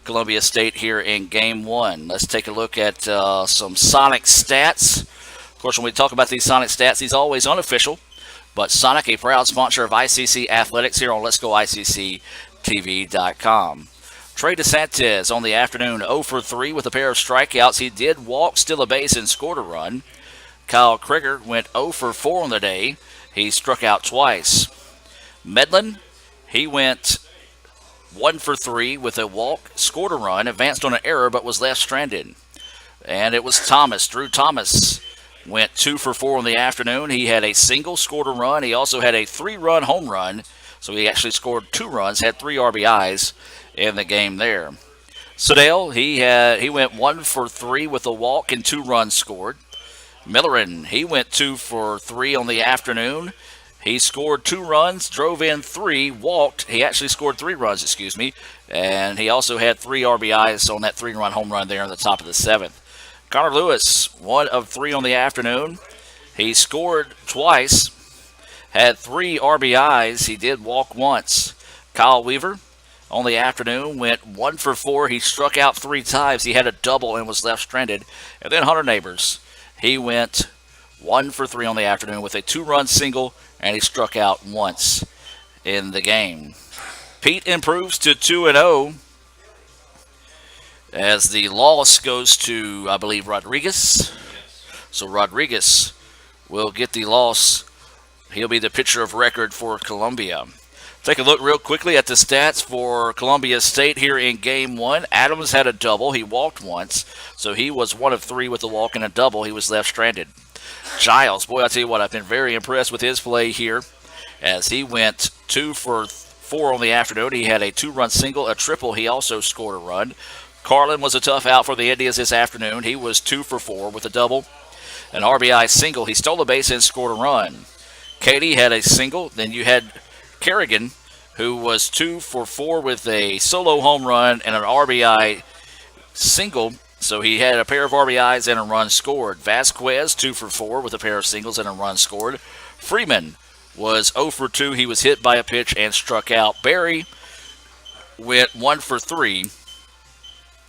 [SPEAKER 1] Columbia State here in Game 1. Let's take a look at some Sonic stats. Of course, when we talk about these Sonic stats, these are always unofficial. But Sonic, a proud sponsor of ICC Athletics here on Let's Go ICCTV.com. Trey Disentis on the afternoon, 0 for 3 with a pair of strikeouts. He did walk, steal a base, and scored a run. Kyle Krieger went 0 for 4 on the day. He struck out twice. Medlin, he went 1 for 3 with a walk, scored a run, advanced on an error, but was left stranded. And it was Thomas. Drew Thomas went 2 for 4 in the afternoon. He had a single, scored a run. He also had a 3-run home run. So he actually scored 2 runs, had 3 RBIs in the game there. Sedale, he went 1 for 3 with a walk and 2 runs scored. Millerin, he went 2 for 3 on the afternoon. He scored 2 runs, drove in 3, walked. He actually scored 3 runs, and he also had 3 RBIs on that 3-run home run there in the top of the 7th. Connor Lewis, 1 of 3 on the afternoon. He scored twice, had 3 RBIs. He did walk once. Kyle Weaver on the afternoon went 1 for 4. He struck out 3 times. He had a double and was left stranded. And then Hunter Neighbors, he went 1 for 3 on the afternoon with a 2-run single, and he struck out once in the game. Pete improves to 2-0 as the loss goes to, I believe, Rodriguez. So Rodriguez will get the loss. He'll be the pitcher of record for Columbia. Take a look real quickly at the stats for Columbia State here in Game 1. Adams had a double. He walked once, so he was 1 of 3 with a walk and a double. He was left stranded. Giles, boy, I'll tell you what, I've been very impressed with his play here as he went 2 for 4 on the afternoon. He had a 2-run single, a triple. He also scored a run. Carlin was a tough out for the Indians this afternoon. He was 2 for 4 with a double, an RBI single. He stole a base and scored a run. Katie had a single. Then you had Carrigan, who was 2 for 4 with a solo home run and an RBI single, so he had a pair of RBIs and a run scored. Vasquez, 2 for 4 with a pair of singles and a run scored. Freeman was 0 for 2. He was hit by a pitch and struck out. Barry went 1 for 3.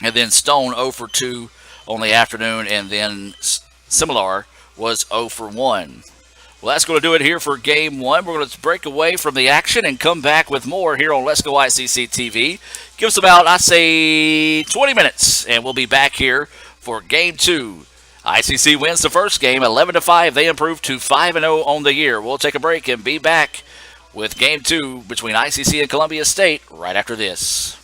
[SPEAKER 1] And then Stone 0 for 2 on the afternoon. And then Similar was 0 for 1. Well, that's going to do it here for Game 1. We're going to break away from the action and come back with more here on Let's Go ICC TV. Give us about, I say, 20 minutes, and we'll be back here for Game 2. ICC wins the first game, 11-5. They improve to 5-0 on the year. We'll take a break and be back with Game 2 between ICC and Columbia State right after this.